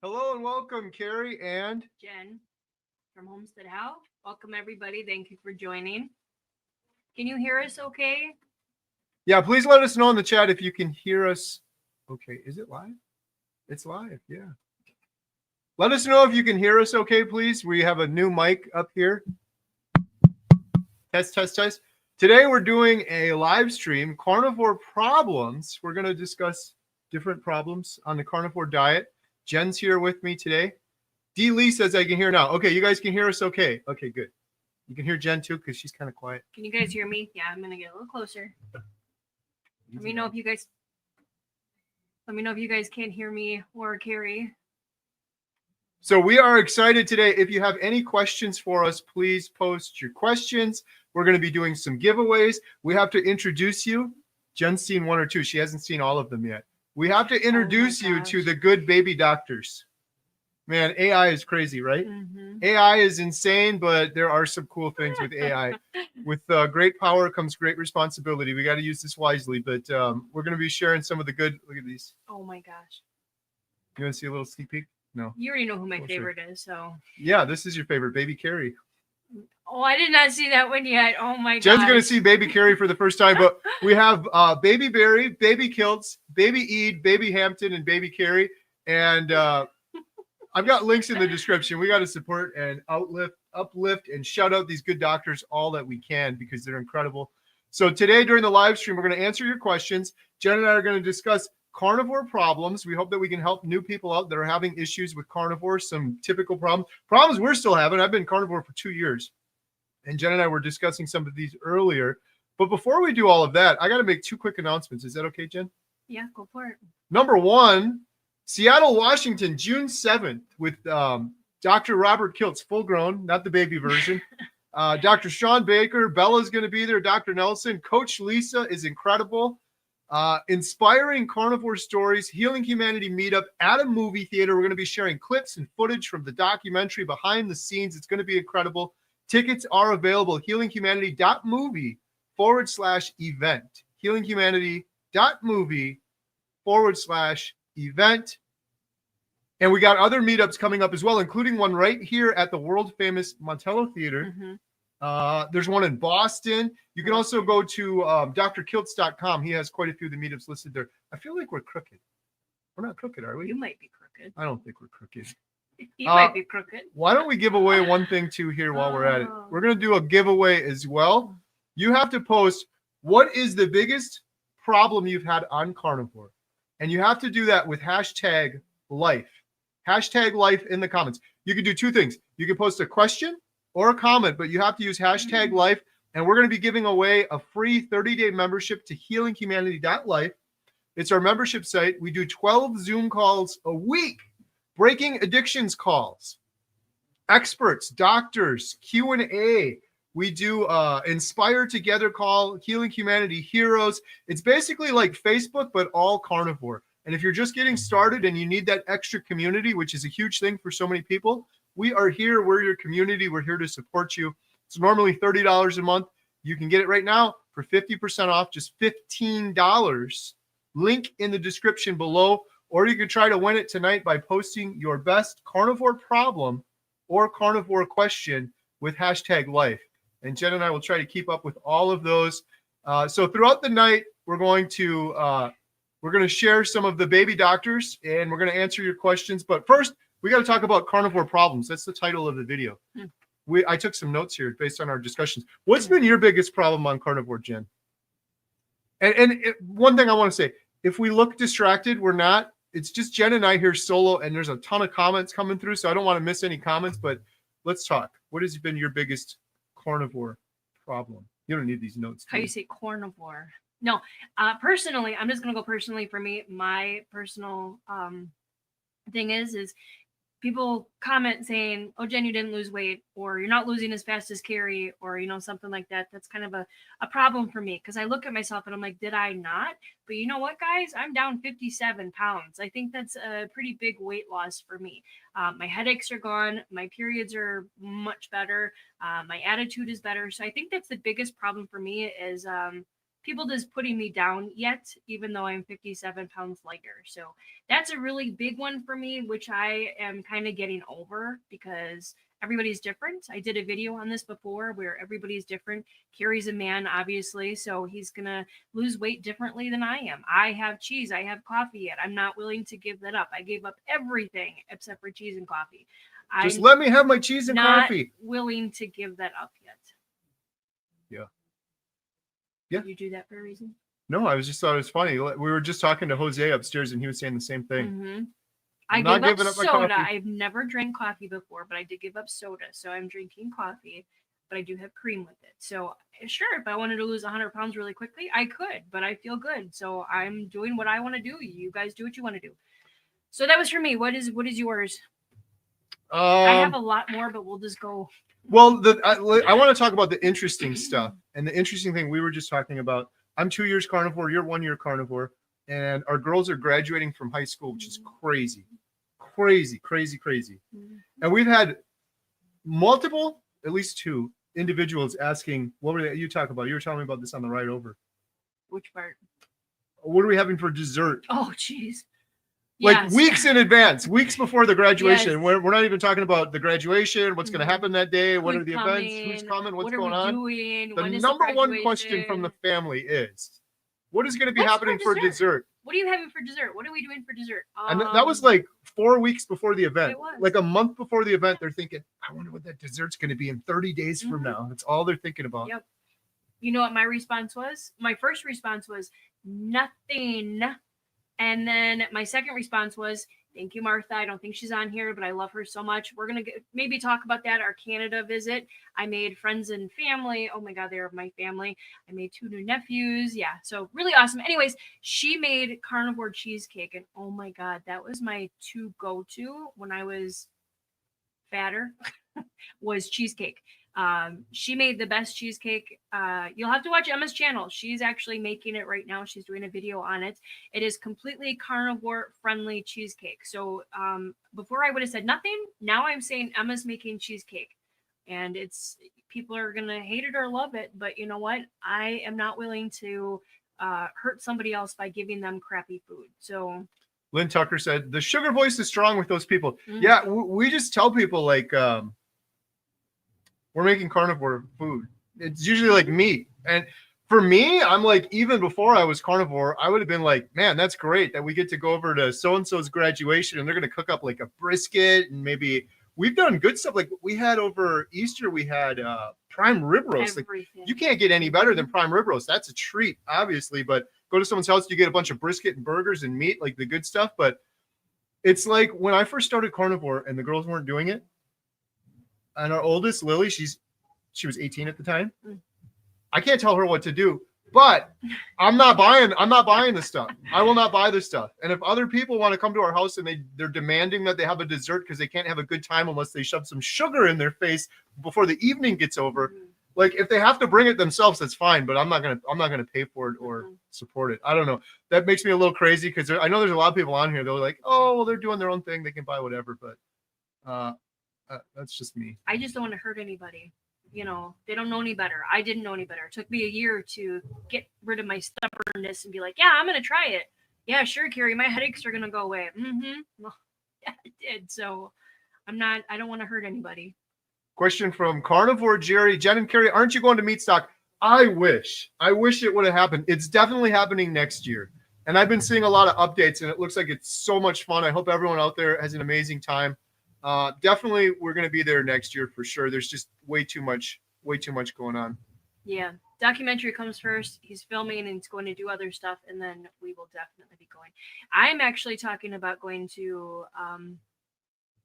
Hello and welcome, Kerry and Jen from Homestead How. Welcome, everybody. Thank you for joining. Can you hear us okay? yeah, please let us know in the chat if you can hear us. Okay, is it live? It's live, yeah. Let us know if you can hear us okay, please. We have a new mic up here. Test, test, test. Today we're doing a live stream, Carnivore Problems. We're going to discuss different problems on the carnivore diet. Jen's here with me today. D. Lee says I can hear now. Okay, you guys can hear us okay. Okay, good. You can hear Jen too because she's kind of quiet. Can you guys hear me? Yeah, I'm gonna get a little closer. Let me know if you guys can't hear me or Carrie. So we are excited today. If you have any questions for us, please post your questions. We're going to be doing some giveaways. We have to introduce you. Jen's seen one or two. She hasn't seen all of them yet. We have to introduce you to the good baby doctors. Man, AI is crazy, right? Mm-hmm. AI is insane, but there are some cool things with AI. With great power comes great responsibility. We got to use this wisely, but we're going to be sharing some of the good. Look at these. Oh my gosh. You want to see a little sneak peek? No. You already know who my favorite is, so. Yeah, this is your favorite, Baby Kerry. Oh, I did not see that one yet. Oh my god. Jen's going to see Baby Kerry for the first time, but we have Baby Berry, Baby Kilts, Baby Eid, Baby Hampton, and Baby Kerry. And I've got links in the description. We got to support and uplift, and shout out these good doctors all that we can because they're incredible. So today during the live stream, we're going to answer your questions. Jen and I are going to discuss carnivore problems. We hope that we can help new people out that are having issues with carnivore, some typical problems we're still having. I've been carnivore for 2 years, and Jen and I were discussing some of these earlier. But before we do all of that, I got to make 2 quick announcements. Is that okay, Jen? Yeah, go for it. Number 1, Seattle, Washington, June 7th with Dr. Robert Kiltz, full grown, not the baby version. Dr. Sean Baker, Bella's going to be there. Dr. Nelson, Coach Lisa is incredible. Inspiring carnivore stories, Healing Humanity meetup at a movie theater. We're going to be sharing clips and footage from the documentary behind the scenes. It's going to be incredible. Tickets are available. healinghumanity.movie/event. healinghumanity.movie/event. And we got other meetups coming up as well, including one right here at the world famous Montello Theater. Mm-hmm. There's one in Boston. You can also go to drkiltz.com. He has quite a few of the meetups listed there. I feel like we're crooked. We're not crooked, are we? You might be crooked. I don't think we're crooked. You might be crooked. Why don't we give away one thing too here while we're at it? We're going to do a giveaway as well. You have to post what is the biggest problem you've had on carnivore. And you have to do that with hashtag life. Hashtag life in the comments. You can do 2 things. You can post a question or a comment, but you have to use hashtag life. And we're going to be giving away a free 30-day membership to healinghumanity.life. It's our membership site. We do 12 Zoom calls a week, breaking addictions calls, experts, doctors, Q&A. We do Inspire Together call, Healing Humanity Heroes. It's basically like Facebook, but all carnivore. And if you're just getting started and you need that extra community, which is a huge thing for so many people, we are here. We're your community. We're here to support you. It's normally $30 a month. You can get it right now for 50% off, just $15. Link in the description below. Or you can try to win it tonight by posting your best carnivore problem or carnivore question with hashtag life. And Jen and I will try to keep up with all of those. So throughout the night, we're going to share some of the baby doctors, and we're going to answer your questions. But first, we got to talk about carnivore problems. That's the title of the video. I took some notes here based on our discussions. What's been your biggest problem on carnivore, Jen? And one thing I want to say, if we look distracted, we're not. It's just Jen and I here solo, and there's a ton of comments coming through, so I don't want to miss any comments, but let's talk. What has been your biggest carnivore problem? You don't need these notes. How you say carnivore? No, personally, I'm just going to go personally for me. My personal thing is people comment saying, oh, Jen, you didn't lose weight, or you're not losing as fast as Carrie, or, something like that. That's kind of a problem for me because I look at myself and I'm like, did I not? But you know what, guys? I'm down 57 pounds. I think that's a pretty big weight loss for me. My headaches are gone. My periods are much better. My attitude is better. So I think that's the biggest problem for me is people just putting me down yet, even though I'm 57 pounds lighter. So that's a really big one for me, which I am kind of getting over because everybody's different. I did a video on this before where everybody's different. Carrie's a man, obviously, so he's gonna lose weight differently than I am. I have cheese, I have coffee yet. I'm not willing to give that up. I gave up everything except for cheese and coffee. Just let me have my cheese and not coffee. willing to give that up yet. Yeah. Yeah. You do that for a reason? No, I just thought it was funny. We were just talking to Jose upstairs, and he was saying the same thing. Mm-hmm. I'm I not gave giving up up my soda. coffee. I've never drank coffee before, but I did give up soda. So I'm drinking coffee, but I do have cream with it. So sure, if I wanted to lose 100 pounds really quickly, I could, but I feel good. So I'm doing what I want to do. You guys do what you want to do. So that was for me. What is yours? I have a lot more, but we'll just go. Well, I want to talk about the interesting stuff. And the interesting thing we were just talking about, I'm 2 years carnivore, you're 1 year carnivore, and our girls are graduating from high school, which is crazy. And we've had multiple, at least 2 individuals asking, what were they, you talk about? You were telling me about this on the ride over. Which part? What are we having for dessert? Oh, jeez. Like weeks in advance, weeks before the graduation. Yes. We're not even talking about the graduation, what's going to happen that day, what Who's are the coming, events, who's coming, what's what are going we on. doing? The When is number the one question from the family is, what is going to be happening for dessert? What are you having for dessert? What are we doing for dessert? And that was like 4 weeks before the event. It was. Like a month before the event, they're thinking, I wonder what that dessert's going to be in 30 days from now. That's all they're thinking about. Yep. You know what my response was? My first response was nothing. And then my second response was, thank you, Martha. I don't think she's on here, but I love her so much. We're going to maybe talk about that, our Canada visit. I made friends and family. Oh my God, they're my family. I made 2 new nephews. Yeah, so really awesome. Anyways, she made carnivore cheesecake. And oh my God, that was my go-to when I was fatter, was cheesecake. She made the best cheesecake. You'll have to watch Emma's channel. She's actually making it right now. She's doing a video on it. It is completely carnivore friendly cheesecake. So before I would have said nothing. Now I'm saying Emma's making cheesecake, and it's people are gonna hate it or love it. But you know what? I am not willing to hurt somebody else by giving them crappy food. So Lynn Tucker said the sugar voice is strong with those people. Yeah, we just tell people like we're making carnivore food. It's usually like meat. And for me, I'm like, even before I was carnivore, I would have been like, man, that's great that we get to go over to so-and-so's graduation and they're going to cook up like a brisket, and maybe we've done good stuff. Like we had over Easter, we had prime rib roast. Like, you can't get any better than prime rib roast. That's a treat, obviously, but go to someone's house, you get a bunch of brisket and burgers and meat, like the good stuff. But it's like when I first started carnivore and the girls weren't doing it, and our oldest, Lily, she was 18 at the time. I can't tell her what to do, but I'm not buying this stuff. I will not buy this stuff. And if other people want to come to our house and they're demanding that they have a dessert because they can't have a good time unless they shove some sugar in their face before the evening gets over, like if they have to bring it themselves, that's fine. But I'm not gonna pay for it or support it. I don't know. That makes me a little crazy because I know there's a lot of people on here. They're like, oh, well, they're doing their own thing. They can buy whatever. But that's just me. I just don't want to hurt anybody. You know, they don't know any better. I didn't know any better. It took me a year to get rid of my stubbornness and be like, yeah, I'm going to try it. Yeah, sure, Carrie, my headaches are going to go away. Well, yeah, it did. So I don't want to hurt anybody. Question from Carnivore Jerry. Jen and Kerry, aren't you going to Meat Stock? I wish it would have happened. It's definitely happening next year. And I've been seeing a lot of updates and it looks like it's so much fun. I hope everyone out there has an amazing time. Definitely we're going to be there next year for sure. There's just way too much going on. Yeah. Documentary comes first. He's filming and he's going to do other stuff. And then we will definitely be going. I'm actually talking about going to,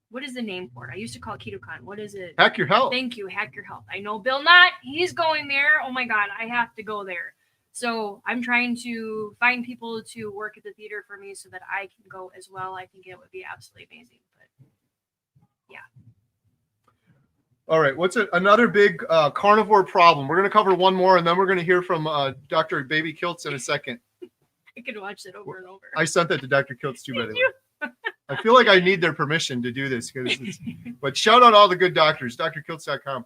what is the name for it? I used to call it KetoCon. What is it? Hack Your Health. Thank you. Hack Your Health. I know Bill Knott. He's going there. Oh my God. I have to go there. So I'm trying to find people to work at the theater for me so that I can go as well. I think it would be absolutely amazing. But yeah. All right. What's another big carnivore problem? We're going to cover one more, and then we're going to hear from Dr. Baby Kiltz in a second. I can watch it over and over. I sent that to Dr. Kiltz too, by the way. I feel like I need their permission to do this. But shout out all the good doctors, drkiltz.com.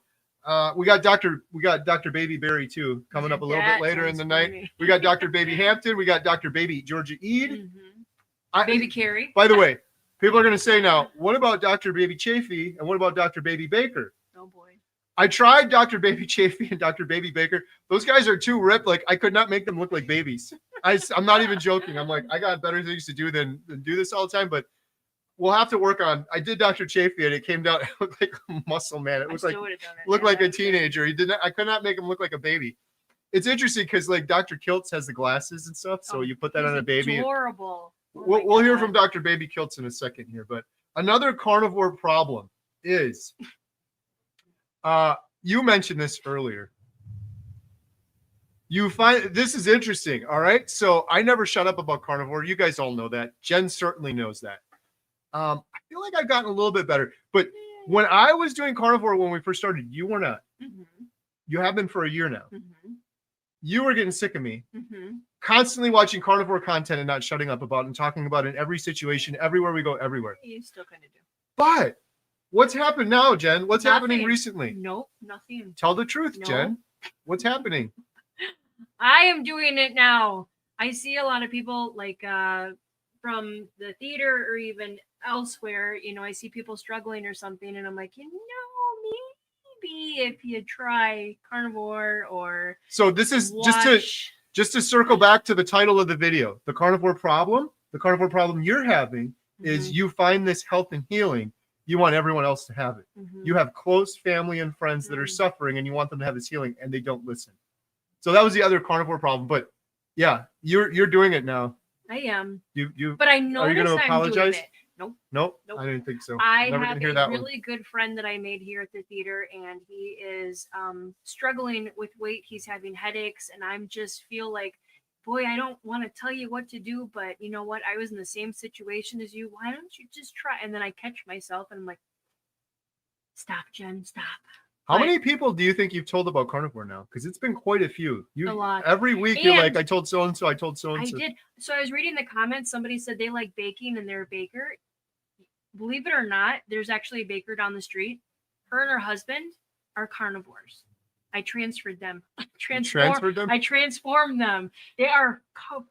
We got Dr. Baby Berry too coming up a little bit later in the night. We got Dr. Baby Hampton. We got Dr. Baby Georgia Eid. Baby Kerry. By the way, people are going to say now, what about Dr. Baby Chafee and what about Dr. Baby Baker? Oh boy. I tried Dr. Baby Chafee and Dr. Baby Baker. Those guys are too ripped. Like I could not make them look like babies. I'm not even joking. I'm like, I got better things to do than do this all the time. But we'll have to work on. I did Dr. Chafee and it came down. It looked like a muscle man. It looked like a teenager. He didn't. I could not make him look like a baby. It's interesting because like Dr. Kiltz has the glasses and stuff, so you put that on a baby. Adorable. We'll hear from Dr. Baby Kiltz in a second here, but another carnivore problem is. You mentioned this earlier. You find this is interesting. All right. So I never shut up about carnivore. You guys all know that. Jen certainly knows that. I feel like I've gotten a little bit better. But when I was doing carnivore when we first started, you were not. Mm-hmm. You have been for a year now. Mm-hmm. You were getting sick of me. Mm-hmm. Constantly watching carnivore content and not shutting up about it and talking about it in every situation, everywhere we go, everywhere. You still kind of do. But what's happened now, Jen? What's happening recently? Nope, nothing. Tell the truth, Jen. What's happening? I am doing it now. I see a lot of people like from the theater or even elsewhere, you know, I see people struggling or something, and I'm like, you know, maybe if you try carnivore or so this is just to circle back to the title of the video, the carnivore problem. The carnivore problem you're having is you find this health and healing. You want everyone else to have it. Mm-hmm. You have close family and friends that are suffering and you want them to have this healing and they don't listen. So that was the other carnivore problem. But yeah, you're doing it now. I am. But I know. Are you going to apologize? Nope. I didn't think so. I have a really good friend that I made here at the theater, and he is struggling with weight. He's having headaches, and I'm just feel like, boy, I don't want to tell you what to do, but you know what? I was in the same situation as you. Why don't you just try? And then I catch myself, and I'm like, stop, Jen, stop. How many people do you think you've told about carnivore now? Because it's been quite a few. A lot. Every week you're like, I told so-and-so, I told so-and-so. I did. So I was reading the comments. Somebody said they like baking and they're a baker. Believe it or not, there's actually a baker down the street. Her and her husband are carnivores. I transferred them. I transformed them. They are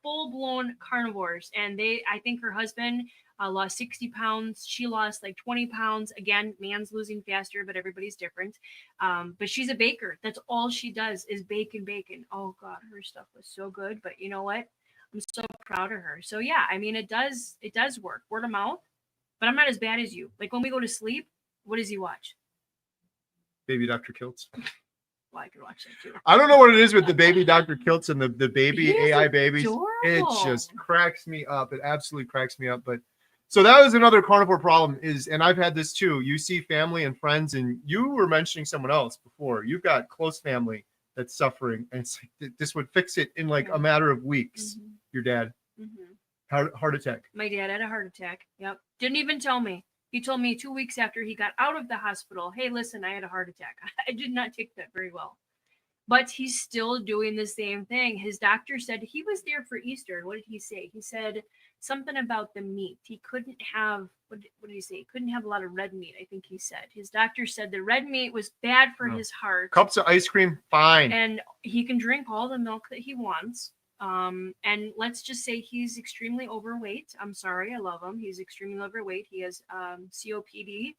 full-blown carnivores. And I think her husband lost 60 pounds. She lost like 20 pounds. Again, man's losing faster, but everybody's different. But she's a baker. That's all she does is bake and bake. And oh God, her stuff was so good. But you know what? I'm so proud of her. So yeah, I mean, it does work. Word of mouth. But I'm not as bad as you. Like when we go to sleep, what does he watch? Baby Dr. Kiltz. Well, I could watch that too. I don't know what it is with the Baby Dr. Kiltz and the baby AI babies. Adorable. It just cracks me up. It absolutely cracks me up. But so that was another carnivore problem and I've had this too. You see family and friends, and you were mentioning someone else before. You've got close family that's suffering, and it's like, this would fix it in like a matter of weeks. Mm-hmm. Your dad. Mm-hmm. Heart attack. My dad had a heart attack. Yep. Didn't even tell me. He told me 2 weeks after he got out of the hospital, hey, listen, I had a heart attack. I did not take that very well. But he's still doing the same thing. His doctor said he was there for Easter. What did he say? He said something about the meat. He couldn't have, what did he say? He couldn't have a lot of red meat, I think he said. His doctor said the red meat was bad for his heart. Cups of ice cream, fine. And he can drink all the milk that he wants. And let's just say he's extremely overweight. I'm sorry, I love him. He's extremely overweight. He has COPD.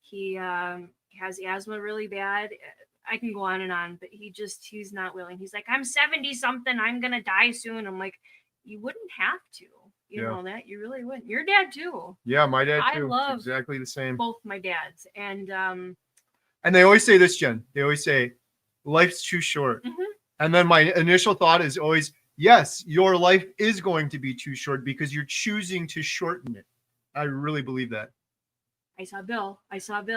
He has asthma really bad. I can go on and on, but he's not willing. He's like, I'm 70 something. I'm going to die soon. I'm like, you wouldn't have to. You know that? You really wouldn't. Your dad too. Yeah, my dad too. I love exactly the same. Both my dads. And they always say this, Jen. They always say, life's too short. Mm-hmm. And then my initial thought is always, yes, your life is going to be too short because you're choosing to shorten it. I really believe that. I saw Bill.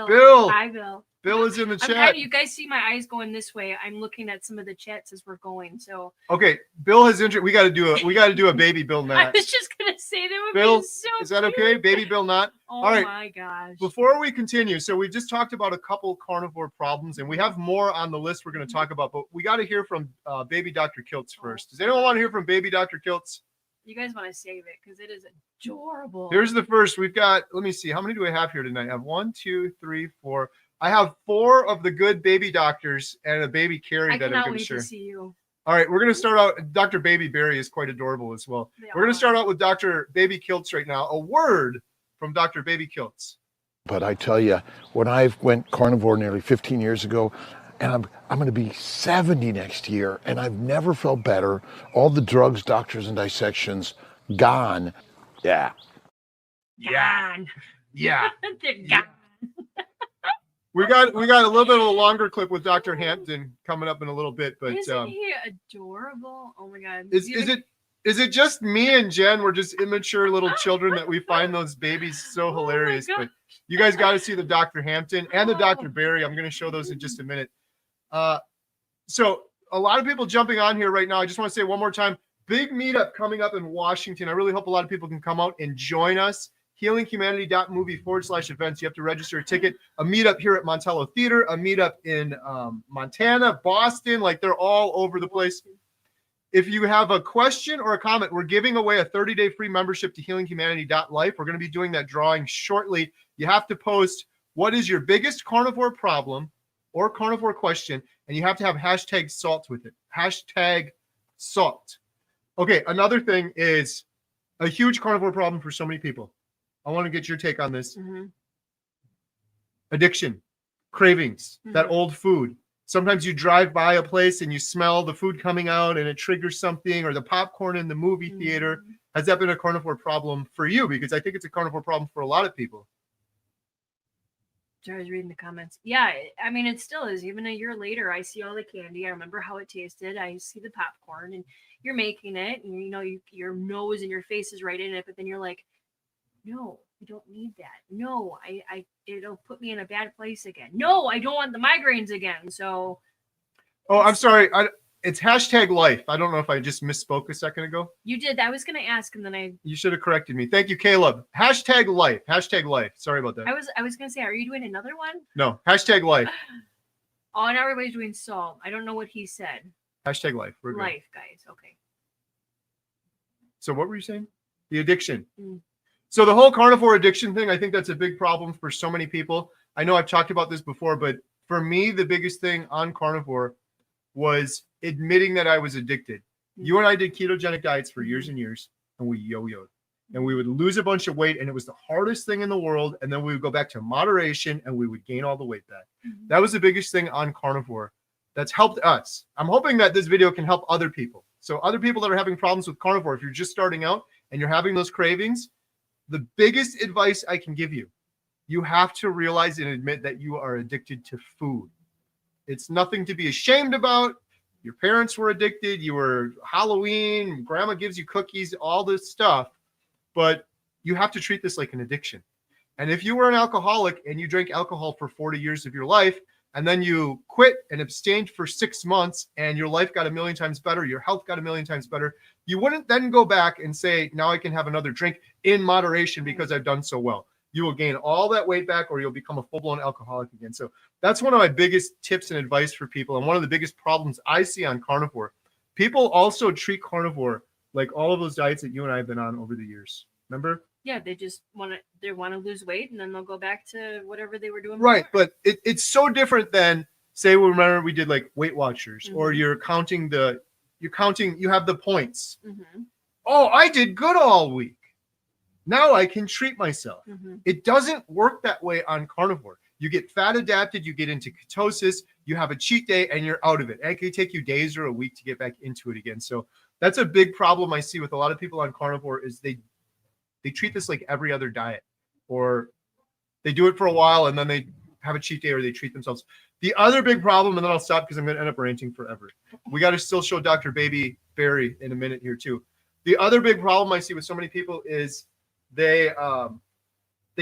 Bill. Hi, Bill. Bill is in the chat. You guys see my eyes going this way. I'm looking at some of the chats as we're going. So okay, Bill has interest. We got to do a baby Bill Knott. I was just gonna say that would Bill, be so is that cute. okay? Baby Bill Knott. Oh all right. My gosh. Before we continue, so we've just talked about a couple carnivore problems, and we have more on the list we're going to talk about. But we got to hear from Baby Dr. Kiltz first. Does anyone want to hear from Baby Dr. Kiltz? You guys want to save it because it is adorable. Here's the first. We've got. Let me see. How many do we have here tonight? I have 1, 2, 3, 4. I have 4 of the good baby doctors and a baby Kerry I that I'm cannot going to wait share. to see you. All right, we're going to start out. Dr. Baby Berry is quite adorable as well. They We're going are. to start out with Dr. Baby Kilts right now. A word from Dr. Baby Kilts. But I tell you, when I went carnivore nearly 15 years ago, and I'm going to be 70 next year, and I've never felt better. All the drugs, doctors, and dissections gone. Yeah. Gone. Yeah. They're gone. We got a little bit of a longer clip with Dr. Hampton coming up in a little bit, but Isn't he adorable? Oh my god. is it just me and Jen? We're just immature little children that we find those babies so hilarious. God. But you guys got to see the Dr. Hampton and the Dr. Berry. I'm going to show those in just a minute. So a lot of people jumping on here right now. I just want to say one more time, big meetup coming up in Washington. I really hope a lot of people can come out and join us. HealingHumanity.movie/events. You have to register a ticket. A meetup here at Montello Theater, a meetup in Montana, Boston, like they're all over the place. If you have a question or a comment, we're giving away a 30-day free membership to HealingHumanity.life. We're going to be doing that drawing shortly. You have to post what is your biggest carnivore problem or carnivore question, and you have to have hashtag salt with it. Hashtag salt. Okay, another thing is a huge carnivore problem for so many people. I want to get your take on this. Mm-hmm. Addiction, cravings, that old food. Sometimes you drive by a place and you smell the food coming out and it triggers something, or the popcorn in the movie theater. Has that been a carnivore problem for you? Because I think it's a carnivore problem for a lot of people. I was reading the comments. Yeah, I mean, it still is. Even a year later, I see all the candy. I remember how it tasted. I see the popcorn, and you're making it, and your nose and your face is right in it. But then you're like, no, I don't need that. No, it'll put me in a bad place again. No, I don't want the migraines again. So, I'm sorry. It's hashtag life. I don't know if I just misspoke a second ago. you did. I was gonna ask, and then You should have corrected me. Thank you, Caleb. Hashtag life. Hashtag life. Sorry about that. I was gonna say, are you doing another one? No. Hashtag life. Oh, and everybody's doing salt. I don't know what he said. Hashtag life. We're good. Life, guys. Okay. So what were you saying? The addiction. Mm. So the whole carnivore addiction thing, I think that's a big problem for so many people. I know I've talked about this before, but for me, the biggest thing on carnivore was admitting that I was addicted. You and I did ketogenic diets for years and years, and we yo-yoed. And we would lose a bunch of weight, and it was the hardest thing in the world. And then we would go back to moderation, and we would gain all the weight back. That was the biggest thing on carnivore that's helped us. I'm hoping that this video can help other people. So other people that are having problems with carnivore, if you're just starting out and you're having those cravings, the biggest advice I can give you, you have to realize and admit that you are addicted to food. It's nothing to be ashamed about. Your parents were addicted. You were Halloween. Grandma gives you cookies, all this stuff. But you have to treat this like an addiction. And if you were an alcoholic and you drank alcohol for 40 years of your life, and then you quit and abstained for 6 months and your life got a million times better, your health got a million times better, you wouldn't then go back and say, now I can have another drink in moderation because I've done so well. You will gain all that weight back, or you'll become a full-blown alcoholic again. So that's one of my biggest tips and advice for people. And one of the biggest problems I see on carnivore. People also treat carnivore like all of those diets that you and I have been on over the years. Remember? Yeah, they just want to lose weight, and then they'll go back to whatever they were doing. Right, before. but it's so different than, say, remember we did like Weight Watchers, or you have the points. Oh, I did good all week. Now I can treat myself. It doesn't work that way on carnivore. You get fat adapted, you get into ketosis, you have a cheat day, and you're out of it. And it can take you days or a week to get back into it again. So that's a big problem I see with a lot of people on carnivore, is they treat this like every other diet, or they do it for a while and then they have a cheat day, or they treat themselves. The other big problem, and then I'll stop because I'm going to end up ranting forever. We got to still show Dr. Baby Berry in a minute here too. The other big problem I see with so many people is they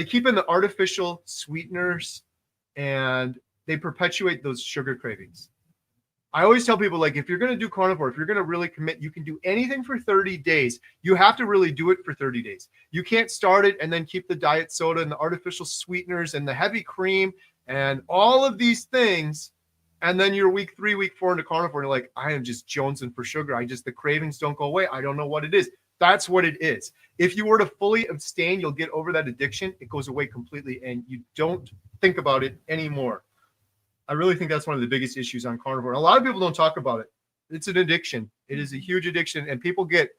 keep in the artificial sweeteners and they perpetuate those sugar cravings. I always tell people, like, if you're going to do carnivore, if you're going to really commit, you can do anything for 30 days. You have to really do it for 30 days. You can't start it and then keep the diet soda and the artificial sweeteners and the heavy cream and all of these things. And then you're week 3, week 4 into carnivore, and you're like, I am just jonesing for sugar. The cravings don't go away. I don't know what it is. That's what it is. If you were to fully abstain, you'll get over that addiction. It goes away completely and you don't think about it anymore. I really think that's one of the biggest issues on carnivore. A lot of people don't talk about it. It's an addiction. It is a huge addiction, and people get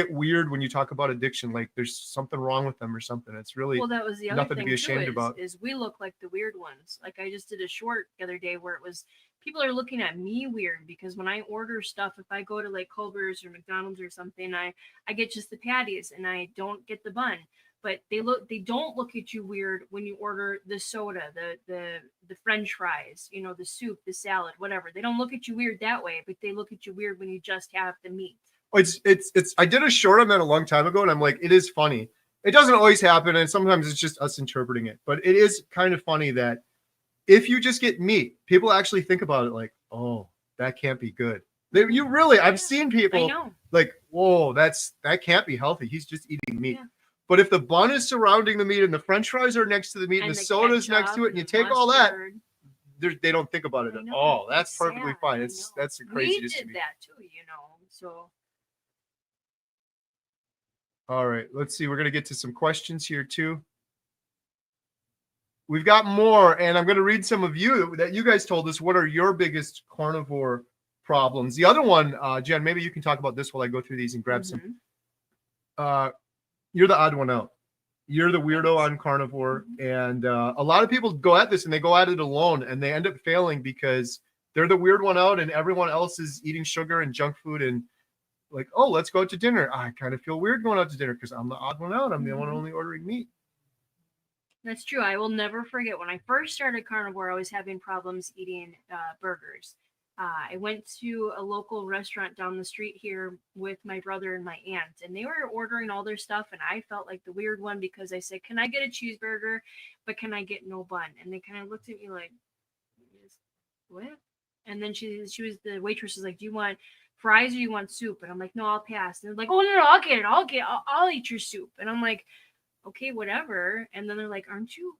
weird when you talk about addiction, like there's something wrong with them or something. It's really Well, that was the other nothing to thing be ashamed too, about. is we look like the weird ones. Like I just did a short the other day where it was people are looking at me weird because when I order stuff, if I go to like Culver's or McDonald's or something, I get just the patties and I don't get the bun. But they don't look at you weird when you order the soda, the French fries, you know, the soup, the salad, whatever. They don't look at you weird that way, but they look at you weird when you just have the meat. It's I did a short on that a long time ago, and I'm like, it is funny. It doesn't always happen, and sometimes it's just us interpreting it. But it is kind of funny that if you just get meat, people actually think about it like, oh, that can't be good. I've seen people like, whoa, that can't be healthy. He's just eating meat. Yeah. But if the bun is surrounding the meat and the French fries are next to the meat and the soda is next to it, and you take all that, they don't think about it at all. That's perfectly fine. That's the craziest. We did that too, you know. So. All right, let's see. We're going to get to some questions here too. We've got more, and I'm going to read some of you that you guys told us. What are your biggest carnivore problems? The other one, Jen, maybe you can talk about this while I go through these and grab some. You're the odd one out. You're the weirdo on carnivore, and a lot of people go at this and they go at it alone, and they end up failing because they're the weird one out, and everyone else is eating sugar and junk food and like, oh, let's go out to dinner. I kind of feel weird going out to dinner because I'm the odd one out. I'm the one only ordering meat. That's true. I will never forget when I first started carnivore, I was having problems eating burgers. I went to a local restaurant down the street here with my brother and my aunt, and they were ordering all their stuff, and I felt like the weird one because I said, can I get a cheeseburger, but can I get no bun? And they kind of looked at me like, what? And then the waitress was like, do you want fries or you want soup? And I'm like, no, I'll pass. And they're like, oh no, I'll get it. I'll eat your soup. And I'm like, okay, whatever. And then they're like, aren't you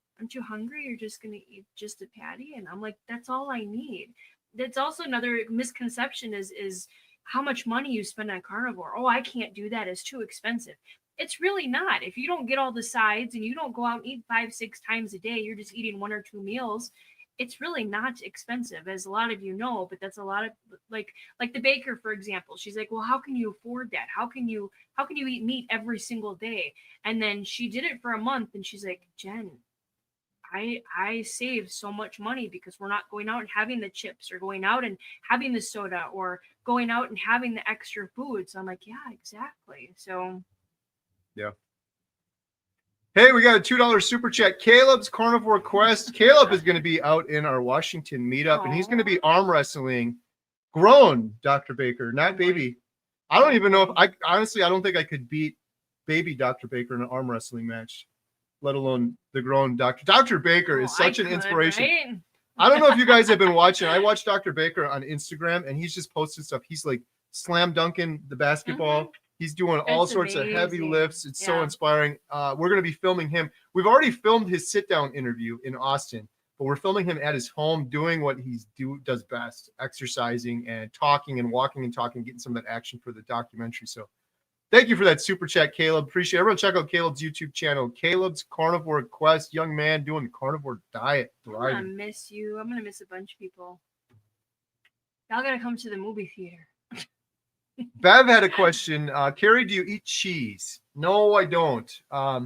hungry? You're just gonna eat just a patty? And I'm like, that's all I need. That's also another misconception is how much money you spend on carnivore. Oh, I can't do that. It's too expensive. It's really not. If you don't get all the sides and you don't go out and eat 5-6 times a day, you're just eating 1 or 2 meals. It's really not expensive, as a lot of you know, but that's a lot of like the baker, for example. She's like, well, how can you afford that? How can you eat meat every single day? And then she did it for a month and she's like, Jen, I saved so much money because we're not going out and having the chips or going out and having the soda or going out and having the extra food. So I'm like, yeah, exactly. So yeah. Hey, we got a $2 super chat. Caleb's Carnivore Quest. Caleb is going to be out in our Washington meetup, and he's going to be arm wrestling grown Dr. Baker, not baby. I don't even know if I don't think I could beat baby Dr. Baker in an arm wrestling match, let alone the grown Dr. Dr. Baker is such an inspiration. Right? I don't know if you guys have been watching. I watch Dr. Baker on Instagram, and he's just posting stuff. He's like slam dunking the basketball. Mm-hmm. He's doing all sorts of heavy lifts. It's so inspiring. We're going to be filming him. We've already filmed his sit-down interview in Austin, but we're filming him at his home doing what he does best, exercising and talking and walking and talking, getting some of that action for the documentary. So thank you for that super chat, Caleb. Appreciate it. Everyone check out Caleb's YouTube channel, Caleb's Carnivore Quest. Young man doing the carnivore diet. I'm going to miss you. I'm going to miss a bunch of people. Y'all got to come to the movie theater. Bev had a question. Kerry, do you eat cheese? No, I don't. I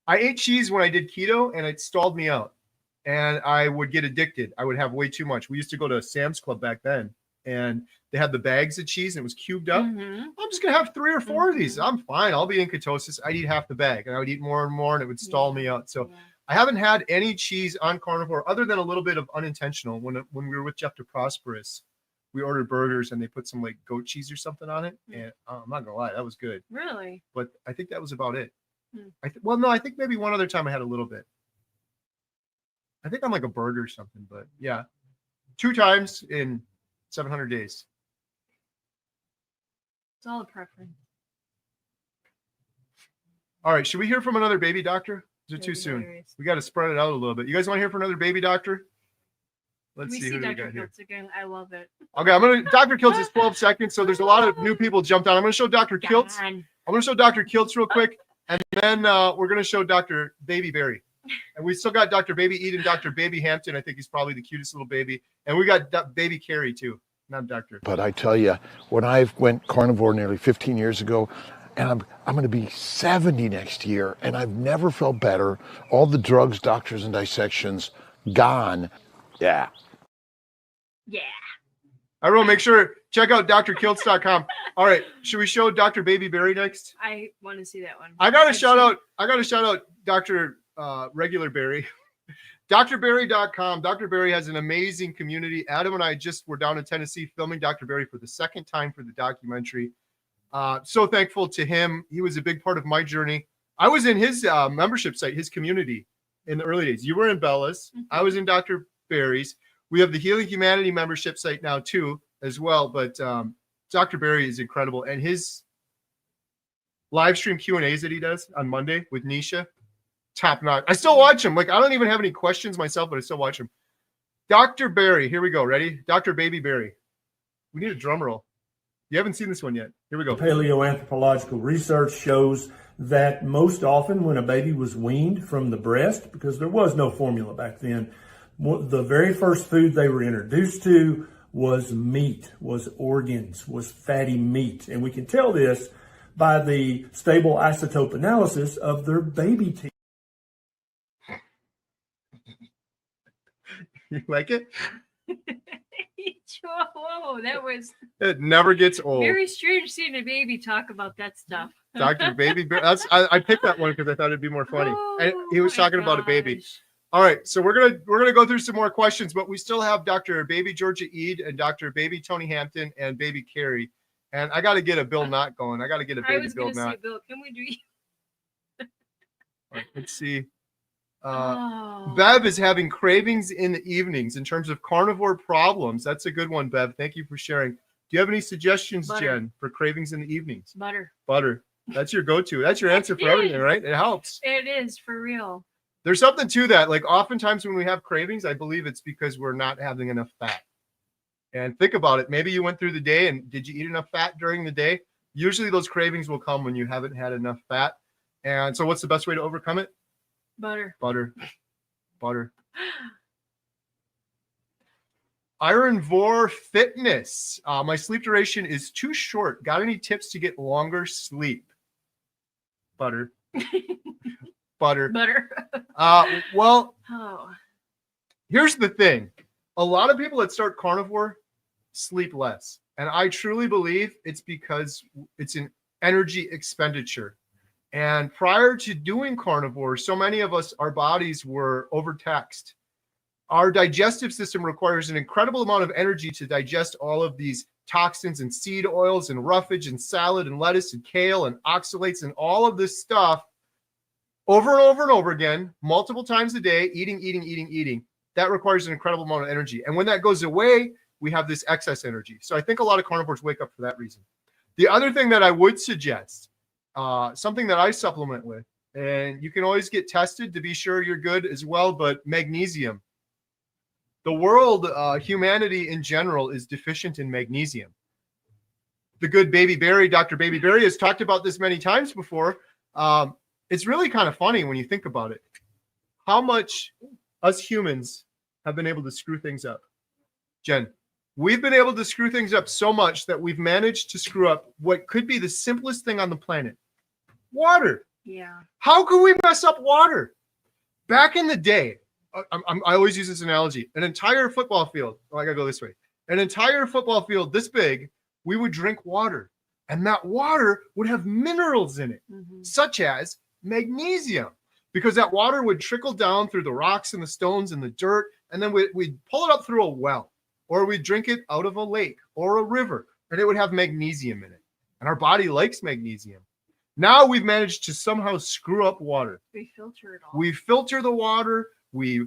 ate cheese when I did keto, and it stalled me out. And I would get addicted. I would have way too much. We used to go to Sam's Club back then, and they had the bags of cheese, and it was cubed up. Mm-hmm. I'm just going to have 3 or 4 of these. I'm fine. I'll be in ketosis. I'd eat half the bag, and I would eat more and more, and it would stall me out. So I haven't had any cheese on carnivore other than a little bit of unintentional. When we were with Jeff DeProsperous, we ordered burgers and they put some like goat cheese or something on it. And I'm not gonna lie, that was good. Really? But I think that was about it. I think maybe one other time I had a little bit. I think I'm like a burger or something, but yeah. 2 times in 700 days. It's all a preference. All right, should we hear from another baby doctor? Is it too soon? We got to spread it out a little bit. You guys want to hear from another baby doctor? Let's see who we got here. Again. I love it. Okay, Dr. Kiltz is 12 seconds, so there's a lot of new people jumped on. I'm going to show Dr. Kiltz. I'm going to show Dr. Kiltz real quick, and then we're going to show Dr. Baby Berry. And we still got Dr. Baby Eden, Dr. Baby Hampton. I think he's probably the cutest little baby. And we got Baby Kerry too, not Doctor. But I tell you, when I went carnivore nearly 15 years ago, and I'm going to be 70 next year, and I've never felt better. All the drugs, doctors, and dissections gone. Yeah. Yeah. Everyone, make sure check out drkiltz.com. All right, should we show Dr. Baby Berry next? I want to see that one. I got to shout out Dr. Regular Berry. drberry.com. Dr. Berry has an amazing community. Adam and I just were down in Tennessee filming Dr. Berry for the second time for the documentary. So thankful to him. He was a big part of my journey. I was in his membership site, his community in the early days. You were in Bella's. I was in Dr. Berry's. We have the Healing Humanity membership site now too, as well. But Dr. Berry is incredible. And his live stream Q&As that he does on Monday with Nisha, top notch. I still watch him. Like, I don't even have any questions myself, but I still watch him. Dr. Berry, here we go. Ready? Dr. Baby Berry. We need a drum roll. You haven't seen this one yet. Here we go. Paleoanthropological research shows that most often when a baby was weaned from the breast, because there was no formula back then, the very first food they were introduced to was meat, was organs, was fatty meat. And we can tell this by the stable isotope analysis of their baby teeth. You like it? Whoa, that was It never gets old. very strange seeing a baby talk about that stuff. Dr. Baby Bear. I picked that one because I thought it'd be more funny. And he was my talking about a baby. gosh. All right, so we're gonna go through some more questions, but we still have Dr. Baby Georgia Ede and Dr. Baby Tony Hampton and Baby Kerry. And I got to get a Bill Knott going. I got to get a I baby was Bill going to say, Knott. Bill, can we do? All right, let's see. Oh. Bev is having cravings in the evenings in terms of carnivore problems. That's a good one, Bev. Thank you for sharing. Do you have any suggestions, Butter. Jen, for cravings in the evenings? Butter. Butter. That's your go-to. That's your answer for everything, right? It helps. It is for real. There's something to that. Like oftentimes when we have cravings, I believe it's because we're not having enough fat. And think about it. Maybe you went through the day and did you eat enough fat during the day? Usually those cravings will come when you haven't had enough fat. And so what's the best way to overcome it? Butter. Butter. Butter. Ironvore Fitness. My sleep duration is too short. Got any tips to get longer sleep? Butter. Butter. Butter. Well, Oh. here's the thing. A lot of people that start carnivore sleep less. And I truly believe it's because it's an energy expenditure. And prior to doing carnivore, so many of us, our bodies were overtaxed. Our digestive system requires an incredible amount of energy to digest all of these toxins and seed oils and roughage and salad and lettuce and kale and oxalates and all of this stuff over and over and over again, multiple times a day, eating. That requires an incredible amount of energy. And when that goes away, we have this excess energy. So I think a lot of carnivores wake up for that reason. The other thing that I would suggest, something that I supplement with, and you can always get tested to be sure you're good as well, but magnesium. The world, humanity in general, is deficient in magnesium. The good Baby Berry, Dr. Baby Berry, has talked about this many times before. It's really kind of funny when you think about it. How much us humans have been able to screw things up. Jen, we've been able to screw things up so much that we've managed to screw up what could be the simplest thing on the planet. Water. Yeah. How could we mess up water? Back in the day, I always use this analogy. An entire football field, oh, I gotta go this way. An entire football field this big, we would drink water. And that water would have minerals in it, such as magnesium, because that water would trickle down through the rocks and the stones and the dirt, and then we'd pull it up through a well, or we'd drink it out of a lake or a river, and it would have magnesium in it. And our body likes magnesium. Now we've managed to somehow screw up water. We filter it all. We filter the water. We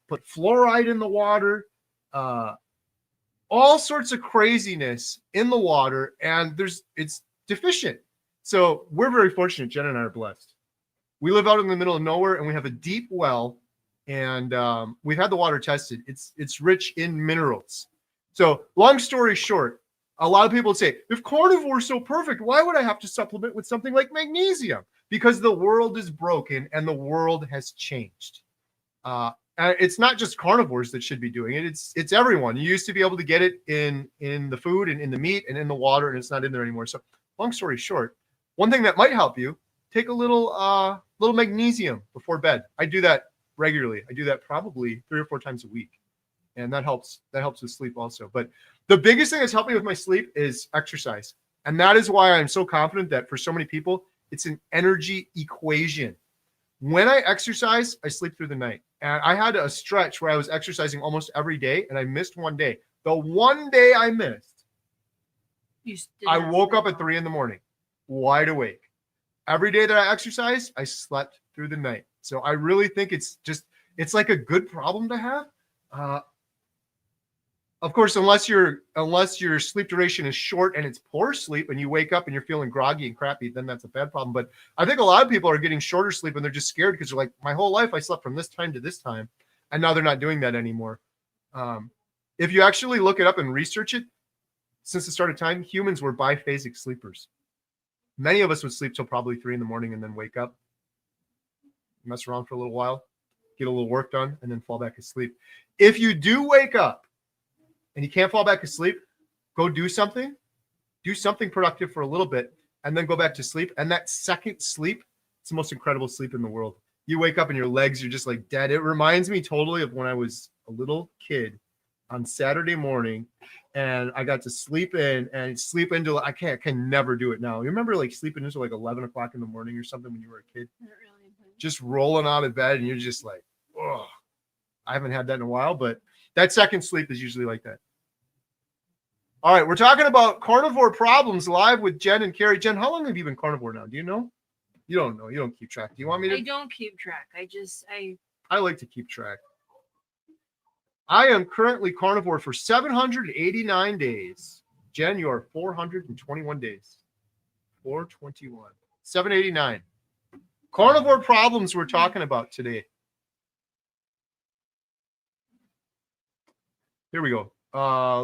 put fluoride in the water. All sorts of craziness in the water, and it's deficient. So we're very fortunate. Jen and I are blessed. We live out in the middle of nowhere, and we have a deep well, and we've had the water tested. It's rich in minerals. So long story short, a lot of people say, if carnivore is so perfect, why would I have to supplement with something like magnesium? because the world is broken and the world has changed. It's not just carnivores that should be doing it. It's everyone. You used to be able to get it in the food and in the meat and in the water, and it's not in there anymore. So long story short, one thing that might help you, take a little magnesium before bed. I do that regularly. I do that probably 3 or 4 times a week. And that helps with sleep also. But the biggest thing that's helped me with my sleep is exercise. And that is why I'm so confident that for so many people, it's an energy equation. When I exercise, I sleep through the night. And I had a stretch where I was exercising almost every day, and I missed one day. The one day I missed, I woke up at 3 a.m, wide awake. Every day that I exercise, I slept through the night. So I really think it's like a good problem to have. Of course, unless your sleep duration is short and it's poor sleep and you wake up and you're feeling groggy and crappy, then that's a bad problem. But I think a lot of people are getting shorter sleep and they're just scared because they're like, my whole life I slept from this time to this time, and now they're not doing that anymore. If you actually look it up and research it, since the start of time, humans were biphasic sleepers. Many of us would sleep till probably 3 a.m. and then wake up, mess around for a little while, get a little work done, and then fall back asleep. If you do wake up and you can't fall back asleep, go do something productive for a little bit, and then go back to sleep. And that second sleep, it's the most incredible sleep in the world. You wake up and your legs are just like dead. It reminds me totally of when I was a little kid on Saturday morning, and I got to sleep in until I can never do it now. You remember like sleeping until like 11 o'clock in the morning or something when you were a kid? Not really, but... Just rolling out of bed and you're just like, oh, I haven't had that in a while, but that second sleep is usually like that. All right, we're talking about carnivore problems live with Jen and Kerry. Jen, how long have you been carnivore now? Do you know? You don't know. You don't keep track. Do you want me to? I don't keep track. I like to keep track. I am currently carnivore for 789 days. Jen, you are 421 days. 421. 789. Carnivore problems we're talking about today. Here we go.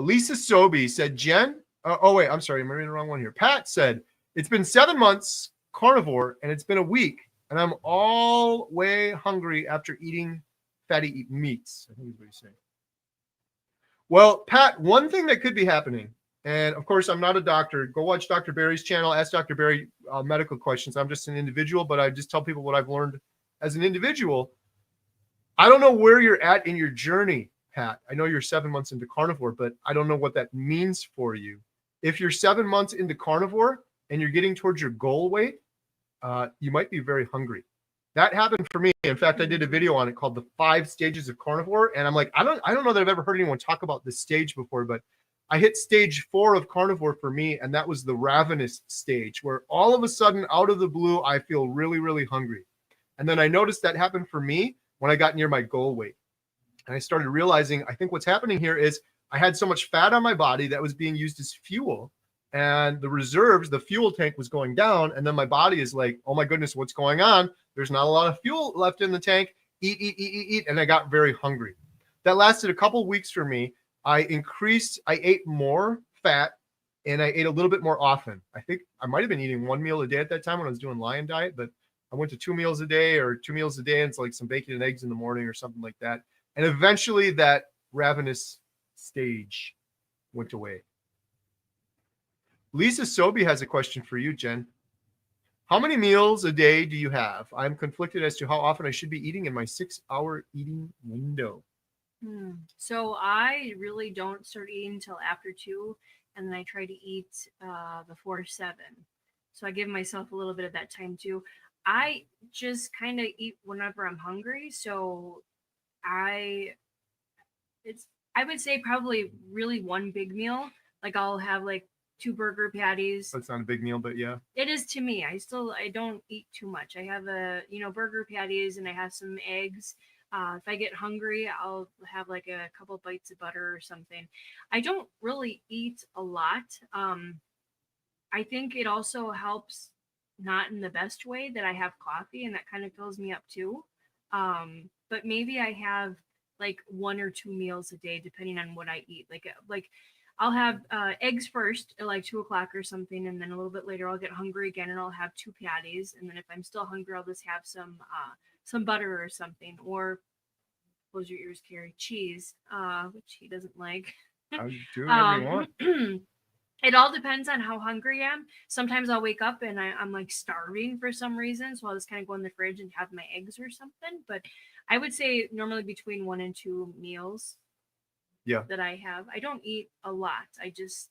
Lisa Sobey said, Jen, wait, I'm sorry, I'm reading the wrong one here. Pat said, it's been 7 months carnivore and it's been a week and I'm all way hungry after eating fatty meats. I think is what he's saying. Well, Pat, one thing that could be happening, and of course, I'm not a doctor. Go watch Dr. Barry's channel. Ask Dr. Barry medical questions. I'm just an individual, but I just tell people what I've learned as an individual. I don't know where you're at in your journey, Pat. I know you're 7 months into carnivore, but I don't know what that means for you. If you're 7 months into carnivore and you're getting towards your goal weight, you might be very hungry. That happened for me. In fact, I did a video on it called The 5 Stages of Carnivore. And I'm like, I don't know that I've ever heard anyone talk about this stage before, but I hit stage 4 of carnivore for me. And that was the ravenous stage, where all of a sudden, out of the blue, I feel really, really hungry. And then I noticed that happened for me when I got near my goal weight. And I started realizing, I think what's happening here is I had so much fat on my body that was being used as fuel. And the reserves, the fuel tank was going down. And then my body is like, oh my goodness, what's going on? There's not a lot of fuel left in the tank. Eat. And I got very hungry. That lasted a couple of weeks for me. I ate more fat and I ate a little bit more often. I think I might have been eating 1 meal a day at that time when I was doing Lion Diet, but I went to 2 meals a day or 2 meals a day. And it's like some bacon and eggs in the morning or something like that. And eventually that ravenous stage went away. Lisa Sobey has a question for you, Jen. How many meals a day do you have? I'm conflicted as to how often I should be eating in my 6-hour eating window. So I really don't start eating until after 2, and then I try to eat before 7. So I give myself a little bit of that time too. I just kind of eat whenever I'm hungry. So I would say probably really one big meal. Like I'll have like 2 burger patties. That's not a big meal, but yeah. It is to me. I don't eat too much. I have burger patties and I have some eggs. If I get hungry, I'll have like a couple bites of butter or something. I don't really eat a lot. I think it also helps, not in the best way, that I have coffee and that kind of fills me up too. But maybe I have like 1 or 2 meals a day, depending on what I eat. Like I'll have eggs first at like 2 o'clock or something, and then a little bit later I'll get hungry again and I'll have 2 patties, and then if I'm still hungry, I'll just have some butter or something, or close your ears, Carrie, cheese, which he doesn't like. I'll do whatever you want. It all depends on how hungry I am. Sometimes I'll wake up and I'm like starving for some reason, so I'll just kind of go in the fridge and have my eggs or something. But I would say normally between 1 and 2 meals. Yeah. That I have. I don't eat a lot. I just.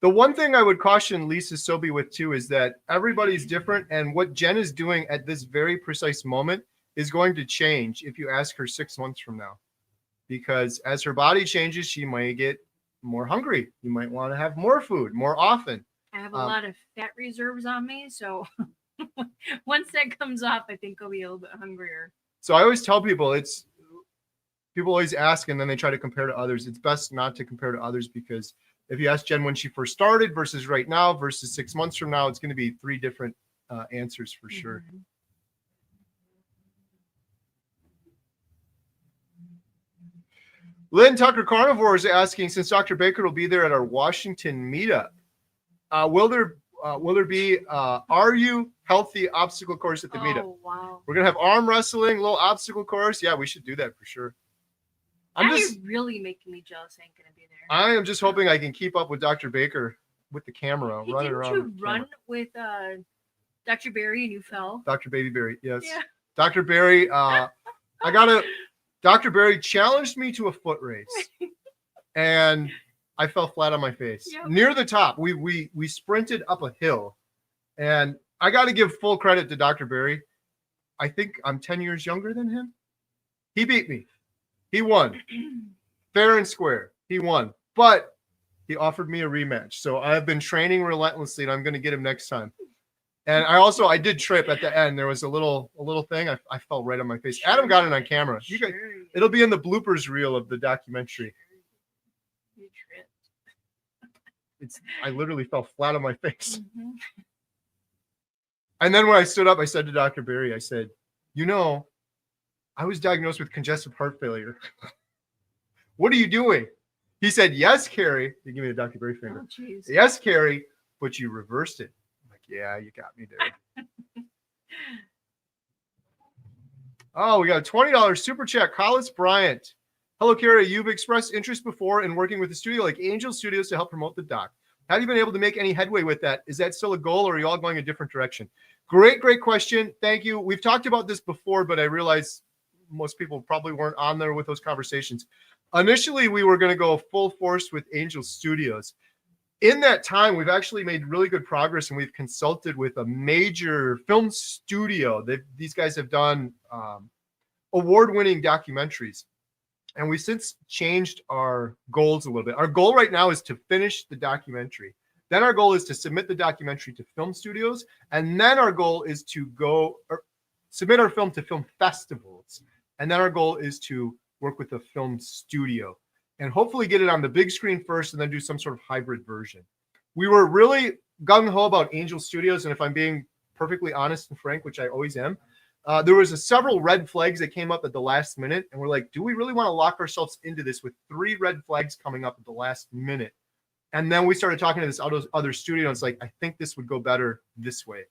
The one thing I would caution Lisa Sobey with too is that everybody's different, and what Jen is doing at this very precise moment is going to change if you ask her 6 months from now, because as her body changes, she might get more hungry. You might want to have more food more often. I have a lot of fat reserves on me, so once that comes off, I think I'll be a little bit hungrier. So I always tell people people always ask and then they try to compare to others. It's best not to compare to others, because if you ask Jen when she first started versus right now versus 6 months from now, it's going to be 3 different answers for sure. Lynn Tucker Carnivore is asking, since Dr. Baker will be there at our Washington meetup, will there be Are You Healthy obstacle course at the meetup? Oh, wow. We're going to have arm wrestling, little obstacle course. Yeah, we should do that for sure. You're really making me jealous. I ain't going to be there. I am just hoping I can keep up with Dr. Baker with the camera, running around. Didn't you run with Dr. Barry and you fell? Dr. Baby Berry, yes. Yeah. Dr. Barry, Dr. Barry challenged me to a foot race, and I fell flat on my face. Yep. Near the top. We sprinted up a hill, and I got to give full credit to Dr. Barry. I think I'm 10 years younger than him. He beat me. He won. Fair and square. He won. But he offered me a rematch. So I've been training relentlessly, and I'm going to get him next time. And I did trip at the end. There was a little thing. I fell right on my face. Adam got it on camera. It'll be in the bloopers reel of the documentary. You tripped. I literally fell flat on my face. Mm-hmm. And then when I stood up, I said to Dr. Barry, I said, I was diagnosed with congestive heart failure. What are you doing? He said, yes, Kerry. He gave me the Dr. Barry finger. Oh, jeez. Yes, Kerry, but you reversed it. I'm like, yeah, you got me there. Oh, we got a $20 super chat. Collis Bryant. Hello, Kerry. You've expressed interest before in working with a studio like Angel Studios to help promote the doc. Have you been able to make any headway with that? Is that still a goal, or are you all going a different direction? Great question. Thank you. We've talked about this before, but I realize most people probably weren't on there with those conversations. Initially, we were going to go full force with Angel Studios. In that time, we've actually made really good progress, and we've consulted with a major film studio. These guys have done award-winning documentaries, and we since changed our goals a little bit. Our goal right now is to finish the documentary. Then our goal is to submit the documentary to film studios, and then our goal is to submit our film to film festivals. And then our goal is to work with a film studio and hopefully get it on the big screen first and then do some sort of hybrid version. We were really gung-ho about Angel Studios, and if I'm being perfectly honest and frank, which I always am, there was several red flags that came up at the last minute, and we're like, do we really want to lock ourselves into this with 3 red flags coming up at the last minute? And then we started talking to this other studio, and it's like, I think this would go better this way.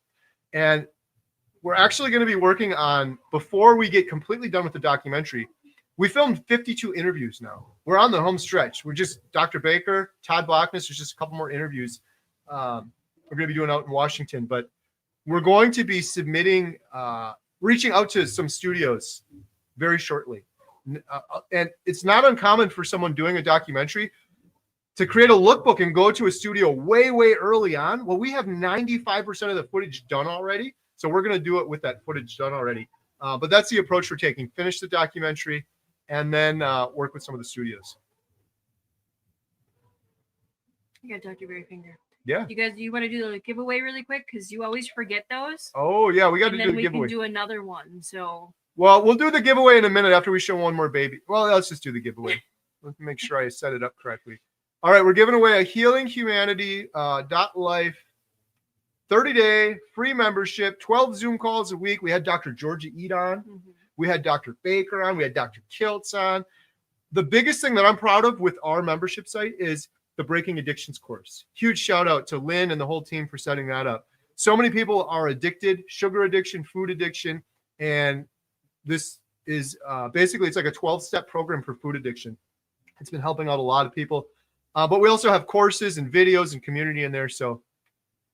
And we're actually going to be working on, before we get completely done with the documentary, we filmed 52 interviews now. We're on the home stretch. We're just Dr. Baker, Todd Blackness. There's just a couple more interviews we're going to be doing out in Washington. But we're going to be submitting, reaching out to some studios very shortly. And it's not uncommon for someone doing a documentary to create a lookbook and go to a studio way, way early on. Well, we have 95% of the footage done already. So we're going to do it with that footage done already. But that's the approach we're taking. Finish the documentary and then work with some of the studios. You got Dr. Barry finger. Yeah. You guys, do you want to do the giveaway really quick? Because you always forget those. Oh, yeah. We got to do the we giveaway. Can do another one. So. Well, we'll do the giveaway in a minute after we show one more baby. Well, let's just do the giveaway. Let's make sure I set it up correctly. All right. We're giving away a Healing Humanity .life 30-day free membership, 12 Zoom calls a week. We had Dr. Georgia Eat on. Mm-hmm. We had Dr. Baker on. We had Dr. Kiltz on. The biggest thing that I'm proud of with our membership site is the Breaking Addictions course. Huge shout out to Lynn and the whole team for setting that up. So many people are addicted, sugar addiction, food addiction, and this is basically, it's like a 12-step program for food addiction. It's been helping out a lot of people. But we also have courses and videos and community in there. So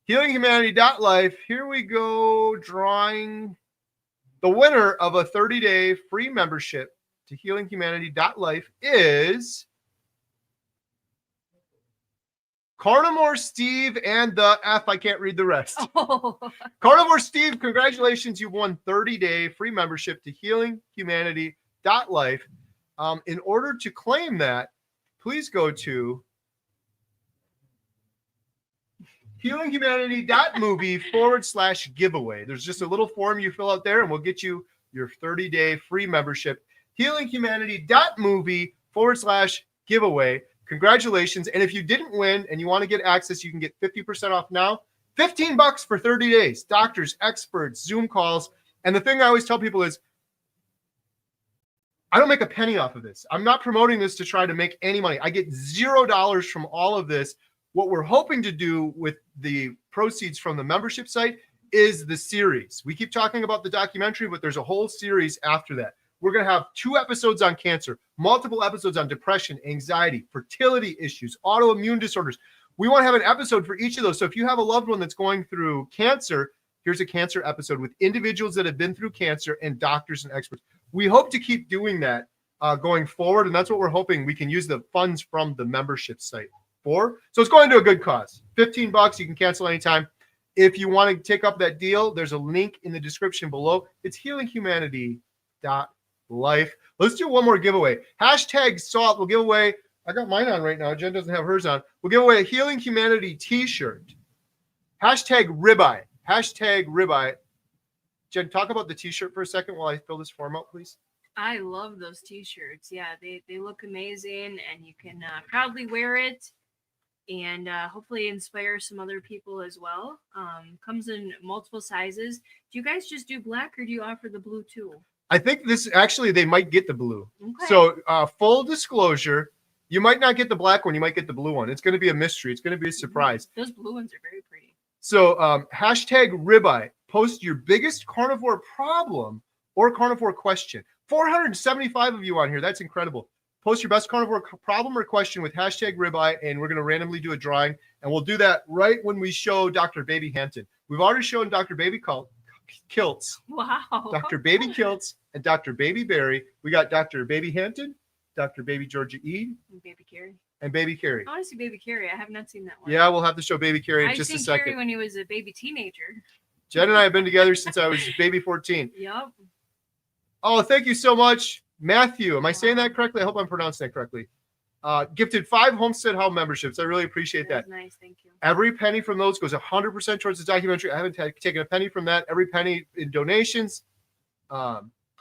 healinghumanity.life, here we go, drawing the winner of a 30-day free membership to healinghumanity.life is Carnivore Steve and the F. I can't read the rest. Oh. Carnivore Steve, congratulations. You've won 30-day free membership to healinghumanity.life. In order to claim that, please go to healinghumanity.movie/giveaway. There's just a little form you fill out there, and we'll get you your 30-day free membership. healinghumanity.movie/giveaway. Congratulations. And if you didn't win and you want to get access, you can get 50% off now. $15 for 30 days. Doctors, experts, Zoom calls. And the thing I always tell people is, I don't make a penny off of this. I'm not promoting this to try to make any money. I get $0 from all of this. What we're hoping to do with the proceeds from the membership site is the series. We keep talking about the documentary, but there's a whole series after that. We're going to have 2 episodes on cancer, multiple episodes on depression, anxiety, fertility issues, autoimmune disorders. We want to have an episode for each of those. So if you have a loved one that's going through cancer, here's a cancer episode with individuals that have been through cancer and doctors and experts. We hope to keep doing that going forward. And that's what we're hoping we can use the funds from the membership site for. So it's going to a good cause. $15. You can cancel anytime. If you want to take up that deal, there's a link in the description below. It's healinghumanity.life. Let's do one more giveaway. #salt. We'll give away, I got mine on right now. Jen doesn't have hers on. We'll give away a Healing Humanity t-shirt. #ribeye. #ribeye. Jen, talk about the t-shirt for a second while I fill this form out, please. I love those t-shirts. Yeah, they look amazing, and you can proudly wear it and hopefully inspire some other people as well. Comes in multiple sizes. Do you guys just do black, or do you offer the blue too? I think this actually, they might get the blue. Okay. So full disclosure, you might not get the black one. You might get the blue one. It's going to be a mystery. It's going to be a surprise. Those blue ones are very pretty. So #ribeye. Post your biggest carnivore problem or carnivore question. 475 of you on here. That's incredible. Post your best carnivore problem or question with #ribeye, and we're going to randomly do a drawing. And we'll do that right when we show Dr. Baby Hampton. We've already shown Dr. Baby Kilts. Wow. Dr. Baby Kilts and Dr. Baby Berry. We got Dr. Baby Hampton, Dr. Baby Georgia Ede, And Baby Kerry. and Baby Kerry. I want to see Baby Kerry. I have not seen that one. Yeah, we'll have to show Baby Kerry in I've just a seen second. Kerry when he was a baby teenager. Jen and I have been together since I was baby 14. Yep. Oh, thank you so much, Matthew. Am I saying that correctly? I hope I'm pronouncing that correctly. Gifted 5 Homestead Home memberships. I really appreciate that. That's nice. Thank you. Every penny from those goes 100% towards the documentary. I haven't taken a penny from that. Every penny in donations,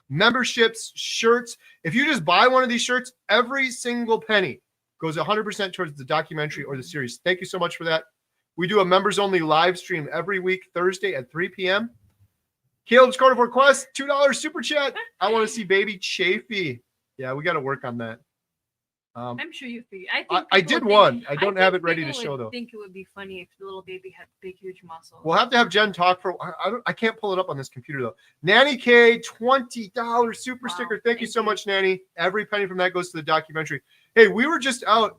memberships, shirts. If you just buy one of these shirts, every single penny goes 100% towards the documentary or the series. Thank you so much for that. We do a members-only live stream every week, Thursday at 3 p.m. Caleb's Carnivore Quest, $2 super chat. I want to see Baby Chafee. Yeah, we got to work on that. I'm sure you figured. I did one. I don't have it ready to show, though. I think it would be funny if the little baby had big, huge muscles. We'll have to have Jen talk for. I can't pull it up on this computer though. Nanny K, $20 super sticker. Thank you so much, Nanny. Every penny from that goes to the documentary. Hey, we were just out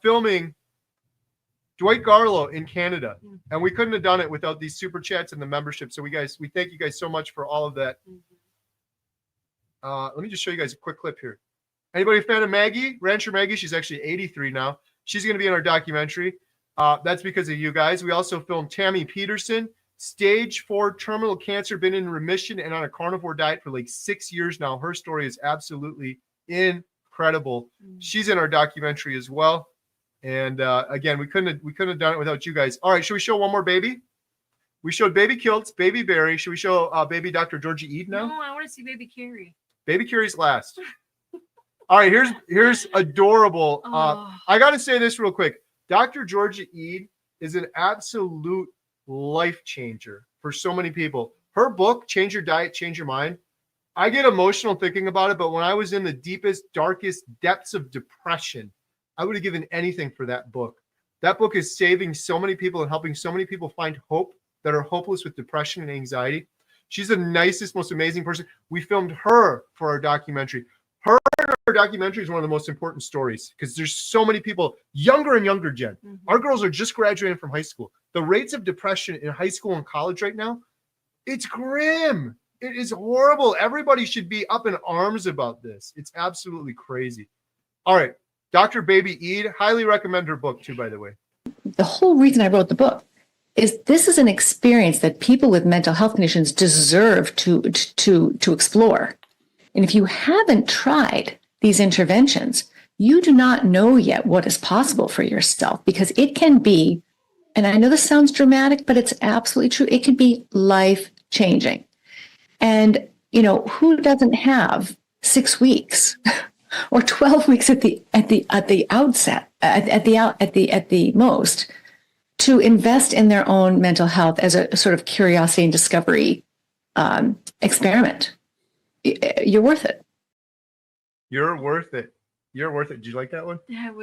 filming Dwight Garlow in Canada, and we couldn't have done it without these super chats and the membership. So we thank you guys so much for all of that. Let me just show you guys a quick clip here. Anybody a fan of Maggie? Rancher Maggie, she's actually 83 now. She's going to be in our documentary. That's because of you guys. We also filmed Tammy Peterson, stage 4 terminal cancer, been in remission and on a carnivore diet for like 6 years now. Her story is absolutely incredible. She's in our documentary as well. And again, we couldn't have done it without you guys. All right, should we show one more baby? We showed Baby Kilts, Baby Berry. Should we show Baby Dr. Georgia Ede now? No, I want to see Baby Kerry. Baby Kerry's last. All right, here's adorable. I got to say this real quick. Dr. Georgia Ede is an absolute life changer for so many people. Her book, Change Your Diet, Change Your Mind. I get emotional thinking about it, but when I was in the deepest, darkest depths of depression, I would have given anything for that book. That book is saving so many people and helping so many people find hope that are hopeless with depression and anxiety. She's the nicest, most amazing person. We filmed her for our documentary. Her documentary is one of the most important stories because there's so many people younger and younger, Jen. Mhm. Our girls are just graduating from high school. The rates of depression in high school and college right now, it's grim. It is horrible. Everybody should be up in arms about this. It's absolutely crazy. All right. Dr. Baby Eid, highly recommend her book too, by the way. The whole reason I wrote the book is this is an experience that people with mental health conditions deserve to explore. And if you haven't tried these interventions, you do not know yet what is possible for yourself, because it can be, and I know this sounds dramatic, but it's absolutely true. It can be life-changing. And, you know, who doesn't have 6 weeks or 12 weeks at the outset, at the most, to invest in their own mental health as a sort of curiosity and discovery experiment? You're worth it. You're worth it. You're worth it. Did you like that one?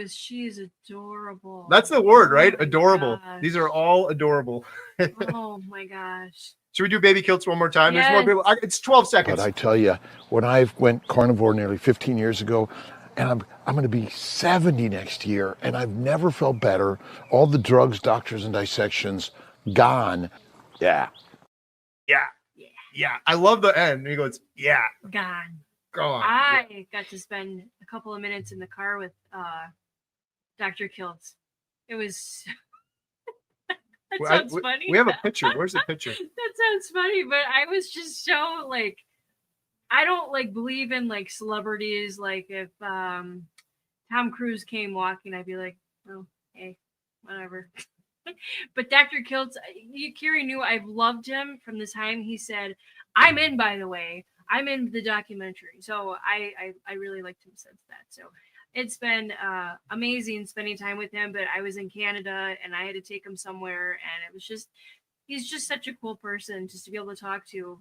She is adorable. That's the word, right? Oh my Adorable. gosh. These are all adorable. Oh my gosh. Should we do baby kilts one more time? There's more Yes. people. It's 12 seconds. But I tell you, when I went carnivore nearly 15 years ago, and I'm going to be 70 next year, and I've never felt better. All the drugs, doctors, and dissections gone. Yeah. Yeah. Yeah. Yeah. I love the end. He goes, yeah. Gone. Go on. I got to spend a couple of minutes in the car with Dr. Kiltz. It was that Well, sounds funny. We have a picture. Where's the picture? That sounds funny, but I was just so like, I don't like believe in like celebrities. Like if Tom Cruise came walking, I'd be like, oh, hey, whatever. But Dr. Kiltz, Kerry knew I've loved him from the time he said, I'm in, by the way. I'm in the documentary. So I really liked him since that. So it's been amazing spending time with him, but I was in Canada and I had to take him somewhere, and it was just, he's just such a cool person just to be able to talk to.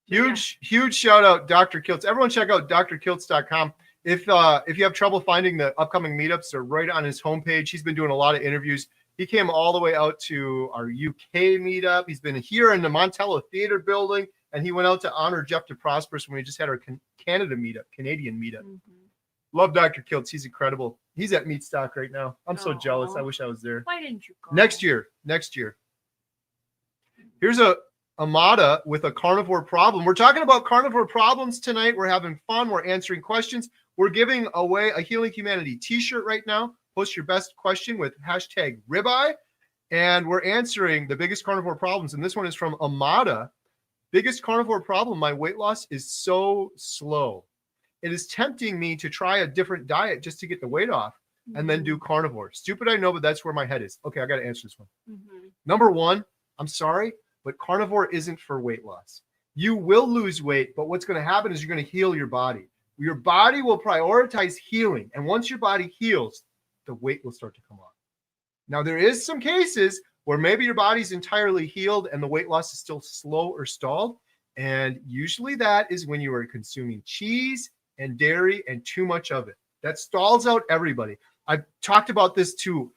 Huge shout out, Dr. Kiltz. Everyone check out drkiltz.com. If you have trouble finding the upcoming meetups, they're right on his homepage. He's been doing a lot of interviews. He came all the way out to our UK meetup. He's been here in the Montello Theater building, and he went out to honor Jeff DeProsperous when we just had our Canadian meetup. Mhm. Love Dr. Kiltz. He's incredible. He's at Meatstock right now. I'm so jealous. Aw. I wish I was there. Why didn't you go? Next year. Here's a Amada with a carnivore problem. We're talking about carnivore problems tonight. We're having fun. We're answering questions. We're giving away a Healing Humanity t-shirt right now. Post your best question with hashtag ribeye. And we're answering the biggest carnivore problems. And this one is from Amada. Biggest carnivore problem, my weight loss is so slow. It is tempting me to try a different diet just to get the weight off and then do carnivore. Stupid, I know, but that's where my head is. Okay, I got to answer this one. Mhm. Number one, I'm sorry, but carnivore isn't for weight loss. You will lose weight, but what's going to happen is you're going to heal your body. Your body will prioritize healing. And once your body heals, the weight will start to come on. Now, there is some cases where maybe your body's entirely healed and the weight loss is still slow or stalled. And usually that is when you are consuming cheese and dairy and too much of it. That stalls out everybody. I've talked about this to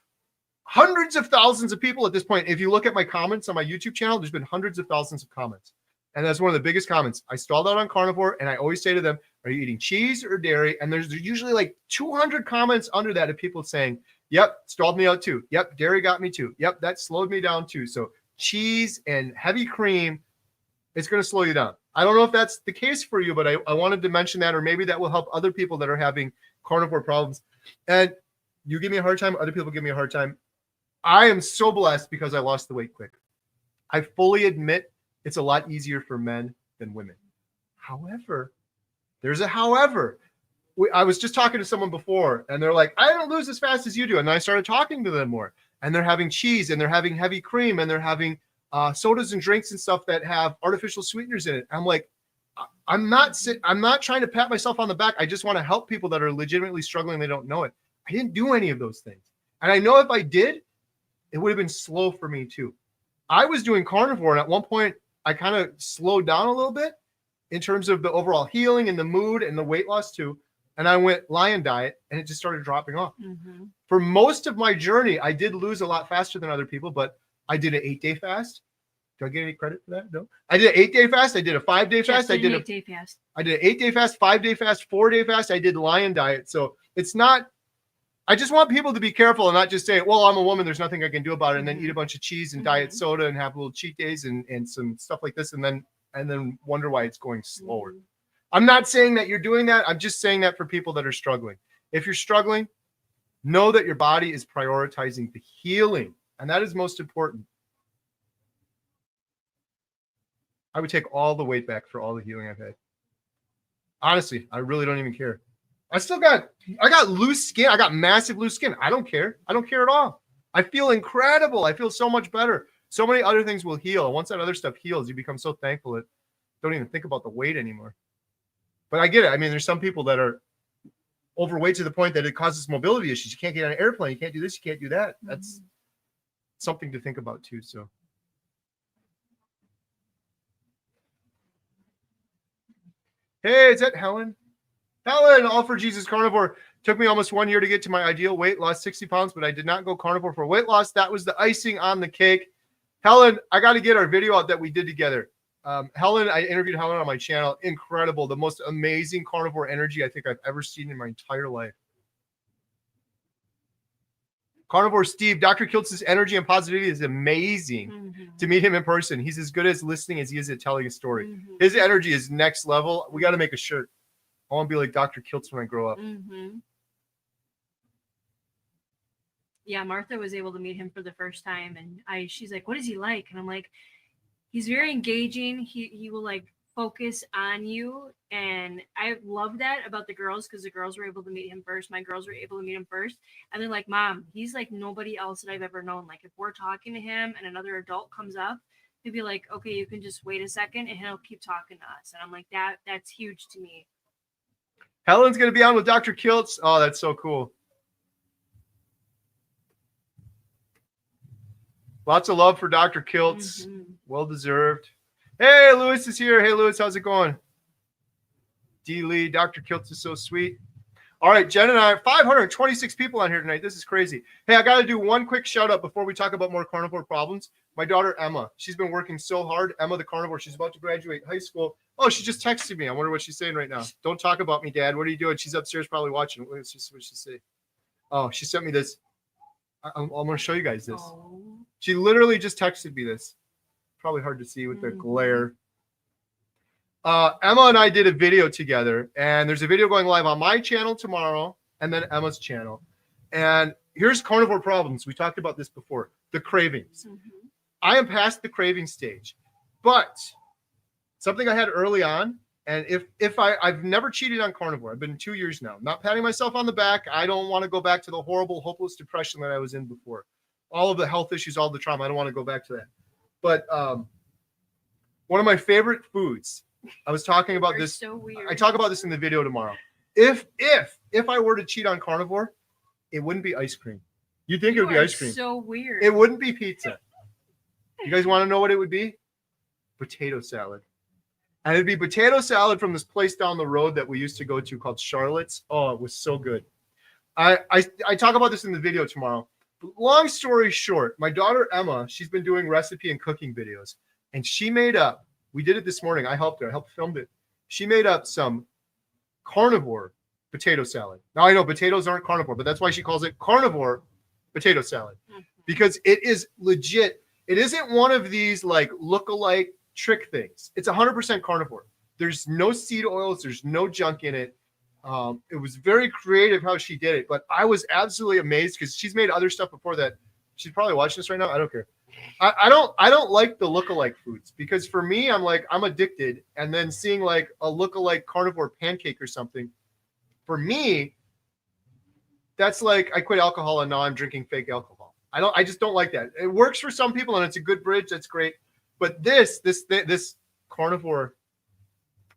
hundreds of thousands of people at this point. If you look at my comments on my YouTube channel, there's been hundreds of thousands of comments. And that's one of the biggest comments. I stalled out on carnivore, and I always say to them, are you eating cheese or dairy? And there's usually like 200 comments under that of people saying, yep, stalled me out too. Yep, dairy got me too. Yep, that slowed me down too. So cheese and heavy cream, it's going to slow you down. I don't know if that's the case for you, but I wanted to mention that, or maybe that will help other people that are having carnivore problems. And you give me a hard time, other people give me a hard time. I am so blessed because I lost the weight quick. I fully admit it's a lot easier for men than women. However, there's a however. I was just talking to someone before, and they're like, I don't lose as fast as you do. And then I started talking to them more. And they're having cheese, and they're having heavy cream, and they're having sodas and drinks and stuff that have artificial sweeteners in it. I'm like, I'm not trying to pat myself on the back. I just want to help people that are legitimately struggling. They don't know it. I didn't do any of those things. And I know if I did, it would have been slow for me too. I was doing carnivore, and at one point I kind of slowed down a little bit in terms of the overall healing and the mood and the weight loss too. and I went Lion Diet, and it just started dropping off. Mm-hmm. For most of my journey, I did lose a lot faster than other people, but I did an 8-day fast. Do I get any credit for that? No. I did an 8-day fast. I did a 5-day fast. I did an 8-day fast. I did an 8-day fast, 5-day fast, 4-day fast. I did Lion Diet. So it's not, I just want people to be careful and not just say, well, I'm a woman, there's nothing I can do about it, and then eat a bunch of cheese and diet soda and have little cheat days and some stuff like this, and then wonder why it's going slower. I'm not saying that you're doing that. I'm just saying that for people that are struggling. If you're struggling, know that your body is prioritizing the healing, and that is most important. I would take all the weight back for all the healing I've had. Honestly, I really don't even care. I got loose skin. I got massive loose skin. I don't care. I don't care at all. I feel incredible. I feel so much better. So many other things will heal. Once that other stuff heals, you become so thankful that don't even think about the weight anymore. But I get it. I mean, there's some people that are overweight to the point that it causes mobility issues. You can't get on an airplane. You can't do this. You can't do that. That's something to think about too. So. Hey, is that Helen? Helen, all for Jesus Carnivore. Took me almost 1 year to get to my ideal weight, lost 60 pounds, but I did not go carnivore for weight loss. That was the icing on the cake. Helen, I got to get our video out that we did together. Helen, I interviewed Helen on my channel. Incredible. The most amazing carnivore energy I think I've ever seen in my entire life. Carnivore Steve, Dr. Kiltz's energy and positivity is amazing. To meet him in person. He's as good as listening as he is at telling a story. His energy is next level. We got to make a shirt. I want to be like Dr. Kiltz when I grow up. Yeah, Martha was able to meet him for the first time, and she's like, "What is he like?" And I'm like, "He's very engaging. He will like focus on you," and I love that about the girls because the girls were able to meet him first. My girls were able to meet him first, and they're like, "Mom, he's like nobody else that I've ever known. Like if we're talking to him and another adult comes up, he'll be like, okay, you can just wait a second, and he'll keep talking to us." And I'm like, that's huge to me. Helen's going to be on with Dr. Kiltz. Oh, that's so cool. Lots of love for Dr. Kiltz. Well deserved. Hey, Lewis is here. Hey, Lewis, how's it going? D. Lee, Dr. Kiltz is so sweet. All right, Jen and I, 526 people on here tonight. This is crazy. Hey, I got to do one quick shout out before we talk about more carnivore problems. My daughter, Emma, she's been working so hard. Emma, the carnivore, she's about to graduate high school. Oh, she just texted me. I wonder what she's saying right now. Don't talk about me, Dad. What are you doing? She's upstairs probably watching. Let's just see what she say. Oh, she sent me this. I'm going to show you guys this. Oh. She literally just texted me this. Probably hard to see with the glare. Emma and I did a video together, and there's a video going live on my channel tomorrow and then Emma's channel. And here's carnivore problems. We talked about this before. The cravings. I am past the craving stage, but something I had early on, and I've never cheated on carnivore. I've been 2 years now. I'm not patting myself on the back. I don't want to go back to the horrible, hopeless depression that I was in before. All of the health issues, all the trauma. I don't want to go back to that. But one of my favorite foods, I was talking about this. So weird. I talk about this in the video tomorrow. If I were to cheat on carnivore, it wouldn't be ice cream. You'd think it would be ice cream. So weird. It wouldn't be pizza. You guys want to know what it would be? Potato salad. And it'd be potato salad from this place down the road that we used to go to called Charlotte's. Oh, it was so good. I talk about this in the video tomorrow. But long story short, my daughter Emma, she's been doing recipe and cooking videos, and she made up. We did it this morning. I helped her. I helped film it. She made up some carnivore potato salad. Now I know potatoes aren't carnivore, but that's why she calls it carnivore potato salad, because it is legit. It isn't one of these like look-alike trick things. It's 100% carnivore. There's no seed oils. There's no junk in it. It was very creative how she did it, but I was absolutely amazed because she's made other stuff before that. She's probably watching this right now. I don't care. I don't like the look-alike foods because for me, I'm addicted. And then seeing like a look-alike carnivore pancake or something, for me, that's like I quit alcohol and now I'm drinking fake alcohol. I just don't like that. It works for some people and it's a good bridge. That's great. But this carnivore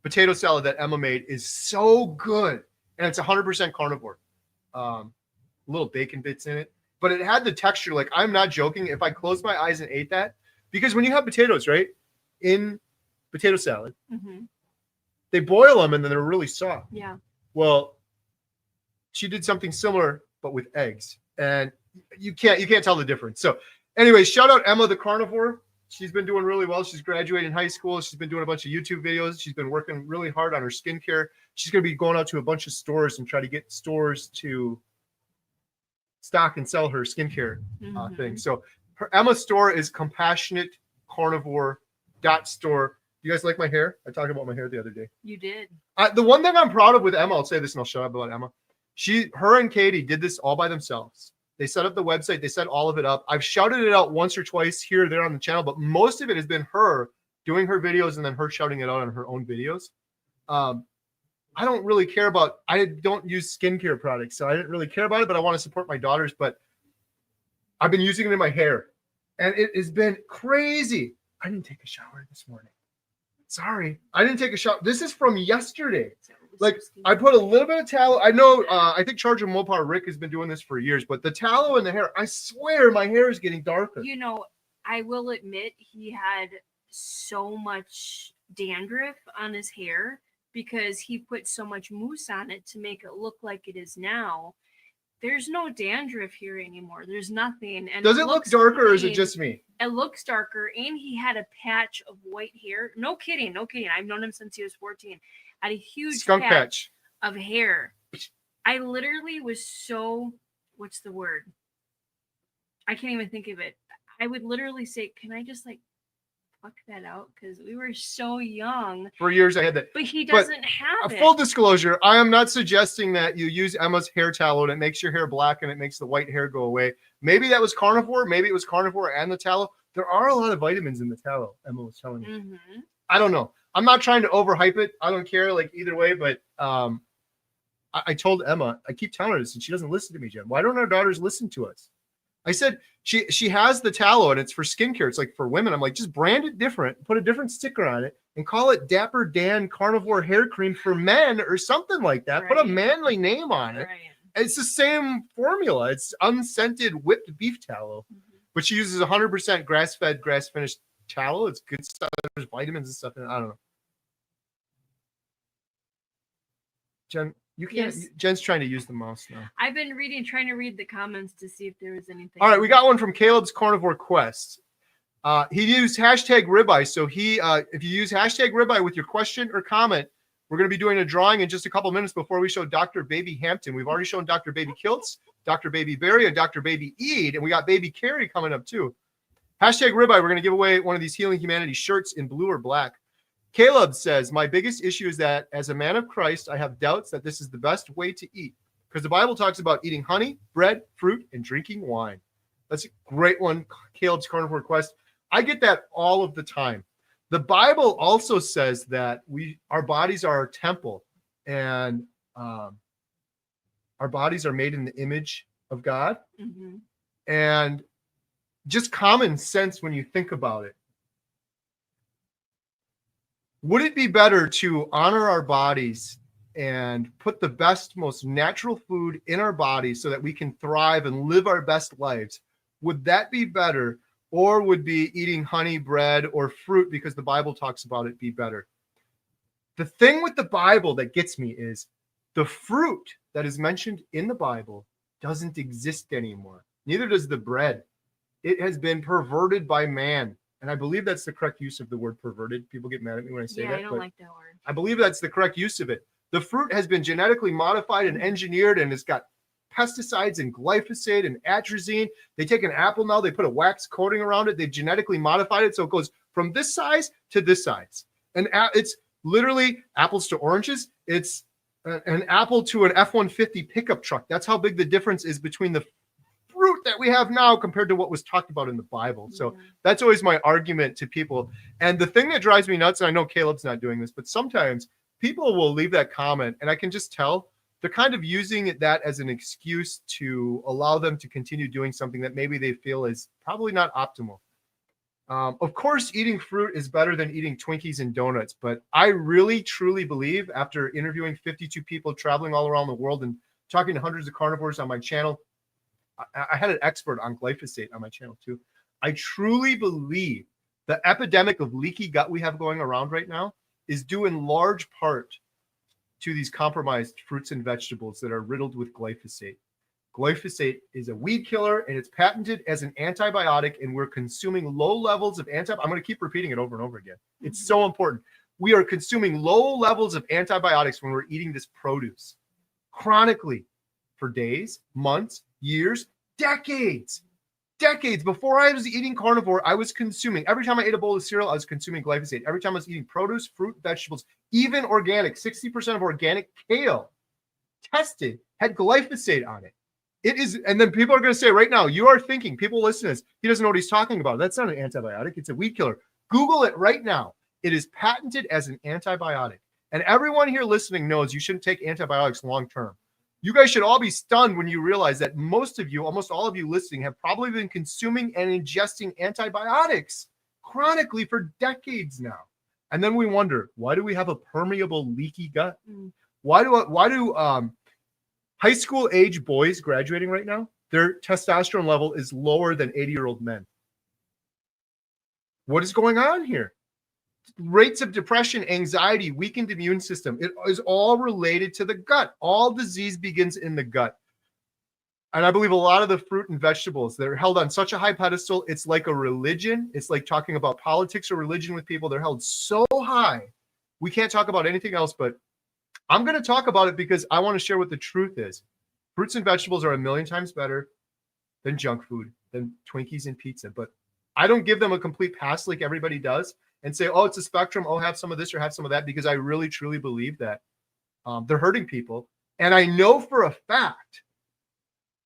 potato salad that Emma made is so good, and it's 100% carnivore. Little bacon bits in it, but it had the texture. Like I'm not joking. If I closed my eyes and ate that, because when you have potatoes, right, in potato salad, they boil them and then they're really soft. Yeah. Well, she did something similar, but with eggs. And you can't tell the difference. So anyway, shout out Emma the Carnivore. She's been doing really well. She's graduating high school. She's been doing a bunch of YouTube videos. She's been working really hard on her skincare. She's going to be going out to a bunch of stores and try to get stores to stock and sell her skincare thing. So her Emma store is compassionate carnivore .store. You guys like my hair? I talked about my hair the other day. You did. The one thing I'm proud of with Emma, I'll say this and I'll shut up about Emma. Her and Katie did this all by themselves. They set up the website. They set all of it up. I've shouted it out once or twice here or there on the channel, but most of it has been her doing her videos and then her shouting it out on her own videos. I don't really care about, I don't use skincare products, so I didn't really care about it, but I want to support my daughters. But I've been using it in my hair and it has been crazy. I didn't take a shower this morning. Sorry, I didn't take a shower. This is from yesterday. Like, I put a little bit of tallow. I know, I think Charger Mopar Rick has been doing this for years, but the tallow in the hair, I swear my hair is getting darker. You know, I will admit he had so much dandruff on his hair because he put so much mousse on it to make it look like it is now. There's no dandruff here anymore. There's nothing. And does it look darker or is it just me? It looks darker, and he had a patch of white hair. No kidding, no kidding. I've known him since he was 14. Had a huge skunk patch of hair. I literally was so, what's the word? I can't even think of it. I would literally say, can I just like pluck that out? Because we were so young. For years I had that. But he doesn't have it. Full disclosure, I am not suggesting that you use Emma's hair tallow and it makes your hair black and it makes the white hair go away. Maybe that was carnivore. Maybe it was carnivore and the tallow. There are a lot of vitamins in the tallow, Emma was telling me. I don't know. I'm not trying to overhype it. I don't care, like, either way, but I told Emma, I keep telling her this and she doesn't listen to me, Jen. Why don't our daughters listen to us? I said, she has the tallow and it's for skincare. It's like for women. I'm like, just brand it different, put a different sticker on it and call it Dapper Dan Carnivore Hair Cream for Men or something like that. Right. Put a manly name on it. Right. It's the same formula. It's unscented whipped beef tallow, but she uses 100% grass-fed, grass-finished tallow. It's good stuff. There's vitamins and stuff in it. I don't know. Jen, you can't. Yes. Jen's trying to use the mouse now. I've been trying to read the comments to see if there was anything. All right, we got one from Caleb's Carnivore Quest. He used hashtag ribeye. So if you use hashtag ribeye with your question or comment, we're going to be doing a drawing in just a couple minutes before we show Dr. Baby Hampton. We've already shown Dr. Baby Kiltz, Dr. Baby Berry, and Dr. Baby Eid, and we got Baby Kerry coming up too. Hashtag ribeye. We're going to give away one of these Healing Humanity shirts in blue or black. Caleb says, my biggest issue is that as a man of Christ, I have doubts that this is the best way to eat because the Bible talks about eating honey, bread, fruit, and drinking wine. That's a great one, Caleb's Carnivore Quest. I get that all of the time. The Bible also says that our bodies are our temple and our bodies are made in the image of God. Mm-hmm. And just common sense when you think about it. Would it be better to honor our bodies and put the best, most natural food in our bodies so that we can thrive and live our best lives? Would that be better? Or would be eating honey, bread, or fruit because the Bible talks about it be better? The thing with the Bible that gets me is the fruit that is mentioned in the Bible doesn't exist anymore. Neither does the bread. It has been perverted by man. And I believe that's the correct use of the word perverted. People get mad at me when I say that. I don't like that word. I believe that's the correct use of it. The fruit has been genetically modified and engineered, and it's got pesticides and glyphosate and atrazine. They take an apple now, they put a wax coating around it. They've genetically modified it so it goes from this size to this size. And it's literally apples to oranges. It's an apple to an F-150 pickup truck. That's how big the difference is between the fruit that we have now compared to what was talked about in the Bible. So that's always my argument to people. And the thing that drives me nuts, and I know Caleb's not doing this, but sometimes people will leave that comment and I can just tell they're kind of using that as an excuse to allow them to continue doing something that maybe they feel is probably not optimal. Of course, eating fruit is better than eating Twinkies and donuts, but I really, truly believe after interviewing 52 people traveling all around the world and talking to hundreds of carnivores on my channel, I had an expert on glyphosate on my channel too. I truly believe the epidemic of leaky gut we have going around right now is due in large part to these compromised fruits and vegetables that are riddled with glyphosate. Glyphosate is a weed killer and it's patented as an antibiotic, and we're consuming low levels of I'm going to keep repeating it over and over again. It's so important. We are consuming low levels of antibiotics when we're eating this produce chronically for days, months, years, decades. Before I was eating carnivore, I was consuming, every time I ate a bowl of cereal, I was consuming glyphosate. Every time I was eating produce, fruit, vegetables, even organic, 60% of organic kale tested had glyphosate on it. It is, and then people are going to say right now, you are thinking, people listen to this, he doesn't know what he's talking about. That's not an antibiotic. It's a weed killer. Google it right now. It is patented as an antibiotic. And everyone here listening knows you shouldn't take antibiotics long term. You guys should all be stunned when you realize that most of you, almost all of you listening, have probably been consuming and ingesting antibiotics chronically for decades now. And then we wonder, why do we have a permeable, leaky gut? Why do high school age boys graduating right now, their testosterone level is lower than 80-year-old men? What is going on here? Rates of depression, anxiety, weakened immune system. It is all related to the gut. All disease begins in the gut. And I believe a lot of the fruit and vegetables, they're held on such a high pedestal. It's like a religion. It's like talking about politics or religion with people. They're held so high. We can't talk about anything else, but I'm going to talk about it because I want to share what the truth is. Fruits and vegetables are a million times better than junk food, than Twinkies and pizza. But I don't give them a complete pass like everybody does and say, oh, it's a spectrum. Oh, have some of this or have some of that, because I really, truly believe that they're hurting people. And I know for a fact,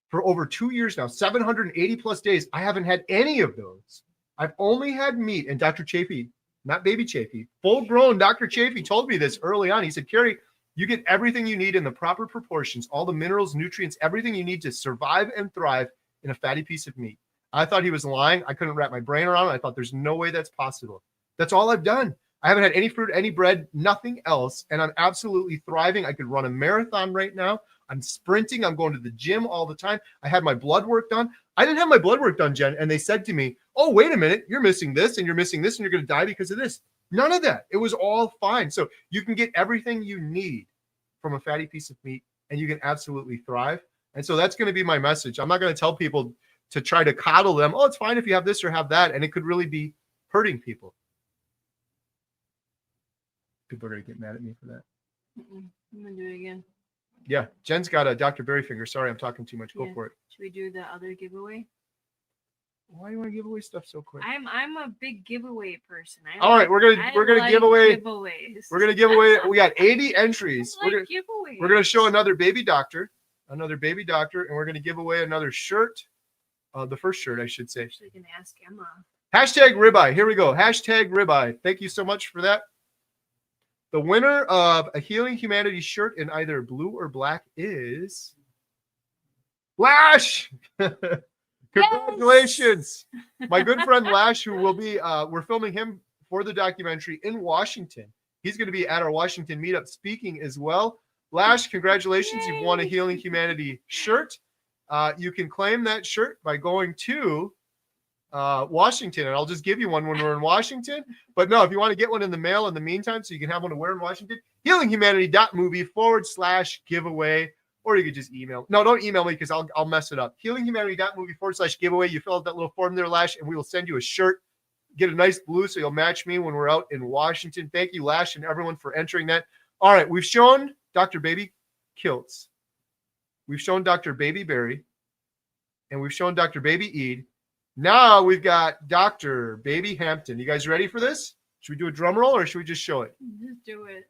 for over 2 years now, 780 plus days, I haven't had any of those. I've only had meat. And Dr. Chafee, not baby Chafee, full-grown Dr. Chafee told me this early on. He said, Kerry, you get everything you need in the proper proportions, all the minerals, nutrients, everything you need to survive and thrive in a fatty piece of meat. I thought he was lying. I couldn't wrap my brain around it. I thought there's no way that's possible. That's all I've done. I haven't had any fruit, any bread, nothing else. And I'm absolutely thriving. I could run a marathon right now. I'm sprinting. I'm going to the gym all the time. I had my blood work done. I didn't have my blood work done, Jen. And they said to me, oh, wait a minute. You're missing this and you're missing this and you're going to die because of this. None of that. It was all fine. So you can get everything you need from a fatty piece of meat and you can absolutely thrive. And so that's going to be my message. I'm not going to tell people to try to coddle them. Oh, it's fine if you have this or have that. And it could really be hurting people. People are going to get mad at me for that. I'm going to do it again. Yeah. Jen's got a Dr. Berryfinger. Sorry, I'm talking too much. Go for it. Should we do the other giveaway? Why do you want to give away stuff so quick? I'm a big giveaway person. All right, we're gonna give away giveaways. We're gonna give away. We got 80 entries. Giveaways. We're gonna show another baby doctor, and we're gonna give away another shirt. The first shirt, I should say. Actually, can ask Emma. Hashtag ribeye. Here we go. Hashtag ribeye. Thank you so much for that. The winner of a Healing Humanity shirt in either blue or black is Lash. Congratulations. Yes! My good friend Lash, who will be, we're filming him for the documentary in Washington. He's going to be at our Washington meetup speaking as well. Lash, congratulations. Yay! You've won a Healing Humanity shirt. You can claim that shirt by going to Washington, and I'll just give you one when we're in Washington. But no, if you want to get one in the mail in the meantime, so you can have one to wear in Washington, healinghumanity.movie/giveaway, or you could just email. No, don't email me because I'll mess it up. healinghumanity.movie/giveaway. You fill out that little form there, Lash, and we will send you a shirt. Get a nice blue so you'll match me when we're out in Washington. Thank you, Lash, and everyone for entering that. All right, we've shown Dr. Baby Kilts. We've shown Dr. Baby Berry, and we've shown Dr. Baby Eid. Now we've got Dr. Baby Hampton. You guys ready for this? Should we do a drum roll or should we just show it? Just do it.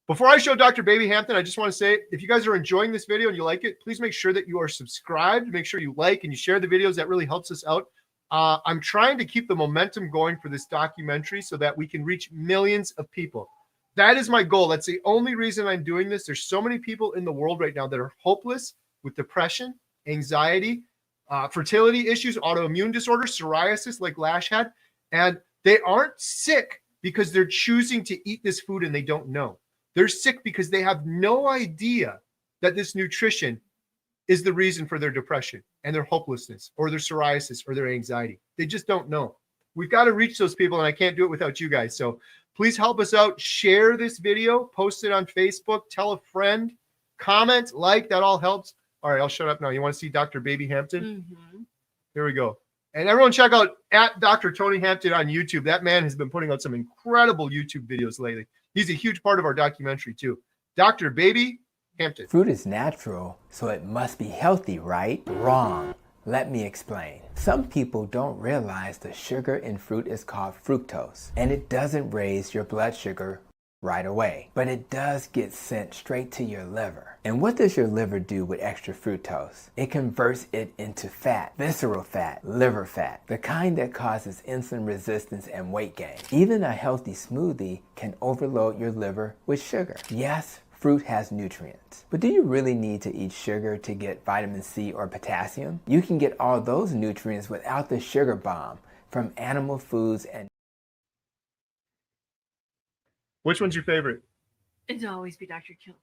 Before I show Dr. Baby Hampton, I just want to say, if you guys are enjoying this video and you like it, please make sure that you are subscribed. Make sure you like and you share the videos. That really helps us out. I'm trying to keep the momentum going for this documentary so that we can reach millions of people. That is my goal. That's the only reason I'm doing this. There's so many people in the world right now that are hopeless with depression, anxiety, fertility issues, autoimmune disorders, psoriasis like Lash had, and they aren't sick because they're choosing to eat this food and they don't know. They're sick because they have no idea that this nutrition is the reason for their depression and their hopelessness or their psoriasis or their anxiety. They just don't know. We've got to reach those people, and I can't do it without you guys. So Please help us out. Share this video, post it on Facebook, tell a friend, comment, like, that all helps. All right, I'll shut up now. You want to see Dr. Baby Hampton? Mm-hmm. Here we go. And everyone check out at Dr. Tony Hampton on YouTube. That man has been putting out some incredible YouTube videos lately. He's a huge part of our documentary too. Dr. Baby Hampton. Fruit is natural, so it must be healthy, right? Wrong. Let me explain. Some people don't realize the sugar in fruit is called fructose, and it doesn't raise your blood sugar right away, but it does get sent straight to your liver. And what does your liver do with extra fructose? It converts it into fat, visceral fat, liver fat, the kind that causes insulin resistance and weight gain. Even a healthy smoothie can overload your liver with sugar. Yes, fruit has nutrients, but do you really need to eat sugar to get vitamin C or potassium? You can get all those nutrients without the sugar bomb from animal foods and Which one's your favorite? It'd always be Dr. Kilt.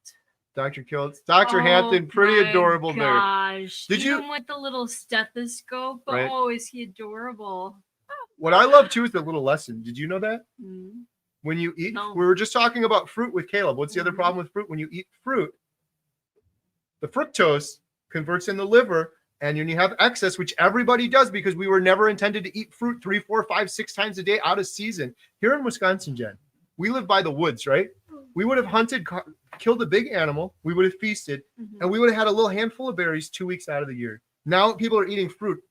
Dr. Kiltz. Dr. Hampton, pretty my adorable there. Gosh. Did Even you- with the little stethoscope? Right. Oh, is he adorable? What I love too is the little lesson. Did you know that? Mm. When you eat, No. we were just talking about fruit with Caleb. What's the other Mhm. problem with fruit? When you eat fruit, the fructose converts in the liver, and when you have excess, which everybody does because we were never intended to eat fruit 3, 4, 5, 6 times a day out of season. Here in Wisconsin, Jen, we live by the woods, right? We would have hunted, killed a big animal, we would have feasted, Mhm. and we would have had a little handful of berries 2 weeks out of the year. Now people are eating fruit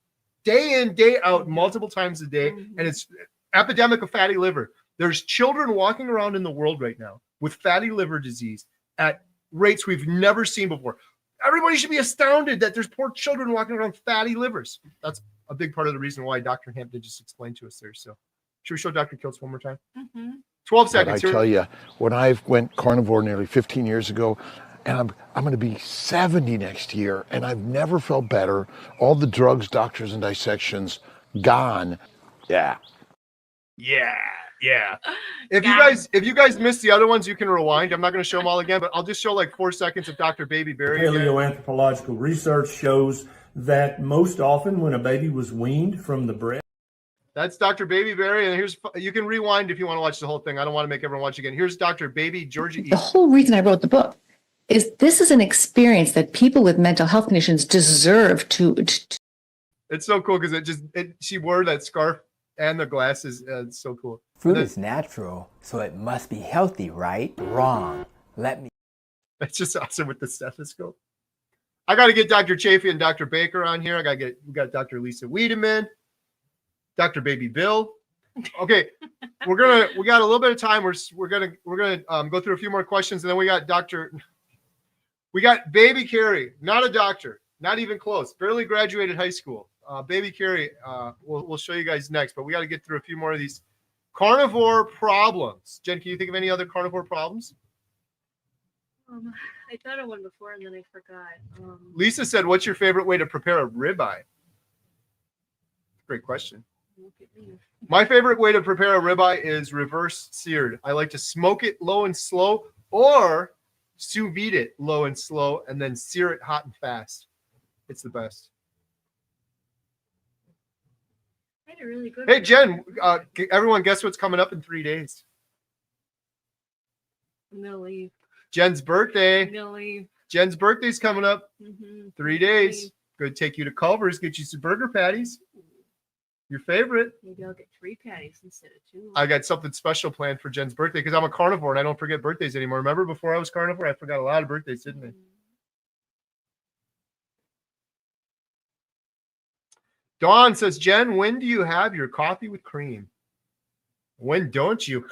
day in, day out, multiple times a day, Mhm. and it's epidemic of fatty liver. There's children walking around in the world right now with fatty liver disease at rates we've never seen before. Everybody should be astounded that there's poor children walking around with fatty livers. That's a big part of the reason why Dr. Hampton just explained to us there. So should we show Dr. Kiltz one more time? Mhm. 12 But I seconds. Here. tell you, when I went carnivore nearly 15 years ago, and I'm going to be 70 next year, and I've never felt better. All the drugs, doctors, and dissections gone. Yeah. Yeah. If Got you guys missed the other ones, you can rewind. I'm not going to show them all again, but I'll just show like 4 seconds of Dr. Baby Berry. again. Paleoanthropological research shows that most often when a baby was weaned from the breast, That's Dr. Baby Berry, and here's, you can rewind if you want to watch the whole thing. I don't want to make everyone watch again. Here's Dr. Baby Georgia E. The whole reason I wrote the book is this is an experience that people with mental health conditions deserve to It's so cool because she wore that scarf and the glasses. It's so cool. fruit And then- is natural, so it must be healthy, right? Wrong. Let me That's just awesome with the stethoscope. I got to get Dr. Chafee and Dr. Baker on here. We got Dr. Lisa Wiedemann, Dr. Baby Bill. Okay, we got a little bit of time. We're gonna go through a few more questions, and then we got Baby Kerry, not a doctor, not even close, barely graduated high school. Baby Kerry, we'll show you guys next, but we got to get through a few more of these carnivore problems. Jen, can you think of any other carnivore problems? I thought of one before and then I forgot. Lisa said, "What's your favorite way to prepare a ribeye?" Great question. Look at me. My favorite way to prepare a ribeye is reverse seared. I like to smoke it low and slow, or sous vide it low and slow, and then sear it hot and fast. It's the best. I had a really good Hey, one. Jen, everyone, guess what's coming up in 3 days? I'm gonna leave. Jen's I'm birthday. gonna leave. Jen's birthday's coming up. Mhm. 3 days. Good. Take you to Culver's, get you some burger patties. Your favorite. Maybe I'll get 3 patties instead of 2. I got something special planned for Jen's birthday because I'm a carnivore and I don't forget birthdays anymore. Remember before I was carnivore, I forgot a lot of birthdays, didn't I? Dawn says, Jen, when do you have your coffee with cream? When don't you?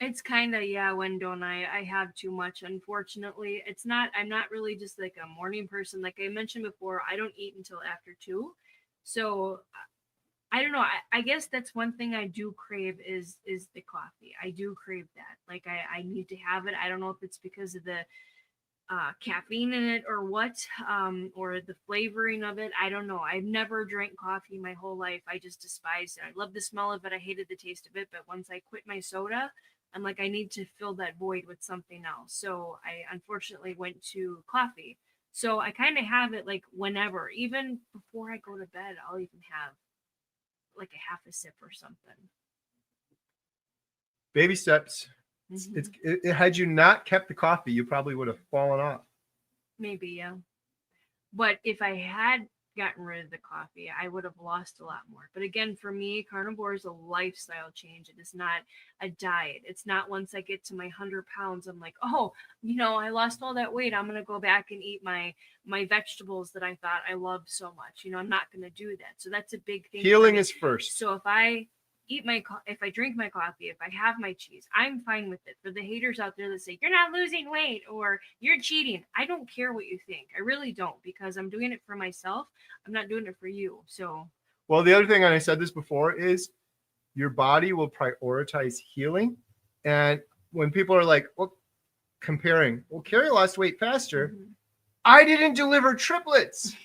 It's kind of, yeah, when don't I have too much, unfortunately. I'm not really just like a morning person. Like I mentioned before, I don't eat until after 2. So I don't know. I guess that's one thing I do crave is the coffee. I do crave that. Like I need to have it. I don't know if it's because of the caffeine in it or what, or the flavoring of it. I don't know. I've never drank coffee my whole life. I just despised it. I love the smell of it. I hated the taste of it. But once I quit my soda, I'm like, I need to fill that void with something else. So I unfortunately went to coffee. So I kind of have it like whenever, even before I go to bed, I'll even have like a half a sip or something. Baby steps. Mhm. Had you not kept the coffee, you probably would have fallen off. Maybe, yeah. But if I had gotten rid of the coffee, I would have lost a lot more. But again, for me, carnivore is a lifestyle change. It is not a diet. It's not once I get to my 100 pounds, I'm like, oh, I lost all that weight. I'm gonna go back and eat my vegetables that I thought I loved so much. I'm not gonna do that. So that's a big thing. For Healing me. is first. So if I drink my coffee, if I have my cheese, I'm fine with it. For the haters out there that say you're not losing weight or you're cheating, I don't care what you think. I really don't, because I'm doing it for myself. I'm not doing it for you. So, Well, the other thing, and I said this before, is your body will prioritize healing. And when people are like, well, comparing, well, Kerry lost weight faster. mhm. I didn't deliver triplets.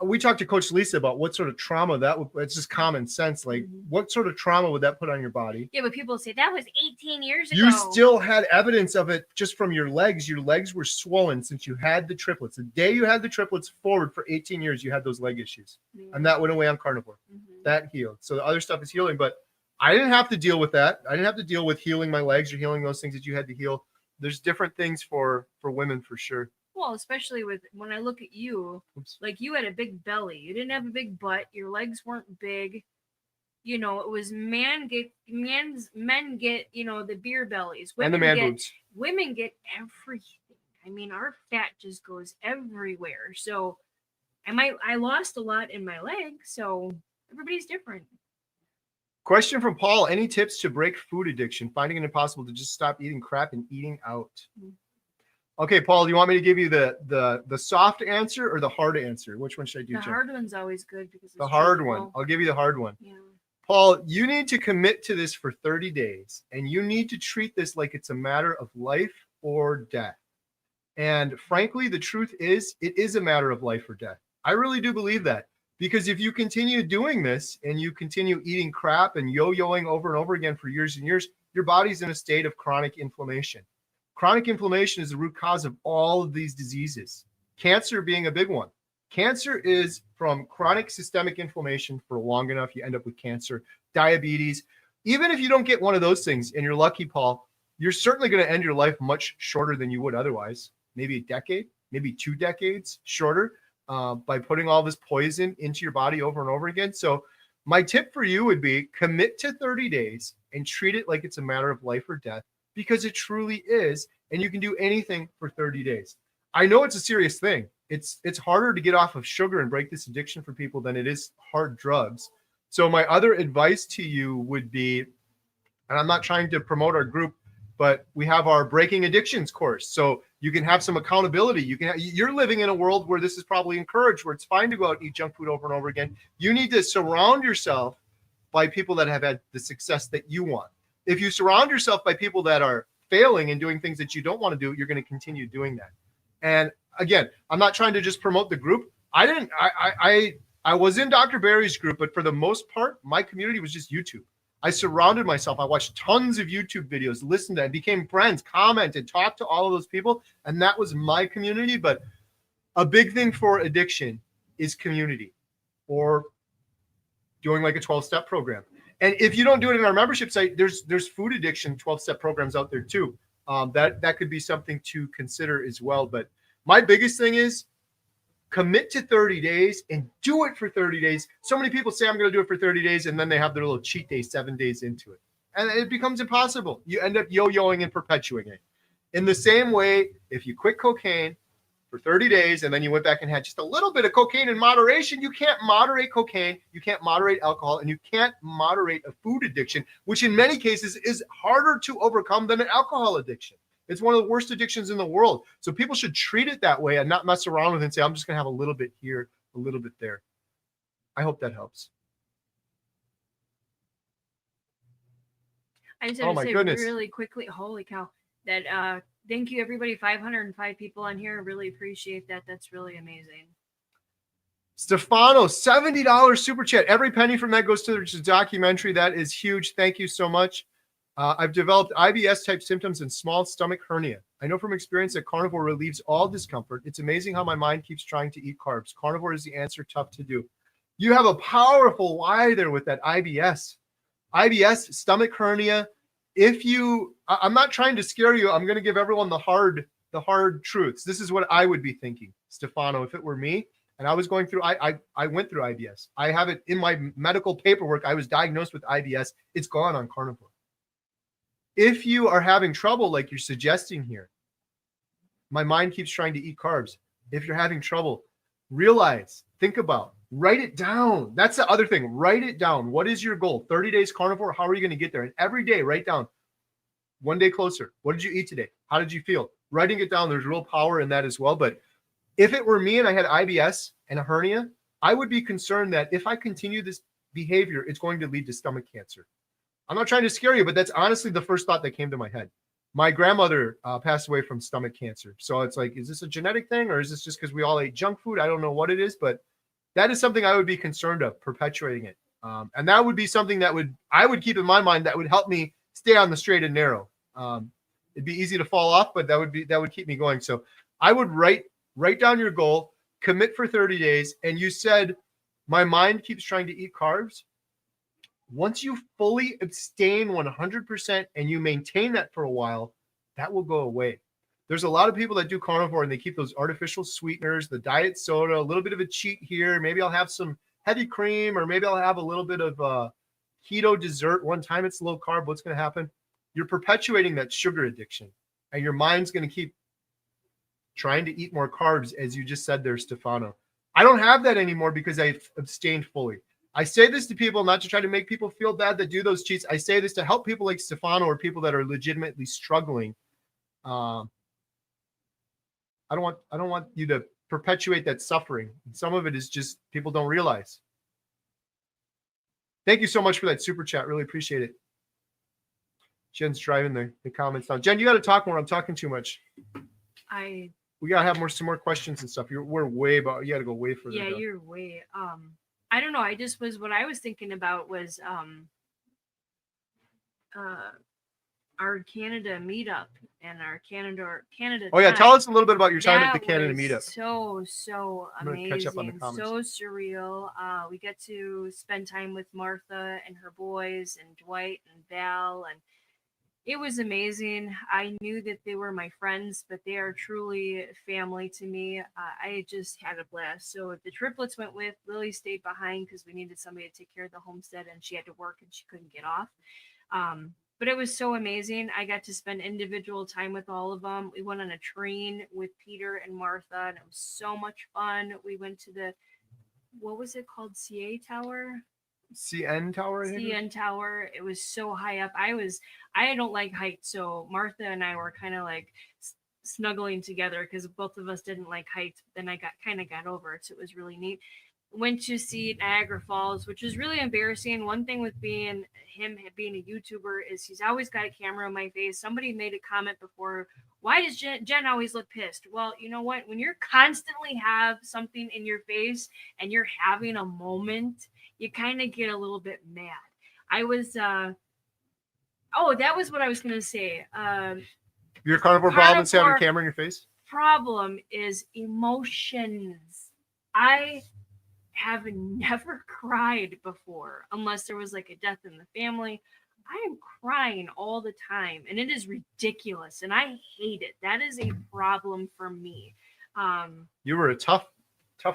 We talked to Coach Lisa about what sort of trauma that would, it's just common sense. Like, what sort of trauma would that put on your body? Yeah, but people say that was 18 years ago. You still had evidence of it just from your legs. Your legs were swollen since you had the triplets. The day you had the triplets forward for 18 years, you had those leg issues. Yeah. And that went away on carnivore. Mhm. That healed. So the other stuff is healing, but I didn't have to deal with that. I didn't have to deal with healing my legs or healing those things that you had to heal. There's different things for women for sure. Well, especially with when I look at you, Oops. like you had a big belly. You didn't have a big butt. Your legs weren't big. It was men get the beer bellies. And the man boobs. Women get everything. I mean, our fat just goes everywhere. So I lost a lot in my legs. So everybody's different. Question from Paul. Any tips to break food addiction? Finding it impossible to just stop eating crap and eating out. Okay, Paul, do you want me to give you the soft answer or the hard answer? Which one should I do, The Jen? hard one's always good because it's The hard truthful. one. I'll give you the hard one. Yeah. Paul, you need to commit to this for 30 days, and you need to treat this like it's a matter of life or death. And frankly, the truth is, it is a matter of life or death. I really do believe that, because if you continue doing this and you continue eating crap and yo-yoing over and over again for years and years, your body's in a state of chronic inflammation. Chronic inflammation is the root cause of all of these diseases, cancer being a big one. Cancer is from chronic systemic inflammation for long enough, you end up with cancer, diabetes. Even if you don't get one of those things and you're lucky, Paul, you're certainly going to end your life much shorter than you would otherwise. Maybe a decade, maybe 2 decades shorter by putting all this poison into your body over and over again. So my tip for you would be commit to 30 days and treat it like it's a matter of life or death, because it truly is. And you can do anything for 30 days. I know it's a serious thing. It's harder to get off of sugar and break this addiction for people than it is hard drugs. So my other advice to you would be, and I'm not trying to promote our group, but we have our Breaking Addictions course. So you can have some accountability. You're living in a world where this is probably encouraged, where it's fine to go out and eat junk food over and over again. You need to surround yourself by people that have had the success that you want. If you surround yourself by people that are failing and doing things that you don't want to do, you're going to continue doing that. And again, I'm not trying to just promote the group. I was in Dr. Barry's group, but for the most part, my community was just YouTube. I surrounded myself. I watched tons of YouTube videos, listened to and became friends, commented, talked to all of those people. And that was my community. But a big thing for addiction is community, or doing like a 12-step program. And if you don't do it in our membership site, there's food addiction 12-step programs out there too. That could be something to consider as well. But my biggest thing is commit to 30 days and do it for 30 days. So many people say, I'm going to do it for 30 days. And then they have their little cheat day 7 days into it. And it becomes impossible. You end up yo-yoing and perpetuating it. In the same way, if you quit cocaine for 30 days and then you went back and had just a little bit of cocaine in moderation, you can't moderate cocaine, you can't moderate alcohol, and you can't moderate a food addiction, which in many cases is harder to overcome than an alcohol addiction. It's one of the worst addictions in the world. So people should treat it that way and not mess around with it and say, I'm just going to have a little bit here, a little bit there. I hope that helps. I just have to say goodness. really quickly, holy cow, that thank you everybody, 505 people on here. Really appreciate that. That's really amazing. Stefano, $70 super chat. Every penny from that goes to the documentary. That is huge. Thank you so much. I've developed IBS type symptoms and small stomach hernia. I know from experience that carnivore relieves all discomfort. It's amazing how my mind keeps trying to eat carbs. Carnivore is the answer. Tough to do. You have a powerful why there with that IBS. IBS, stomach hernia, I'm not trying to scare you. I'm going to give everyone the hard truths. This is what I would be thinking, Stefano, if it were me. And I was going through, I went through IBS. I have it in my medical paperwork. I was diagnosed with IBS. It's gone on Carnivore. If you are having trouble, like you're suggesting here, my mind keeps trying to eat carbs. If you're having trouble, realize, think about, write it down. That's the other thing. Write it down. What is your goal? 30 days carnivore. How are you going to get there? And every day, write down 1 day closer. What did you eat today? How did you feel? Writing it down, there's real power in that as well. But if it were me and I had IBS and a hernia, I would be concerned that if I continue this behavior, it's going to lead to stomach cancer. I'm not trying to scare you, but that's honestly the first thought that came to my head. My grandmother passed away from stomach cancer. So it's like, is this a genetic thing or is this just because we all ate junk food? I don't know what it is, but that is something I would be concerned of, perpetuating it. And that would be something that I would keep in my mind that would help me stay on the straight and narrow. It'd be easy to fall off, but that would keep me going. So I would write down your goal, commit for 30 days. And you said, my mind keeps trying to eat carbs. Once you fully abstain 100% and you maintain that for a while, that will go away. There's a lot of people that do carnivore and they keep those artificial sweeteners, the diet soda, a little bit of a cheat here. Maybe I'll have some heavy cream, or maybe I'll have a little bit of keto dessert. One time it's low carb. What's going to happen? You're perpetuating that sugar addiction, and your mind's going to keep trying to eat more carbs, as you just said there, Stefano. I don't have that anymore because I've abstained fully. I say this to people not to try to make people feel bad that do those cheats. I say this to help people like Stefano or people that are legitimately struggling. I don't want you to perpetuate that suffering. Some of it is just people don't realize. Thank you so much for that super chat. Really appreciate it. Jen's driving the comments down. Jen, you got to talk more. I'm talking too much. We got to have some more questions and stuff. We're way about, you got to go way further. Yeah, down. you're way, I don't know. What I was thinking about was, our Canada meetup and our Canada. Oh yeah. time. Tell us a little bit about your time at the That Canada was meetup. So I'm gonna catch up on the amazing, comments. so surreal. We get to spend time with Martha and her boys and Dwight and Val, and it was amazing. I knew that they were my friends, but they are truly family to me. I just had a blast. So the triplets went with, Lily stayed behind because we needed somebody to take care of the homestead, and she had to work and she couldn't get off. But it was so amazing. I got to spend individual time with all of them. We went on a train with Peter and Martha, and it was so much fun. We went to what was it called? CA Tower? CN Tower? CN Tower. It was so high up. I don't like heights, so Martha and I were kind of like snuggling together because both of us didn't like heights. But then I got over it, so it was really neat. Went to see Niagara Falls, which is really embarrassing. One thing with being a YouTuber is he's always got a camera in my face. Somebody made a comment before, why does Jen always look pissed? Well, you know what? When you're constantly have something in your face and you're having a moment, you kind of get a little bit mad. I was, that was what I was going to say. Your carnivore problem is having a camera in your face? Problem is emotions. I have never cried before unless there was like a death in the family. I am crying all the time and it is ridiculous and I hate it. That is a problem for me. You were a tough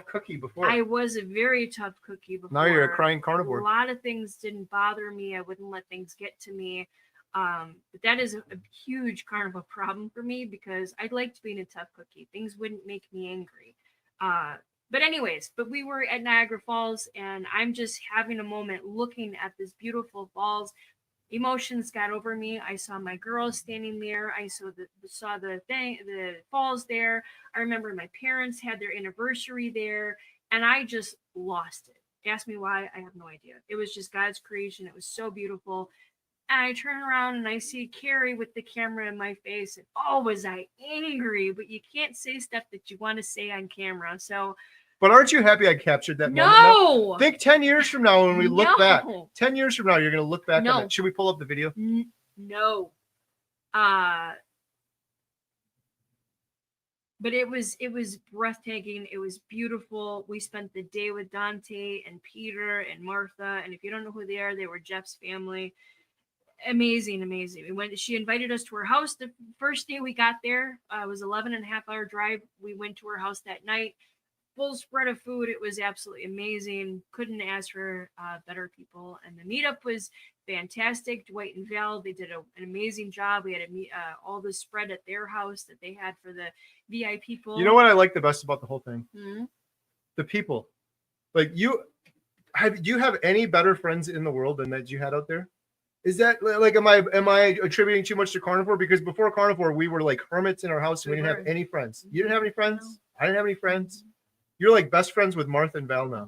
cookie before. I was a very tough cookie before. Now you're a crying carnivore. A lot of things didn't bother me. I wouldn't let things get to me. But that is a huge carnivore problem for me because I'd like to be a tough cookie. Things wouldn't make me angry. But we were at Niagara Falls and I'm just having a moment looking at this beautiful falls. Emotions got over me. I saw my girls standing there. I saw the falls there. I remember my parents had their anniversary there and I just lost it. Ask me why, I have no idea. It was just God's creation. It was so beautiful. And I turn around and I see Carrie with the camera in my face. And was I angry? But you can't say stuff that you want to say on camera. So. But aren't you happy I captured that moment? No! Think 10 years from now when we look back. 10 years from now, you're going to look back on it. Should we pull up the video? No. But it was breathtaking. It was beautiful. We spent the day with Dante and Peter and Martha. And if you don't know who they are, they were Jeff's family. amazing. She invited us to her house the first day we got there. It was 11.5 hour drive. We went to her house that night. Full spread of food. It was absolutely amazing. Couldn't ask for better people. And the meetup was fantastic. Dwight and Val, they did an amazing job. We had all the spread at their house that they had for the VIP people. You know what I like the best about the whole thing? Mm-hmm. The people. Like, do you have any better friends in the world than that you had out there? Is that like, am I attributing too much to Carnivore? Because before Carnivore, we were like hermits in our house and we didn't have any friends. You didn't have any friends? I didn't have any friends. You're like best friends with Martha and Val now.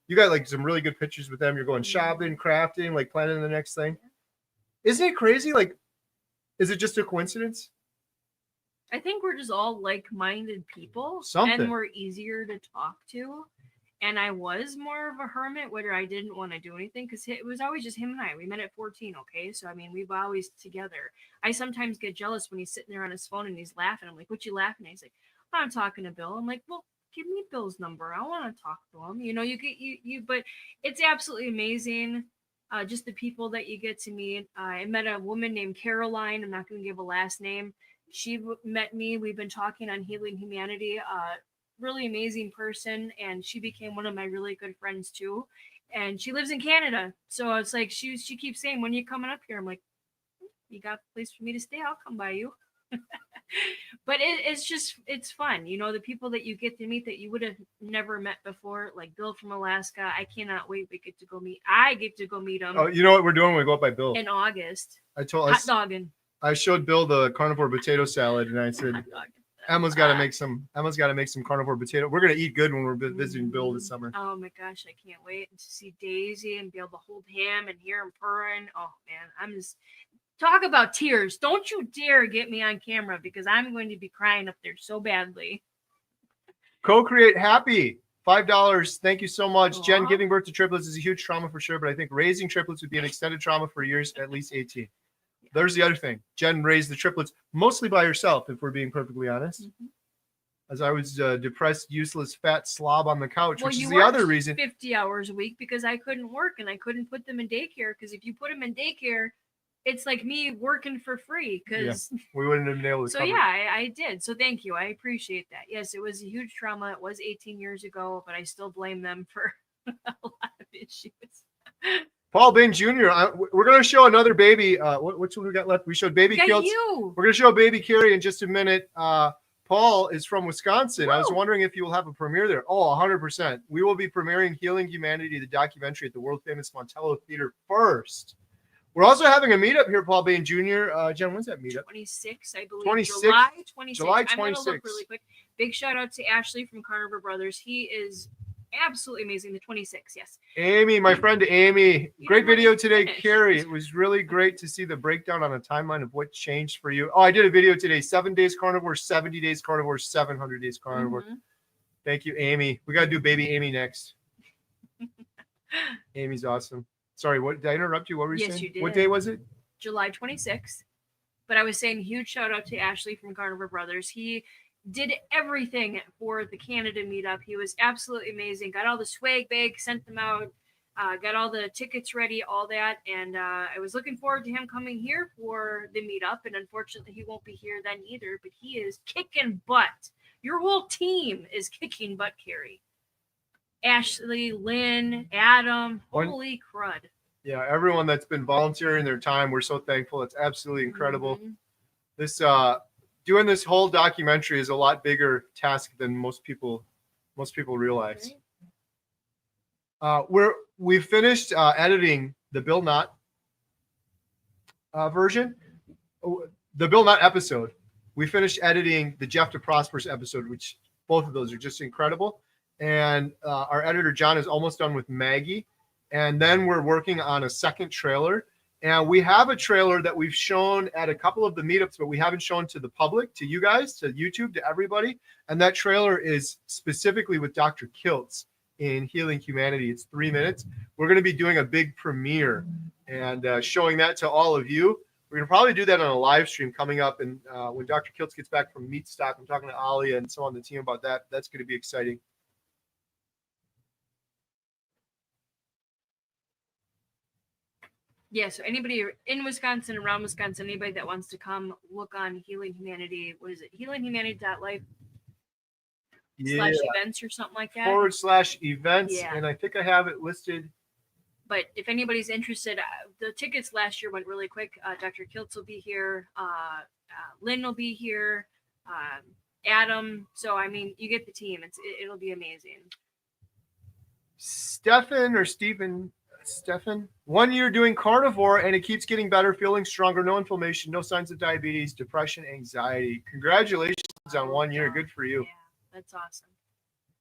You got like some really good pictures with them. You're going shopping, crafting, like planning the next thing. Isn't it crazy? Like, is it just a coincidence? I think we're just all like-minded people. Something. And we're easier to talk to. And I was more of a hermit, whether I didn't want to do anything, because it was always just him and I. We met at 14, okay? So, I mean, we've always together. I sometimes get jealous when he's sitting there on his phone and he's laughing. I'm like, what you laughing at? He's like, I'm talking to Bill. I'm like, well, give me Bill's number. I want to talk to him. You know, but it's absolutely amazing. Just the people that you get to meet. I met a woman named Caroline. I'm not going to give a last name. She met me. We've been talking on Healing Humanity. Really amazing person, and she became one of my really good friends too. And she lives in Canada, so it's like she keeps saying, when you coming up here? I'm like, you got a place for me to stay? I'll come by you. But it's fun, you know, the people that you get to meet that you would have never met before, like Bill from Alaska. I cannot wait. I get to go meet him. Oh, you know what we're doing when we go up by Bill? In August. Hot dogging. I showed Bill the carnivore potato salad, and I said, Emma's got to make some carnivore potato. We're gonna eat good when we're visiting Bill this summer. Oh my gosh, I can't wait to see Daisy and be able to hold him and hear him purring. Oh man, I'm just talk about tears. Don't you dare get me on camera, because I'm going to be crying up there so badly. Co-create happy. $5. Thank you so much. Jen, giving birth to triplets is a huge trauma for sure, but I think raising triplets would be an extended trauma for years, at least 18. There's the other thing. Jen raised the triplets mostly by herself, if we're being perfectly honest. As I was depressed, useless, fat slob on the couch, which is the other reason. 50 hours a week because I couldn't work and I couldn't put them in daycare, because if you put them in daycare, it's like me working for free, because we wouldn't have been able to so cover I did. So thank you. I appreciate that. Yes, it was a huge trauma. It was 18 years ago, but I still blame them for a lot of issues. Paul Bain Jr. We're going to show another baby. Which one we got left? We showed baby Kilts. We're going to show baby Kerry in just a minute. Paul is from Wisconsin. Whoa. I was wondering if you will have a premiere there. Oh, 100%. We will be premiering Healing Humanity, the documentary, at the world famous Montello Theater first. We're also having a meetup here, Paul Bain Jr. Jen, when's that meetup? 26, I believe. 26? July 26. July 26. I'm going to look really quick. Big shout out to Ashley from Carnivore Brothers. He is absolutely amazing. The 26, yes. Amy, my friend Amy. Great video today, Kerry. It was really great to see the breakdown on a timeline of what changed for you. Oh, I did a video today. 7 days carnivore, 70 days carnivore, 700 days carnivore. Thank you, Amy. We got to do baby Amy next. Amy's awesome. Sorry, what did I interrupt you? What were you saying? Yes, you did. What day was it? July 26th. But I was saying huge shout out to Ashley from Carnivore Brothers. He did everything for the Canada meetup. He was absolutely amazing. Got all the swag bags, sent them out, got all the tickets ready, all that. And I was looking forward to him coming here for the meetup. And unfortunately, he won't be here then either. But he is kicking butt. Your whole team is kicking butt, Kerry. Ashley, Lynn, Adam, holy crud. Yeah, everyone that's been volunteering their time, we're so thankful. It's absolutely incredible. This doing this whole documentary is a lot bigger task than most people realize. We've finished editing the Bill Knott version, the Bill Knott episode. We finished editing the Jeff DeProsper's episode, which both of those are just incredible. And our editor, John, is almost done with Maggie. And then we're working on a second trailer. And we have a trailer that we've shown at a couple of the meetups, but we haven't shown to the public, to you guys, to YouTube, to everybody. And that trailer is specifically with Dr. Kiltz in Healing Humanity. It's 3 minutes. We're going to be doing a big premiere and showing that to all of you. We're going to probably do that on a live stream coming up. And when Dr. Kiltz gets back from Meat Stock, I'm talking to Ali and so on the team about that. That's going to be exciting. Yeah, so anybody in Wisconsin, around Wisconsin, anybody that wants to come look on Healing Humanity, what is it? HealingHumanity.life Yeah, / events or something like that. /events. Yeah. And I think I have it listed. But if anybody's interested, the tickets last year went really quick. Dr. Kiltz will be here. Lynn will be here. Adam. So, I mean, you get the team. It'll be amazing. Stefan, 1 year doing carnivore and it keeps getting better, feeling stronger, no inflammation, no signs of diabetes, depression, anxiety. Congratulations on 1 year. Good for you. Yeah, that's awesome.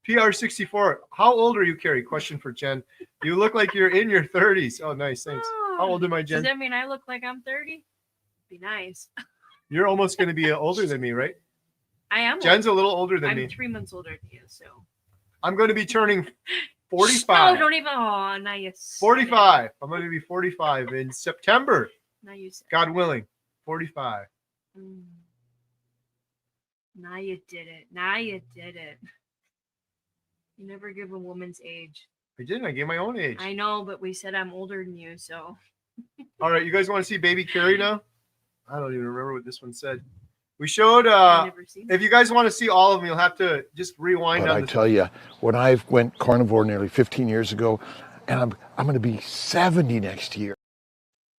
PR64. How old are you, Kerry? Question for Jen. You look like you're in your 30s. Oh, nice. Thanks. How old am I, Jen? Does that mean I look like I'm 30? Be nice. You're almost going to be older than me, right? I am. Jen's a little older than me. I'm 3 months older than you, so. I'm going to be turning 45. No, don't even. Oh, now you. 45. I'm going to be 45 in September. Now you said. God willing. 45. Now you did it. Now you did it. You never give a woman's age. I didn't. I gave my own age. I know, but we said I'm older than you, so. All right. You guys want to see baby Kerry now? I don't even remember what this one said. We showed, if you guys want to see all of them, you'll have to just rewind. But I tell you, when I went carnivore nearly 15 years ago, and I'm going to be 70 next year.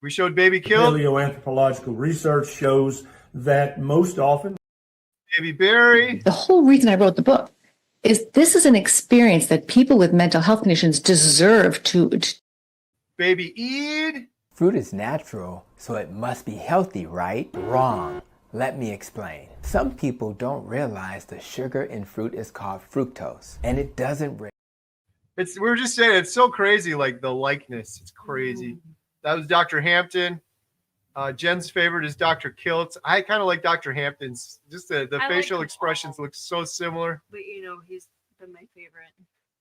We showed baby killed. Paleoanthropological research shows that most often baby Barry. The whole reason I wrote the book is this is an experience that people with mental health conditions deserve to. Baby Eid. Fruit is natural, so it must be healthy, right? Wrong. Let me explain. Some people don't realize the sugar in fruit is called fructose, and it doesn't. We were just saying, it's so crazy, like the likeness. It's crazy. That was Dr. Hampton. Jen's favorite is Dr. Kiltz. I kind of like Dr. Hampton's. Just the facial expressions look so similar. But he's been my favorite.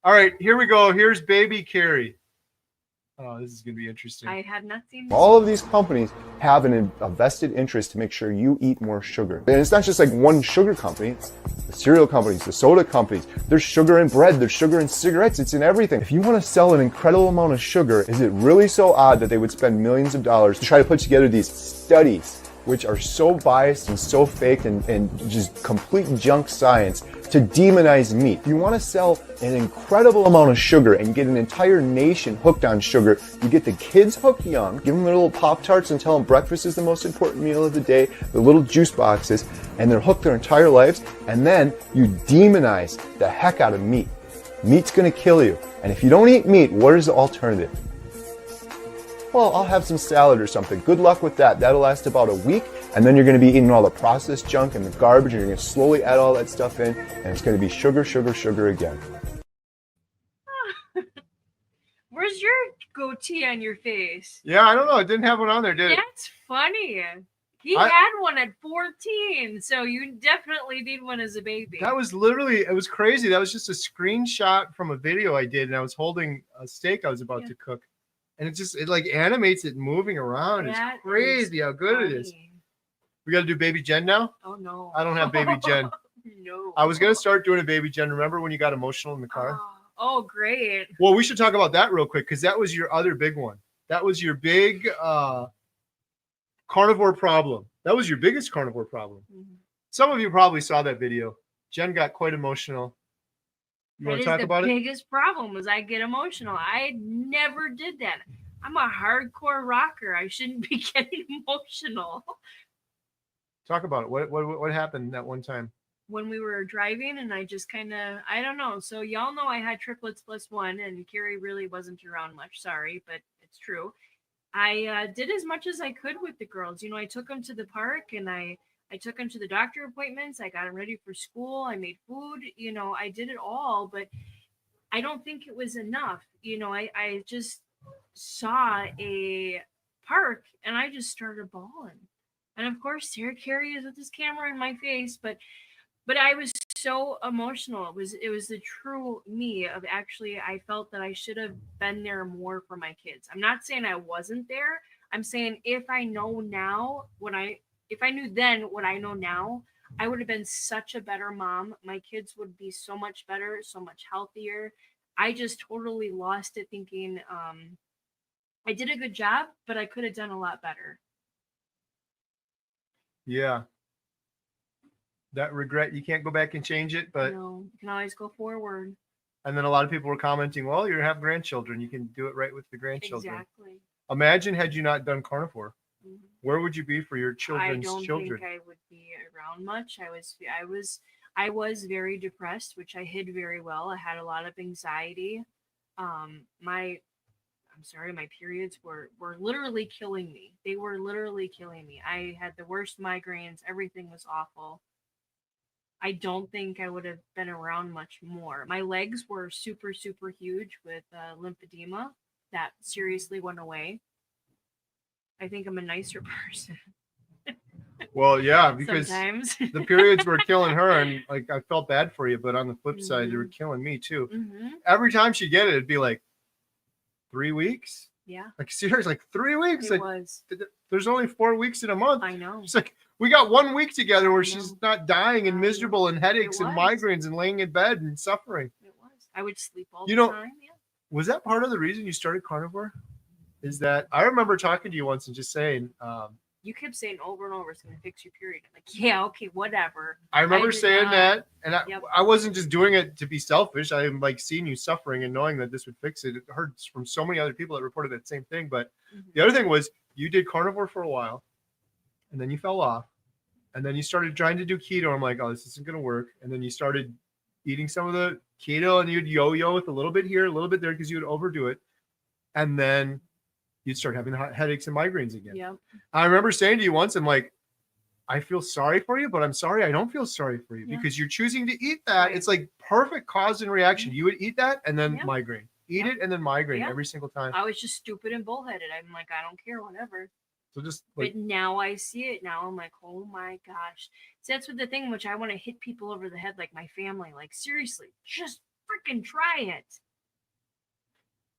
All right, here we go. Here's baby Kerry. Oh, this is going to be interesting. I have not seen this. All of these companies have a vested interest to make sure you eat more sugar. And it's not just like one sugar company. The cereal companies, the soda companies, there's sugar in bread, there's sugar in cigarettes, it's in everything. If you want to sell an incredible amount of sugar, is it really so odd that they would spend millions of dollars to try to put together these studies which are so biased and so fake and just complete junk science to demonize meat? If you want to sell an incredible amount of sugar and get an entire nation hooked on sugar, you get the kids hooked young, give them their little Pop-Tarts and tell them breakfast is the most important meal of the day, the little juice boxes, and they're hooked their entire lives, and then you demonize the heck out of meat. Meat's going to kill you. And if you don't eat meat, what is the alternative? Well, I'll have some salad or something. Good luck with that. That'll last about a week, and then you're going to be eating all the processed junk and the garbage, and you're going to slowly add all that stuff in, and it's going to be sugar, sugar, sugar again. Where's your goatee on your face? Yeah, I don't know. It didn't have one on there, did it? That's funny. He had one at 14, so you definitely need one as a baby. That was literally, it was crazy. That was just a screenshot from a video I did, and I was holding a steak I was about to cook. And it like animates it moving around. It's crazy how good it is. We got to do baby Jen now? Oh, no. I don't have baby Jen. No. I was going to start doing a baby Jen. Remember when you got emotional in the car? Oh, great. Well, we should talk about that real quick because that was your other big one. That was your big carnivore problem. That was your biggest carnivore problem. Mm-hmm. Some of you probably saw that video. Jen got quite emotional. You want to talk about it? The biggest problem was I get emotional. I never did that. I'm a hardcore rocker. I shouldn't be getting emotional. Talk about it. What happened that one time? When we were driving and I just kind of, I don't know. So y'all know I had triplets +1 and Kerry really wasn't around much. Sorry, but it's true. I did as much as I could with the girls. I took them to the park and I took them to the doctor appointments. I got them ready for school. I made food. I did it all, but I don't think it was enough. I just saw a park and I just started bawling. And of course, Sarah Kerry is with this camera in my face, but I was so emotional. It was the true me of actually, I felt that I should have been there more for my kids. I'm not saying I wasn't there. I'm saying if I know now if I knew then what I know now, I would have been such a better mom. My kids would be so much better, so much healthier. I just totally lost it thinking I did a good job, but I could have done a lot better. Yeah. That regret, you can't go back and change it, but No, you can always go forward. and then a lot of people were commenting, well, you have grandchildren. You can do it right with the grandchildren. Exactly. Imagine had you not done carnivore. Mhm. Where would you be for your I children's don't children? think I would be around much. I was very depressed, which I hid very well. I had a lot of anxiety. I'm sorry, my periods were literally killing me. They were literally killing me. I had the worst migraines. Everything was awful. I don't think I would have been around much more. My legs were super, super huge with lymphedema that seriously went away. I think I'm a nicer person Well, yeah, because sometimes. the periods were killing her, and like I felt bad for you, but on the flip side, they were killing me too. Every time she'd get it, it'd be like 3 weeks. Yeah, Like seriously, like 3 weeks. it Like was. there's only 4 weeks in a month. I know. It's like we got 1 week together where I she's know. not dying and I know. miserable and headaches and was. migraines and laying in bed and suffering. It was. I would sleep all You the know- time. Yeah. Was that part of the reason you started carnivore? Is that I remember talking to you once and just saying, You kept saying over and over, it's going to fix your period. I'm like, yeah, okay, whatever. I remember did saying not. that, and Yep. I wasn't just doing it to be selfish. I'm like seeing you suffering and knowing that this would fix it. It heard from so many other people that reported that same thing. But the other thing was you did carnivore for a while, and then you fell off, and then you started trying to do keto. I'm like, oh, this isn't going to work. And then you started eating some of the keto, and you'd yo-yo with a little bit here, a little bit there, because you would overdo it, and then you'd start having headaches and migraines again. Yep. I remember saying to you once, I'm like, I feel sorry for you, but I'm sorry I don't feel sorry for you Yeah. because you're choosing to eat that. Right. It's like perfect cause and reaction. You would eat that and then Yeah. migraine. Eat Yeah. it and then migraine Yeah. every single time. I was just stupid and bullheaded. I'm like, I don't care, whatever. So just like But now I see it now. I'm like, oh my gosh. So that's what the thing which I want to hit people over the head, like my family. Like, seriously, just freaking try it.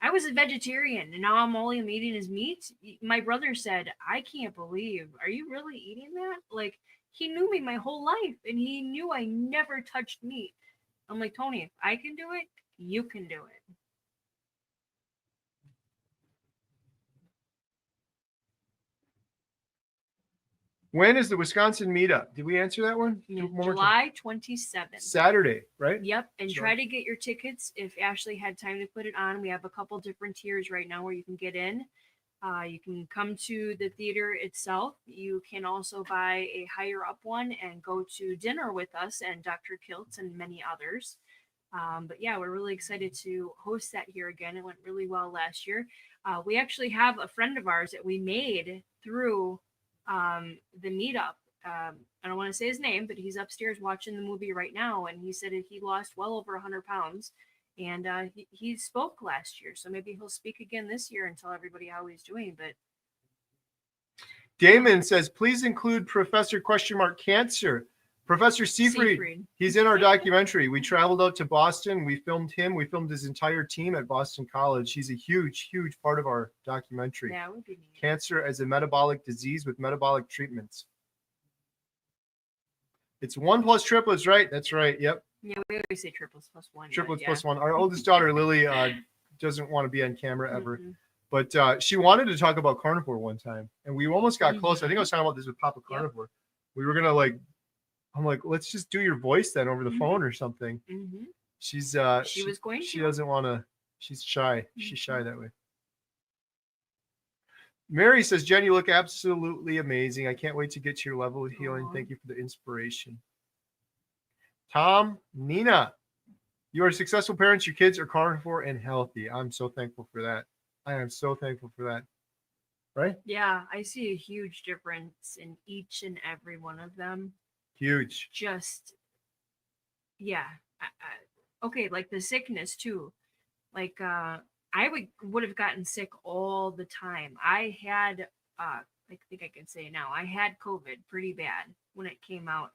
I was a vegetarian and now all I'm eating is meat. My brother said, I can't believe, are you really eating that? Like, he knew me my whole life and he knew I never touched meat. I'm like, Tony, if I can do it, you can do it. when is the Wisconsin meetup? Did we answer that one? Yeah, One more time. July 27th. Saturday, right? Yep, and So- try to get your tickets if Ashley had time to put it on. We have a couple different tiers right now where you can get in. You can come to the theater itself. You can also buy a higher up one and go to dinner with us and Dr. Kiltz and many others. But yeah, we're really excited to host that here again. It went really well last year. We actually have a friend of ours that we made through the meetup. I don't want to say his name, but he's upstairs watching the movie right now, and he said that he lost well over 100 pounds, and he spoke last year, so maybe he'll speak again this year and tell everybody how he's doing. But Damon says, please include Professor Cancer. Professor Seafried, Siegfried. he's in our documentary. We traveled out to Boston. We filmed him. We filmed his entire team at Boston College. He's a huge, huge part of our documentary. Yeah, it would be neat. Cancer as a metabolic disease with metabolic treatments. It's 1 plus triplets, right? That's right. Yep. Yeah, we always say triplets plus one. but Triplets yeah. plus one. Our oldest daughter, Lily, doesn't want to be on camera ever. Mhm. But she wanted to talk about carnivore one time. And we almost got close. I think I was talking about this with Papa Yep. Carnivore. We were going to I'm like, let's just do your voice then over the phone or something. Mhm. She's She was going she to. doesn't want to. She's shy. She's shy that way. Mary says, Jen, you look absolutely amazing. I can't wait to get to your level of healing. Aw. Thank you for the inspiration. Tom, Nina, you are successful parents. Your kids are carnivore and healthy. I'm so thankful for that. I am so thankful for that. Right? Yeah, I see a huge difference in each and every one of them. Huge. Just, yeah. Okay, like the sickness too. Like, I would have gotten sick all the time. I had, I think I can say now, I had COVID pretty bad when it came out.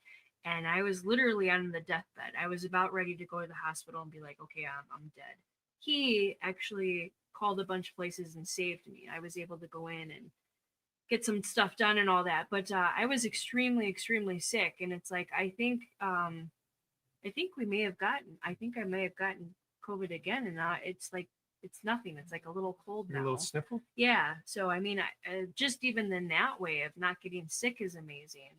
And I was literally on the deathbed. I was about ready to go to the hospital and be like, okay, I'm dead. He actually called a bunch of places and saved me. I was able to go in and get some stuff done and all that. But I was extremely, extremely sick. And it's like, I think I may have gotten COVID again. And it's like it's nothing. It's like a little cold Your now. little sniffle. Yeah. So I mean, just even in that way of not getting sick is amazing.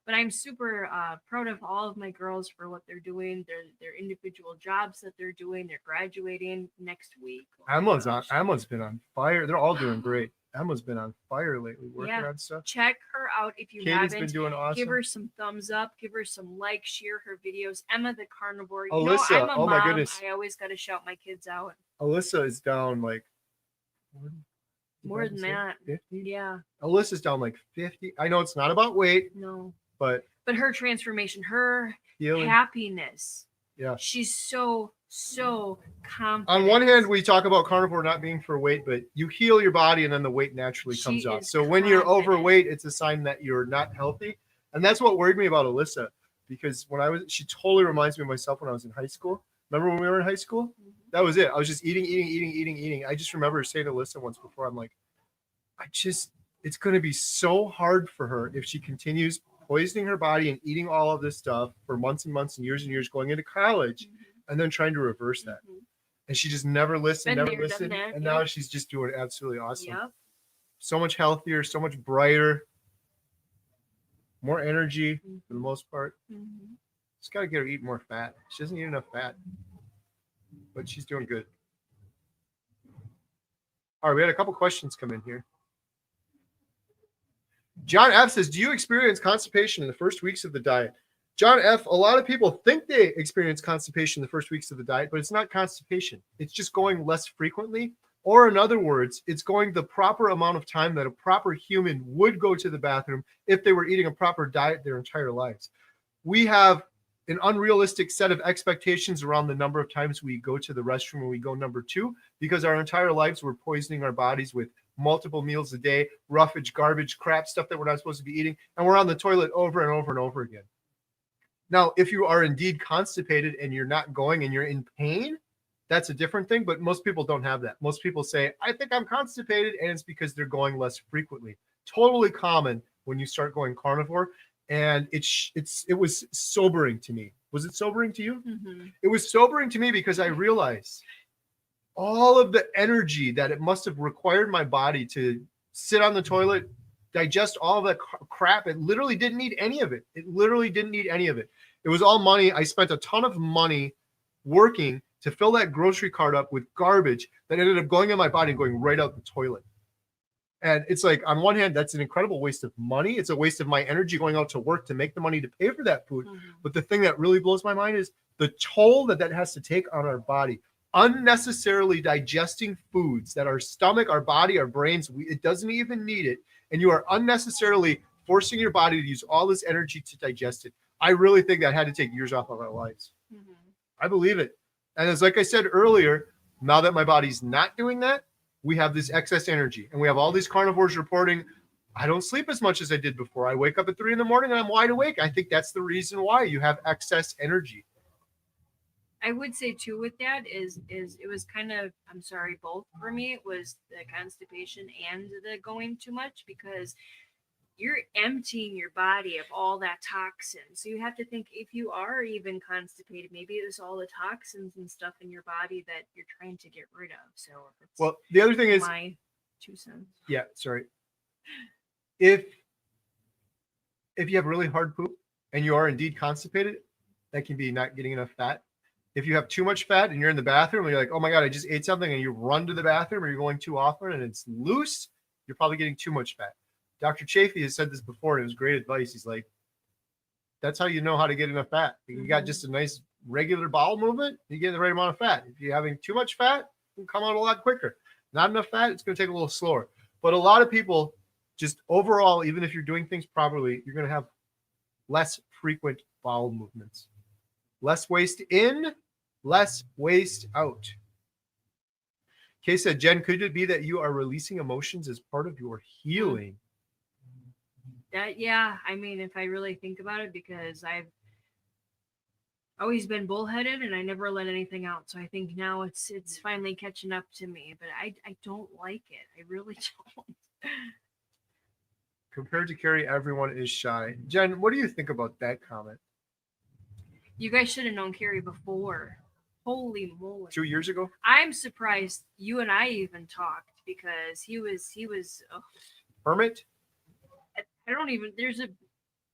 But I'm super proud of all of my girls for what they're doing, their individual jobs that they're doing. They're graduating next week. Oh my Emma's gosh. been on fire. They're all doing great. Emma's been on fire lately, working Yeah. on stuff. Check her out if you Katie's haven't. been doing awesome. Give her some thumbs up. Give her some likes. Share her videos. Emma the Carnivore. You Alyssa, know, I'm a oh my mom. goodness. I always got to shout my kids out. Alyssa is down like More than that. 50. Yeah. Alyssa's down like 50. I know it's not about weight, No. but But her transformation, her healing. happiness. Yeah. She's so confident. On one hand, we talk about carnivore not being for weight, but you heal your body and then the weight naturally She comes off. is So when you're confident. overweight, it's a sign that you're not healthy. And that's what worried me about Alyssa, because she totally reminds me of myself when I was in high school. Remember when we were in high school? Mm-hmm. That was it. I was just eating. I just remember saying to Alyssa once before, I'm like, it's going to be so hard for her if she continues poisoning her body and eating all of this stuff for months and months and years, going into college, and then trying to reverse that. Mhm. And she just never listened, Been never there, done listened. that, And yep. now she's just doing absolutely awesome. Yep. So much healthier, so much brighter, more energy for the most part. Mhm. Just got to get her to eat more fat. She doesn't eat enough fat, but she's doing good. All right, we had a couple questions come in here. John F says, do you experience constipation in the first weeks of the diet? John F, a lot of people think they experience constipation in the first weeks of the diet, but it's not constipation. It's just going less frequently. Or in other words, it's going the proper amount of time that a proper human would go to the bathroom if they were eating a proper diet their entire lives. We have an unrealistic set of expectations around the number of times we go to the restroom when we go number 2, because our entire lives we're poisoning our bodies with multiple meals a day, roughage, garbage, crap, stuff that we're not supposed to be eating, and we're on the toilet over and over and over again. Now, if you are indeed constipated and you're not going and you're in pain, that's a different thing, but most people don't have that. Most people say, I think I'm constipated, and it's because they're going less frequently. Totally common when you start going carnivore, and it was sobering to me. Was it sobering to you? Mm-hmm. It was sobering to me because I realized all of the energy that it must have required my body to sit on the toilet, digest all of that crap. It literally didn't need any of it. It was all money. I spent a ton of money working to fill that grocery cart up with garbage that ended up going in my body and going right out the toilet. And it's like, on one hand, that's an incredible waste of money. It's a waste of my energy going out to work to make the money to pay for that food. Mm-hmm. But the thing that really blows my mind is the toll that has to take on our body. Unnecessarily digesting foods that our stomach, our body, our brains, it doesn't even need it. And you are unnecessarily forcing your body to use all this energy to digest it. I really think that had to take years off of our lives. Mm-hmm. I believe it. And as like I said earlier, now that my body's not doing that, we have this excess energy. And we have all these carnivores reporting, I don't sleep as much as I did before. I wake up at 3 a.m. and I'm wide awake. I think that's the reason why you have excess energy. I would say too with that is it was kind of, I'm sorry, both for me. It was the constipation and the going too much, because you're emptying your body of all that toxin. So you have to think, if you are even constipated, maybe it was all the toxins and stuff in your body that you're trying to get rid of. So Well, the other thing is, my 2 cents. yeah, sorry. If you have really hard poop and you are indeed constipated, that can be not getting enough fat. If you have too much fat and you're in the bathroom and you're like, oh my God, I just ate something, and you run to the bathroom or you're going too often and it's loose, you're probably getting too much fat. Dr. Chafee has said this before, and it was great advice. He's like, that's how you know how to get enough fat. You got just a nice regular bowel movement, you get the right amount of fat. If you're having too much fat, it'll come out a lot quicker. Not enough fat, it's going to take a little slower. But a lot of people, just overall, even if you're doing things properly, you're going to have less frequent bowel movements. Less waste in, less waste out. Kay said, Jen, could it be that you are releasing emotions as part of your healing? Yeah, I mean, if I really think about it, because I've always been bullheaded and I never let anything out. So I think now it's finally catching up to me, but I don't like it. I really don't. Compared to Kerry, everyone is shy. Jen, what do you think about that comment? You guys should have known Kerry before. holy moly. 2 years ago. I'm surprised you and I even talked because he was Hermit. I don't even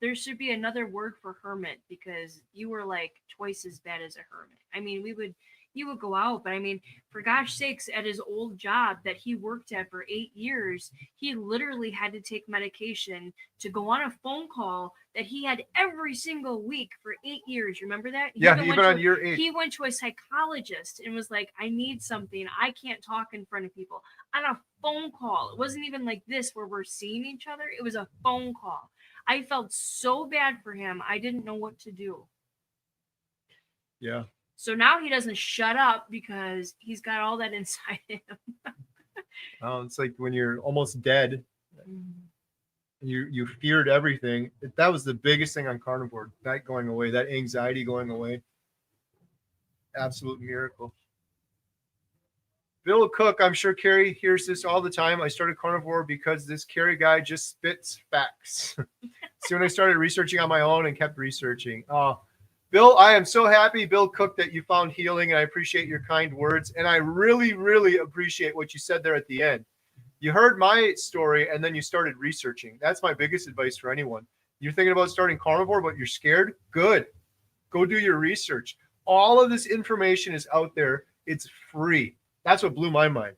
there should be another word for hermit because you were like twice as bad as a hermit. I mean, you would go out, but I mean, for gosh sakes, at his old job that he worked at for 8 years, he literally had to take medication to go on a phone call that he had every single week for 8 years. Remember that? Yeah, even on year 8. He went to a psychologist and was like, I need something. I can't talk in front of people. On a phone call. It wasn't even like this where we're seeing each other. It was a phone call. I felt so bad for him. I didn't know what to do. Yeah. So now he doesn't shut up because he's got all that inside him. It's like when you're almost dead, you feared everything. That was the biggest thing on carnivore. That going away, that anxiety going away. Absolute miracle. Bill Cook, I'm sure Kerry hears this all the time. I started carnivore because this Kerry guy just spits facts. Soon I started researching on my own and kept researching. Bill, I am so happy, Bill Cook, that you found healing, and I appreciate your kind words. And I really, really appreciate what you said there at the end. You heard my story, and then you started researching. That's my biggest advice for anyone. You're thinking about starting carnivore, but you're scared? Good. Go do your research. All of this information is out there. It's free. That's what blew my mind.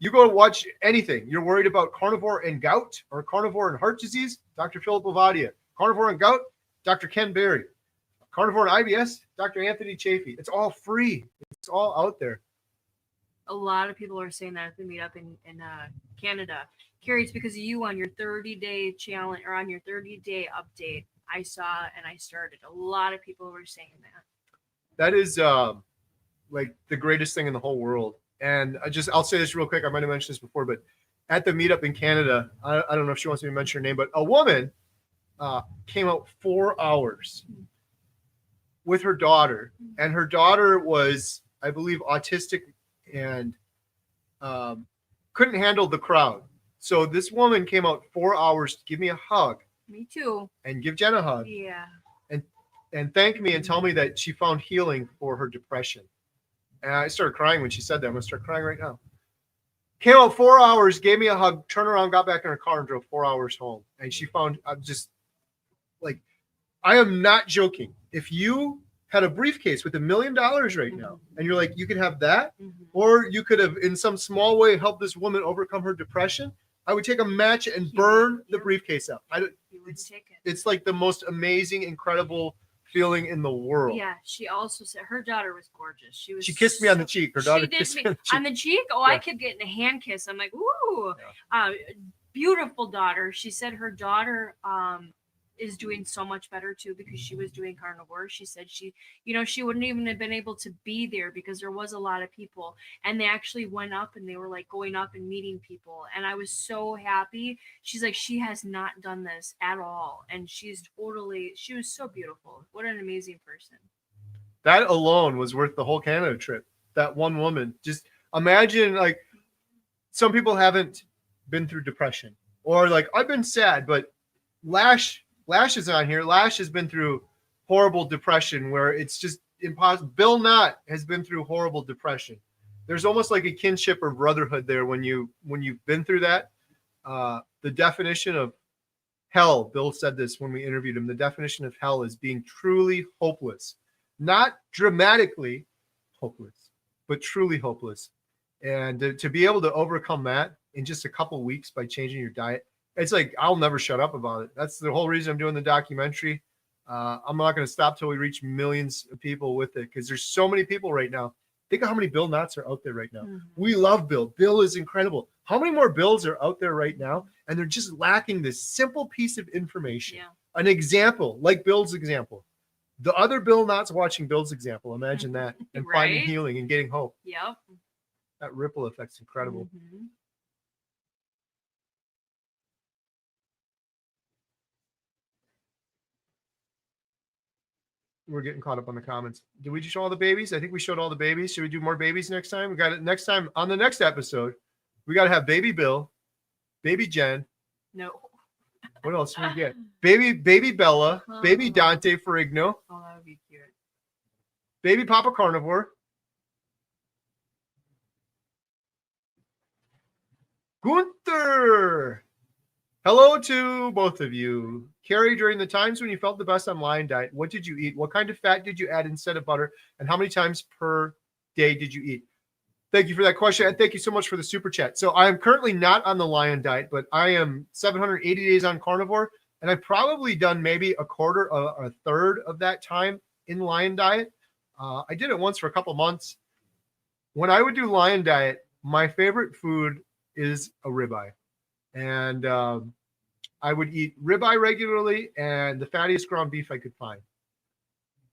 You go watch anything. You're worried about carnivore and gout or carnivore and heart disease, Dr. Philip Ovadia. Carnivore and gout, Dr. Ken Berry. Carnivore and IBS, Dr. Anthony Chafee. It's all free. It's all out there. A lot of people are saying that at the meetup in Canada. Kerry, it's because of you on your 30-day challenge or on your 30-day update. I saw and I started. A lot of people were saying that. That is like the greatest thing in the whole world. And I'll say this real quick. I might have mentioned this before, but at the meetup in Canada, I don't know if she wants me to mention her name, but a woman came out 4 hours with her daughter, and her daughter was, I believe, autistic and couldn't handle the crowd. So this woman came out 4 hours to give me a hug. Me too. And give Jen a hug. Yeah. And thank me and tell me that she found healing for her depression. And I started crying when she said that. I'm going to start crying right now. Came out 4 hours, gave me a hug, turned around, got back in her car, and drove 4 hours home. And she found, I'm just like, I am not joking. If you had a briefcase with $1 million right now, and you're like, you could have that, or you could have, in some small way, helped this woman overcome her depression, I would take a match and burn the briefcase up. It's like the most amazing, incredible feeling in the world. Yeah, she also said her daughter was gorgeous. She kissed me on the cheek. Her daughter kissed me on the cheek. Oh, yeah. I kept getting a hand kiss. I'm like, ooh, beautiful daughter. She said her daughter is doing so much better too because she was doing carnivore. She said she wouldn't even have been able to be there because there was a lot of people, and they actually went up and they were like going up and meeting people, and I was so happy. She's like, she has not done this at all, and she was so beautiful. What an amazing person. That alone was worth the whole Canada trip. That one woman. Just imagine, like, some people haven't been through depression, or like, I've been sad, but Lash is on here. Lash has been through horrible depression where it's just impossible. Bill Knott has been through horrible depression. There's almost like a kinship or brotherhood there when you've been through that. The definition of hell, Bill said this when we interviewed him, the definition of hell is being truly hopeless. Not dramatically hopeless, but truly hopeless. And to be able to overcome that in just a couple of weeks by changing your diet, it's like, I'll never shut up about it. That's the whole reason I'm doing the documentary. I'm not going to stop till we reach millions of people with it, because there's so many people right now. Think of how many Bill Knotts are out there right now. We love Bill. Bill is incredible. How many more Bills are out there right now? And they're just lacking this simple piece of information. Yeah. An example, like Bill's example. The other Bill Knotts watching Bill's example. Imagine that. And Right? finding healing and getting hope. Yep. That ripple effect's incredible. We're getting caught up on the comments. Did we show all the babies? I think we showed all the babies. Should we do more babies next time? We got it next time on the next episode. We got to have baby Bill, baby Jen. No. What else do we get? Baby Bella, baby Dante Ferrigno, Oh, that would be cute. baby Papa Carnivore, Gunther. Hello to both of you. Kerry, during the times when you felt the best on Lion Diet, what did you eat? What kind of fat did you add instead of butter? And how many times per day did you eat? Thank you for that question. And thank you so much for the super chat. So I am currently not on the Lion Diet, but I am 780 days on carnivore. And I've probably done maybe a quarter, a third of that time in Lion Diet. I did it once for a couple months. When I would do Lion Diet, my favorite food is a ribeye. And I would eat ribeye regularly and the fattiest ground beef I could find.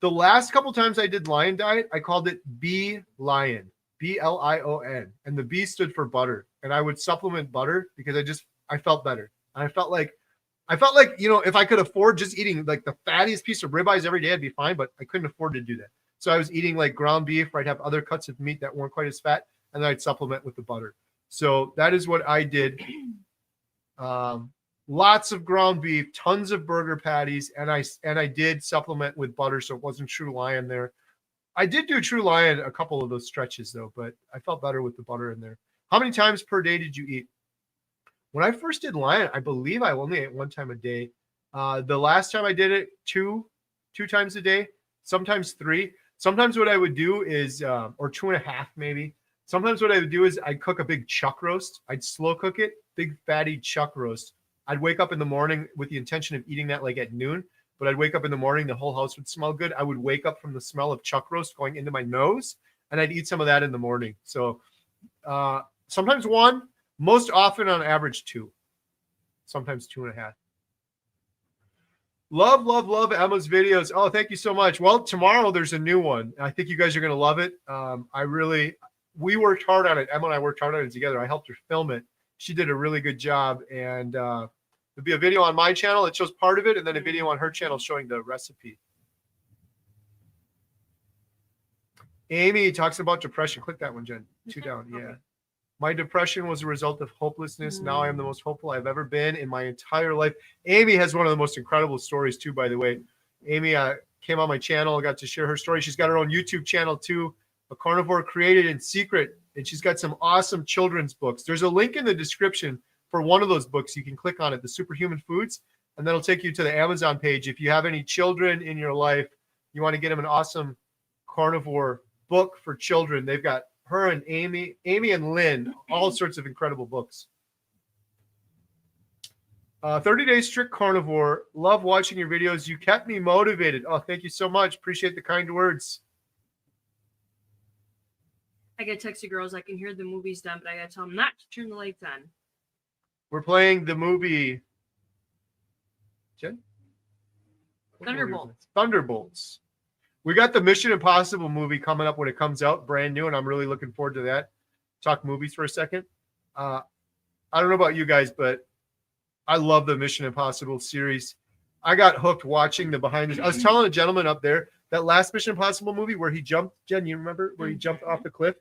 The last couple times I did Lion Diet, I called it B Lion, BLION, and the B stood for butter. And I would supplement butter because I felt better. And I felt like, you know, if I could afford just eating like the fattiest piece of ribeyes every day, I'd be fine, but I couldn't afford to do that. So I was eating like ground beef, where I'd have other cuts of meat that weren't quite as fat, and then I'd supplement with the butter. So that is what I did. Lots of ground beef, tons of burger patties, and I did supplement with butter, so it wasn't True Lion there. I did do True Lion a couple of those stretches though, but I felt better with the butter in there. How many times per day did you eat? When I first did Lion, I believe I only ate one time a day. The last time I did it, two times a day, sometimes 3. Sometimes what I would do is, or 2.5 maybe. Sometimes what I would do is I'd cook a big chuck roast. I'd slow cook it, big fatty chuck roast. I'd wake up in the morning with the intention of eating that like at noon, but I'd wake up in the morning, the whole house would smell good. I would wake up from the smell of chuck roast going into my nose, and I'd eat some of that in the morning. So sometimes 1, most often on average 2, sometimes 2.5. Love Emma's videos. Oh, thank you so much. Well, tomorrow there's a new one. I think you guys are going to love it. We worked hard on it. Emma and I worked hard on it together. I helped her film it. She did a really good job. And there'll be a video on my channel that shows part of it, and then a video on her channel showing the recipe. Amy talks about depression. Click that one, Jen. 2 down. Yeah. Okay. My depression was a result of hopelessness. Now I am the most hopeful I've ever been in my entire life. Amy has one of the most incredible stories too, by the way. Amy came on my channel. I got to share her story. She's got her own YouTube channel too, A Carnivore Created in Secret. And she's got some awesome children's books. There's a link in the description for one of those books. You can click on it, The Superhuman Foods, and that'll take you to the Amazon page. If you have any children in your life, you want to get them an awesome carnivore book for children. They've got her and Amy and Lynn, all sorts of incredible books. 30 Days Strict Carnivore. Love watching your videos. You kept me motivated. Oh, thank you so much. Appreciate the kind words. I get texted girls, I can hear the movie's done, but I gotta tell them not to turn the lights on. We're playing the movie. Jen? Thunderbolts. We got the Mission Impossible movie coming up when it comes out, brand new, and I'm really looking forward to that. Talk movies for a second. I don't know about you guys, but I love the Mission Impossible series. I got hooked watching the behind the. I was telling a gentleman up there that last Mission Impossible movie where he jumped. Jen, you remember where he jumped off the cliff?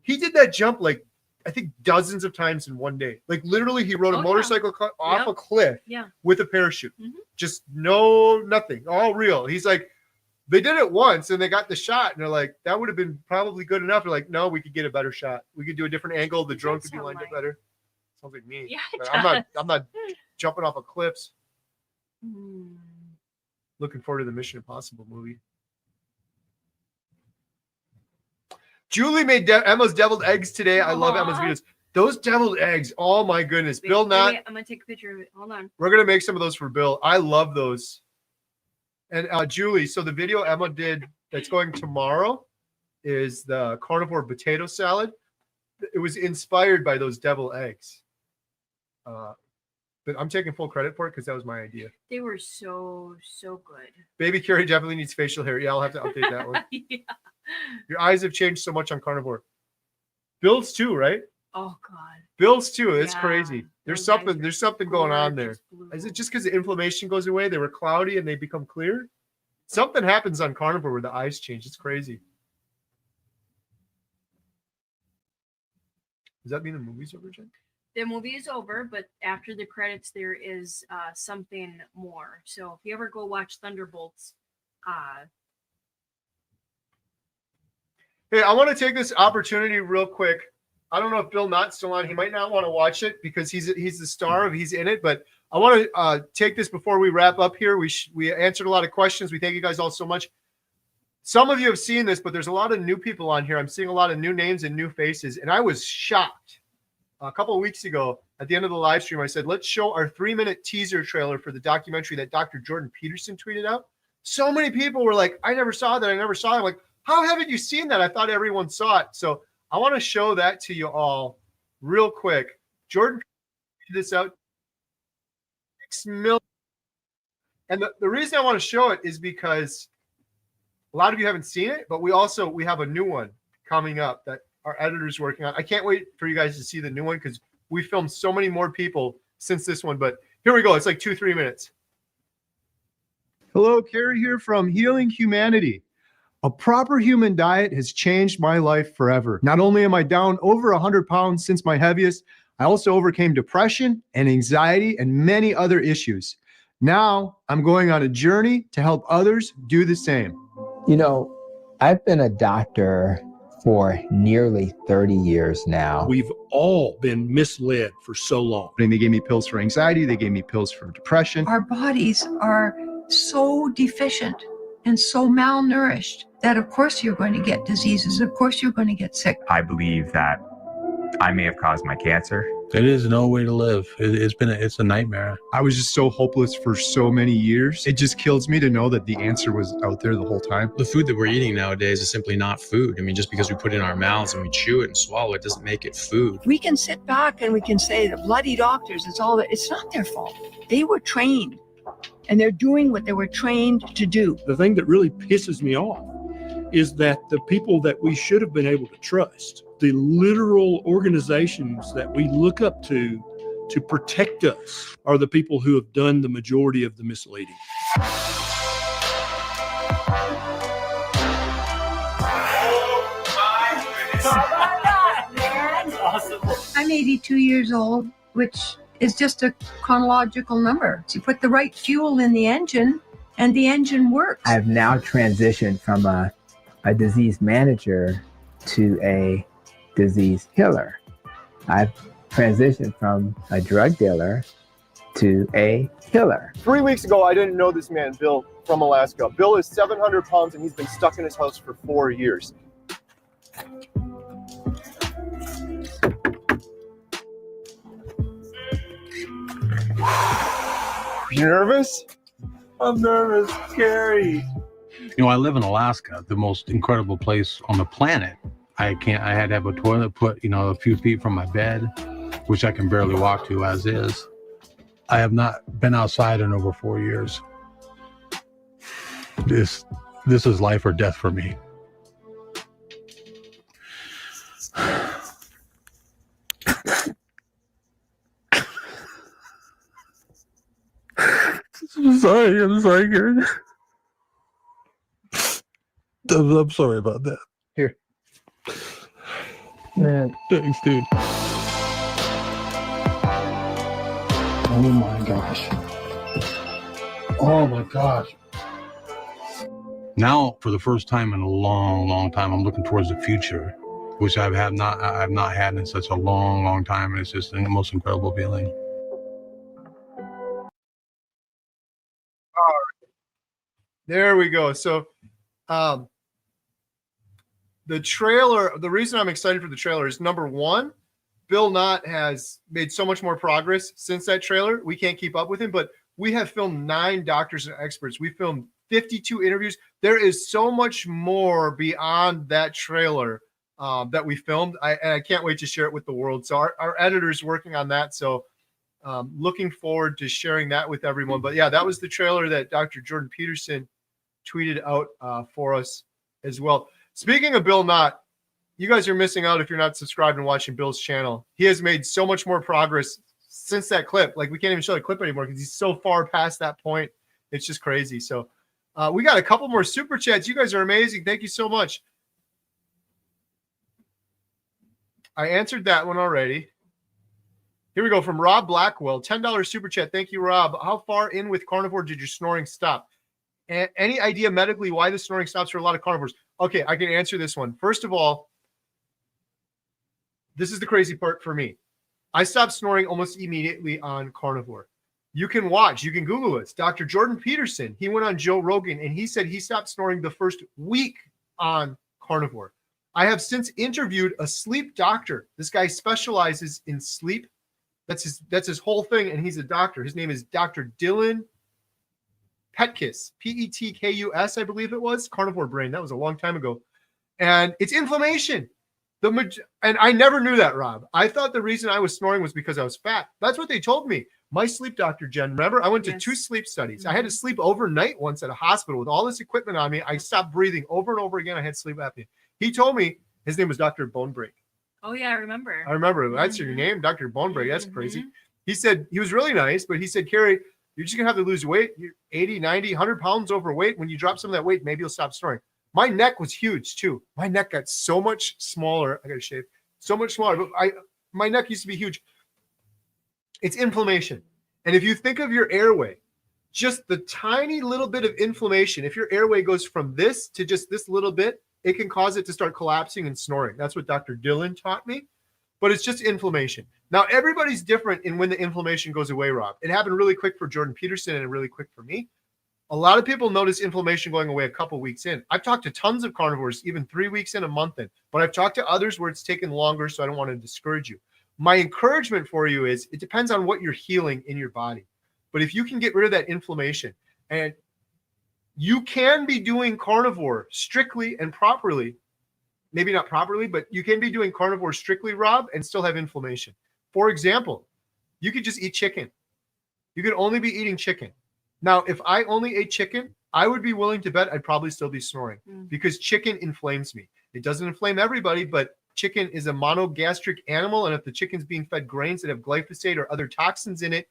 He did that jump like I think dozens of times in one day. Like literally, he rode a motorcycle off a cliff with a parachute. Just nothing, all real. He's like, they did it once and they got the shot, and they're like, that would have been probably good enough. They're like, no, we could get a better shot. We could do a different angle. The drone could be lined up better. Sounds like me. Yeah, but I'm not jumping off of cliffs. Looking forward to the Mission Impossible movie. Julie made Emma's deviled eggs today. I love Emma's videos. Those deviled eggs, oh my goodness. Wait, Bill, I'm gonna take a picture of it. Hold on. We're gonna make some of those for Bill. I love those. And Julie, so the video Emma did that's going tomorrow is the carnivore potato salad. It was inspired by those deviled eggs. But I'm taking full credit for it because that was my idea. They were so good. Baby Kerry definitely needs facial hair. Yeah, I'll have to update that one. Yeah. Your eyes have changed so much on carnivore. Bill's too, right? Oh God. Bill's too. It's crazy. There's Those something going on there. Is it just because the inflammation goes away? They were cloudy and they become clear? Something happens on carnivore where the eyes change. It's crazy. Does that mean the movie's over, Jen? The movie is over, but after the credits, there is something more. So if you ever go watch Thunderbolts, hey, I want to take this opportunity real quick. I don't know if Bill Knott's still on. He might not want to watch it because he's the star of he's in it. But I want to take this before we wrap up here. We answered a lot of questions. We thank you guys all so much. Some of you have seen this, but there's a lot of new people on here. I'm seeing a lot of new names and new faces, and I was shocked. A couple of weeks ago, at the end of the live stream, I said, let's show our 3-minute teaser trailer for the documentary that Dr. Jordan Peterson tweeted out. So many people were like, I never saw that. I never saw it. I'm like, how haven't you seen that? I thought everyone saw it. So I want to show that to you all real quick. Jordan tweeted this out. 6 million. And the reason I want to show it is because a lot of you haven't seen it, but we have a new one coming up that our editor's working on. I can't wait for you guys to see the new one because we filmed so many more people since this one. But here we go. It's like 2-3 minutes. Hello, Kerry here from Healing Humanity. A proper human diet has changed my life forever. Not only am I down over 100 pounds since my heaviest, I also overcame depression and anxiety and many other issues. Now I'm going on a journey to help others do the same. You know, I've been a doctor for nearly 30 years now. We've all been misled for so long. And they gave me pills for anxiety. They gave me pills for depression. Our bodies are so deficient and so malnourished that of course you're going to get diseases. Of course you're going to get sick. I believe that I may have caused my cancer. It is no way to live. It's a nightmare. I was just so hopeless for so many years. It just kills me to know that the answer was out there the whole time. The food that we're eating nowadays is simply not food. I mean, just because we put it in our mouths and we chew it and swallow it doesn't make it food. We can sit back and we can say the bloody doctors, it's not their fault. They were trained and they're doing what they were trained to do. The thing that really pisses me off is that the people that we should have been able to trust, the literal organizations that we look up to protect us, are the people who have done the majority of the misleading. I'm 82 years old, which is just a chronological number. So you put the right fuel in the engine and the engine works. I've now transitioned from a disease manager to a disease healer. I've transitioned from a drug dealer to a healer. 3 weeks ago, I didn't know this man, Bill, from Alaska. Bill is 700 pounds and he's been stuck in his house for 4 years. You nervous? I'm nervous, Kerry. You know, I live in Alaska, the most incredible place on the planet. I had to have a toilet put, a few feet from my bed, which I can barely walk to as is. I have not been outside in over 4 years. This is life or death for me. I'm sorry, Gary. I'm sorry about that. Here. Man, Thanks, dude. Oh my gosh. Oh my gosh. Now, for the first time in a long, long time, I'm looking towards the future, which I have not had in such a long, long time. And it's just the most incredible feeling. There we go. So the trailer, the reason I'm excited for the trailer is, number one, Bill Knott has made so much more progress since that trailer. We can't keep up with him, but we have filmed 9 doctors and experts. We filmed 52 interviews. There is so much more beyond that trailer that we filmed. I can't wait to share it with the world. So our editor's working on that. So looking forward to sharing that with everyone. But yeah, that was the trailer that Dr. Jordan Peterson tweeted out for us as well. Speaking of Bill Knott, you guys are missing out if you're not subscribed and watching Bill's channel. He has made so much more progress since that clip. Like, we can't even show the clip anymore because he's so far past that point. It's just crazy. So we got a couple more super chats. You guys are amazing. Thank you so much. I answered that one already. Here we go from Rob Blackwell. $10 super chat. Thank you, Rob. How far in with carnivore did your snoring stop? And any idea medically why the snoring stops for a lot of carnivores? Okay, I can answer this one. First of all, this is the crazy part for me. I stopped snoring almost immediately on carnivore. You can watch, you can Google it. Dr. Jordan Peterson, he went on Joe Rogan and he said he stopped snoring the first week on carnivore. I have since interviewed a sleep doctor. This guy specializes in sleep. That's his whole thing, and he's a doctor. His name is Dr. Dylan Petkus, Petkus, I believe it was. Carnivore Brain. That was a long time ago. And it's inflammation. And I never knew that, Rob. I thought the reason I was snoring was because I was fat. That's what they told me. My sleep doctor, Jen, remember? I went to 2 sleep studies. I had to sleep overnight once at a hospital with all this equipment on me. I stopped breathing over and over again. I had sleep apnea. He told me, his name was Dr. Bonebreak. Oh, yeah, I remember. I remember. That's your name, Dr. Bonebreak. That's crazy. He said, he was really nice, but he said, Kerry, you're just going to have to lose weight. You're 80, 90, 100 pounds overweight. When you drop some of that weight, maybe you'll stop snoring. My neck was huge too. My neck got so much smaller. I got to shave. So much smaller. But my neck used to be huge. It's inflammation. And if you think of your airway, just the tiny little bit of inflammation, if your airway goes from this to just this little bit, it can cause it to start collapsing and snoring. That's what Dr. Dylan taught me. But it's just inflammation. Now, everybody's different in when the inflammation goes away, Rob. It happened really quick for Jordan Peterson and really quick for me. A lot of people notice inflammation going away a couple weeks in. I've talked to tons of carnivores, even 3 weeks in, a month in. But I've talked to others where it's taken longer, so I don't want to discourage you. My encouragement for you is it depends on what you're healing in your body. But if you can get rid of that inflammation, and you can be doing carnivore strictly and properly, maybe not properly, but you can be doing carnivore strictly, Rob, and still have inflammation. For example, you could just eat chicken. You could only be eating chicken. Now, if I only ate chicken, I would be willing to bet I'd probably still be snoring because chicken inflames me. It doesn't inflame everybody, but chicken is a monogastric animal. And if the chicken's being fed grains that have glyphosate or other toxins in it,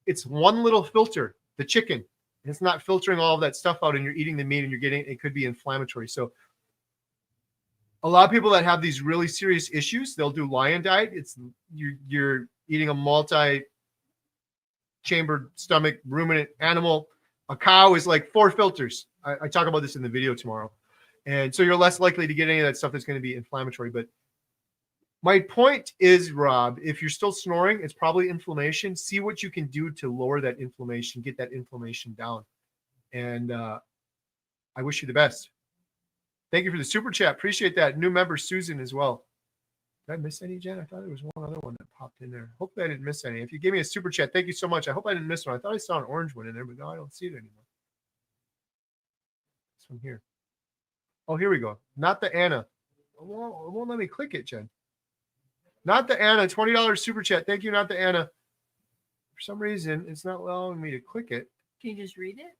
it's one little filter, the chicken. And it's not filtering all of that stuff out and you're eating the meat and you're getting, it could be inflammatory. So a lot of people that have these really serious issues, they'll do lion diet. It's you're eating a multi-chambered stomach ruminant animal. A cow is like 4 filters. I talk about this in the video tomorrow. And so you're less likely to get any of that stuff that's going to be inflammatory. But my point is, Rob, if you're still snoring, it's probably inflammation. See what you can do to lower that inflammation, get that inflammation down. And I wish you the best. Thank you for the super chat. Appreciate that. New member, Susan, as well. Did I miss any, Jen? I thought there was one other one that popped in there. Hopefully I didn't miss any. If you gave me a super chat, thank you so much. I hope I didn't miss one. I thought I saw an orange one in there, but no, I don't see it anymore. This one here. Oh, here we go. Not the Anna. It won't let me click it, Jen. Not the Anna. $20 super chat. Thank you, not the Anna. For some reason, it's not allowing me to click it. Can you just read it?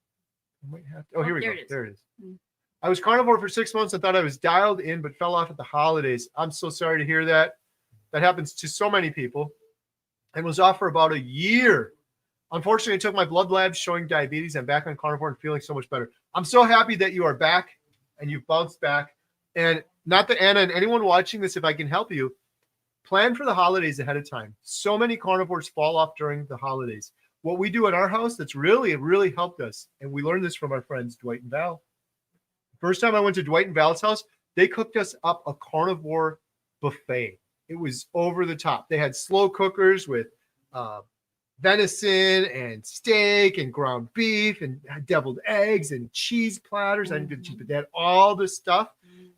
I might have to. Oh, here we go. It is. There it is. I was carnivore for 6 months. I thought I was dialed in, but fell off at the holidays. I'm so sorry to hear that. That happens to so many people. And was off for about a year. Unfortunately, I took my blood labs showing diabetes. I'm back on carnivore and feeling so much better. I'm so happy that you are back and you've bounced back. And not that Anna and anyone watching this, if I can help you, plan for the holidays ahead of time. So many carnivores fall off during the holidays. What we do at our house that's really helped us, and we learned this from our friends Dwight and Val. First time I went to Dwight and Val's house, they cooked us up a carnivore buffet. It was over the top. They had slow cookers with venison and steak and ground beef and deviled eggs and cheese platters. I didn't get the cheese, but they had all this stuff.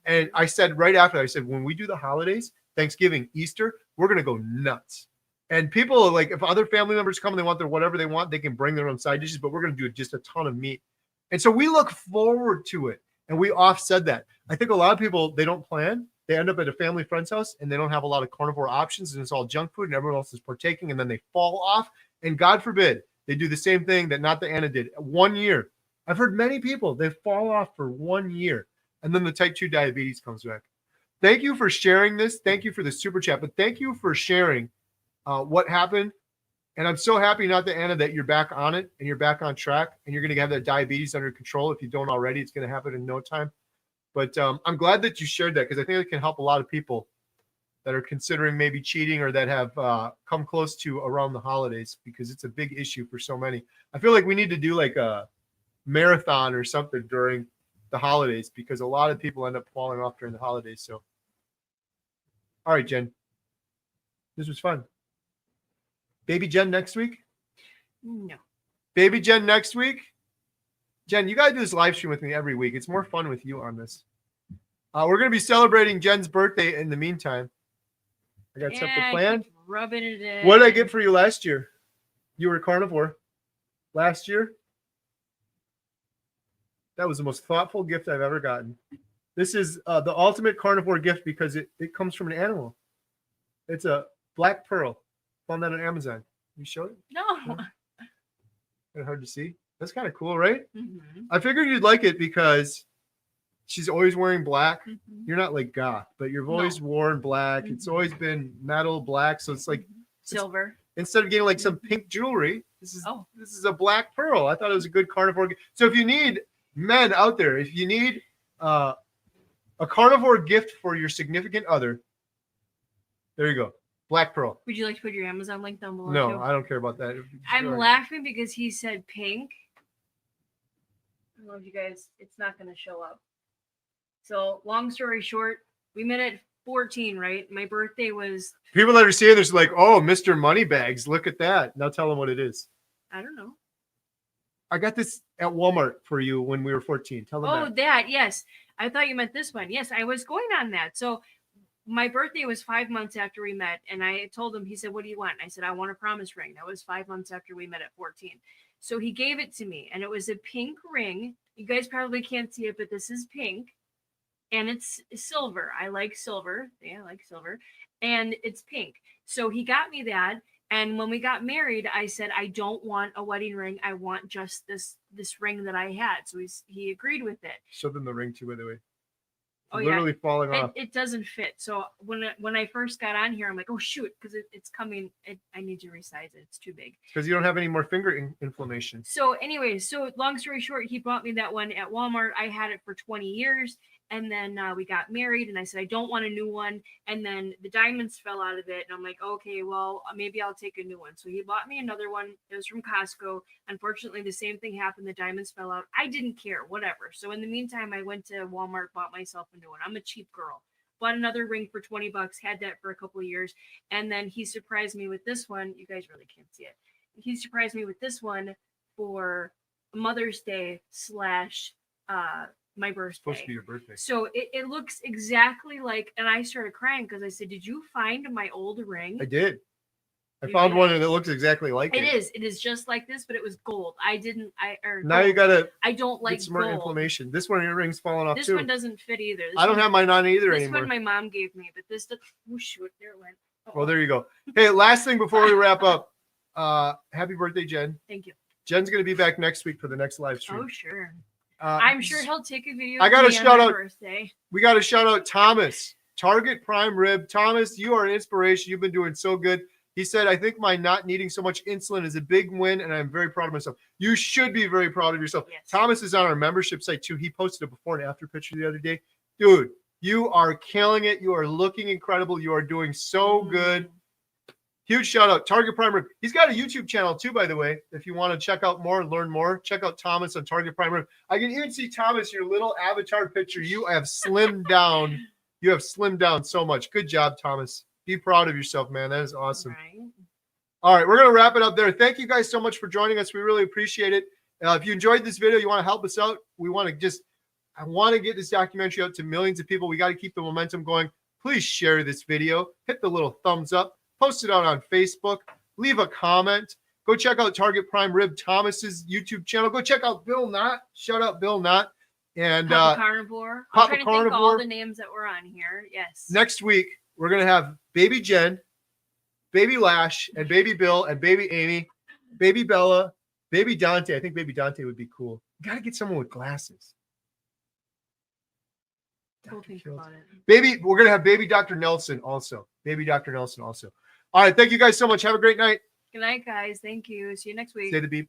And I said right after, I said, when we do the holidays, Thanksgiving, Easter, we're going to go nuts. And people, like, if other family members come and they want their whatever they want, they can bring their own side dishes, but we're going to do just a ton of meat. And so we look forward to it. And we offset that. I think a lot of people, they don't plan. They end up at a family friend's house and they don't have a lot of carnivore options and it's all junk food and everyone else is partaking and then they fall off. And God forbid, they do the same thing that not the Anna did. 1 year. I've heard many people, they fall off for 1 year and then the type 2 diabetes comes back. Thank you for sharing this. Thank you for the super chat, but thank you for sharing what happened. And I'm so happy, not the Anna, that you're back on it and you're back on track and you're going to have that diabetes under control. If you don't already, it's going to happen in no time. But I'm glad that you shared that because I think it can help a lot of people that are considering maybe cheating or that have come close to around the holidays because it's a big issue for so many. I feel like we need to do like a marathon or something during the holidays because a lot of people end up falling off during the holidays. So, all right, Jen, This was fun. Baby Jen next week? No. Baby Jen next week? Jen, you got to do this live stream with me every week. It's more fun with you on this. We're going to be celebrating Jen's birthday in the meantime. I got something planned. Rubbing it in. What did I get for you last year? You were carnivore last year. That was the most thoughtful gift I've ever gotten. This is the ultimate carnivore gift because it comes from an animal. It's a black pearl. Found that on Amazon. You show it? No. Kind of hard to see. That's kind of cool, right? Mm-hmm. I figured you'd like it because she's always wearing black. Mm-hmm. You're not like goth, but you've always worn black. It's always been metal black. So it's like silver. Instead of getting like some pink jewelry, this is a black pearl. I thought it was a good carnivore gift. So if you need men out there, if you need a carnivore gift for your significant other, there you go. Black pearl. Would you like to put your Amazon link down below? No, too? I don't care about that. I'm laughing because he said pink. I don't know if you guys, it's not going to show up. So long story short, we met at 14, right? My birthday was. People that are seeing this are like, oh, Mr. Moneybags, look at that. Now tell them what it is. I don't know. I got this at Walmart for you when we were 14. Tell them that. Oh, that, yes. I thought you meant this one. Yes, I was going on that. So my birthday was 5 months after we met, and I told him, he said, what do you want? I said, I want a promise ring. That was 5 months after we met at 14. So he gave it to me, and it was a pink ring. You guys probably can't see it, but this is pink, and it's silver. I like silver. Yeah, I like silver. And it's pink. So he got me that. And when we got married, I said, I don't want a wedding ring. I want just this ring that I had. So he agreed with it. Show them the ring too, by the way. Oh, literally falling off. It doesn't fit. So when I first got on here, I'm like, oh shoot, because it's coming. I need to resize it. It's too big. Because you don't have any more finger inflammation. So anyway, so long story short, he bought me that one at Walmart. I had it for 20 years. And then we got married, and I said, I don't want a new one. And then the diamonds fell out of it. And I'm like, okay, well, maybe I'll take a new one. So he bought me another one. It was from Costco. Unfortunately, the same thing happened. The diamonds fell out. I didn't care, whatever. So in the meantime, I went to Walmart, bought myself a new one. I'm a cheap girl. Bought another ring for $20, had that for a couple of years. And then he surprised me with this one. You guys really can't see it. He surprised me with this one for Mother's Day / my birthday. It's supposed to be your birthday. So it looks exactly like, and I started crying because I said, did you find my old ring? I did. I You found did? one and it looks exactly like it. It is just like this, but it was gold. I don't like get some more gold. inflammation. This one, your ring's falling off This too. one doesn't fit either. I don't have mine on either this anymore. one my mom gave me, but this, oh shoot, there it went. Well, there you go. Hey, last thing before we wrap up. Happy birthday, Jen. Thank you. Jen's going to be back next week for the next live stream. Oh, sure. I'm sure he'll take a video. I got to shout out. Birthday. We got to shout out Thomas, Target Prime Rib. Thomas, you are an inspiration. You've been doing so good. He said, I think my not needing so much insulin is a big win, and I'm very proud of myself. You should be very proud of yourself. Yes. Thomas is on our membership site too. He posted a before and after picture the other day. Dude, you are killing it. You are looking incredible. You are doing so good. Huge shout out, Target Prime Rib. He's got a YouTube channel too, by the way. If you want to check out more and learn more, check out Thomas on Target Prime Rib. I can even see Thomas, your little avatar picture. You have slimmed down. You have slimmed down so much. Good job, Thomas. Be proud of yourself, man. That is awesome. Right. All right, we're going to wrap it up there. Thank you guys so much for joining us. We really appreciate it. If you enjoyed this video, you want to help us out, I want to get this documentary out to millions of people. We got to keep the momentum going. Please share this video. Hit the little thumbs up. Post it out on Facebook. Leave a comment. Go check out Target Prime Rib Thomas's YouTube channel. Go check out Bill Knott. Shout out Bill Knott. And Papa Carnivore. I'm trying to think of all the names that were on here. Yes. Next week, we're going to have Baby Jen, Baby Lash, and Baby Bill, and Baby Amy, Baby Bella, Baby Dante. I think Baby Dante would be cool. Got to get someone with glasses. We'll think about it. Baby, we're going to have Baby Dr. Nelson also. Baby Dr. Nelson also. All right. Thank you guys so much. Have a great night. Good night, guys. Thank you. See you next week. Say the beep.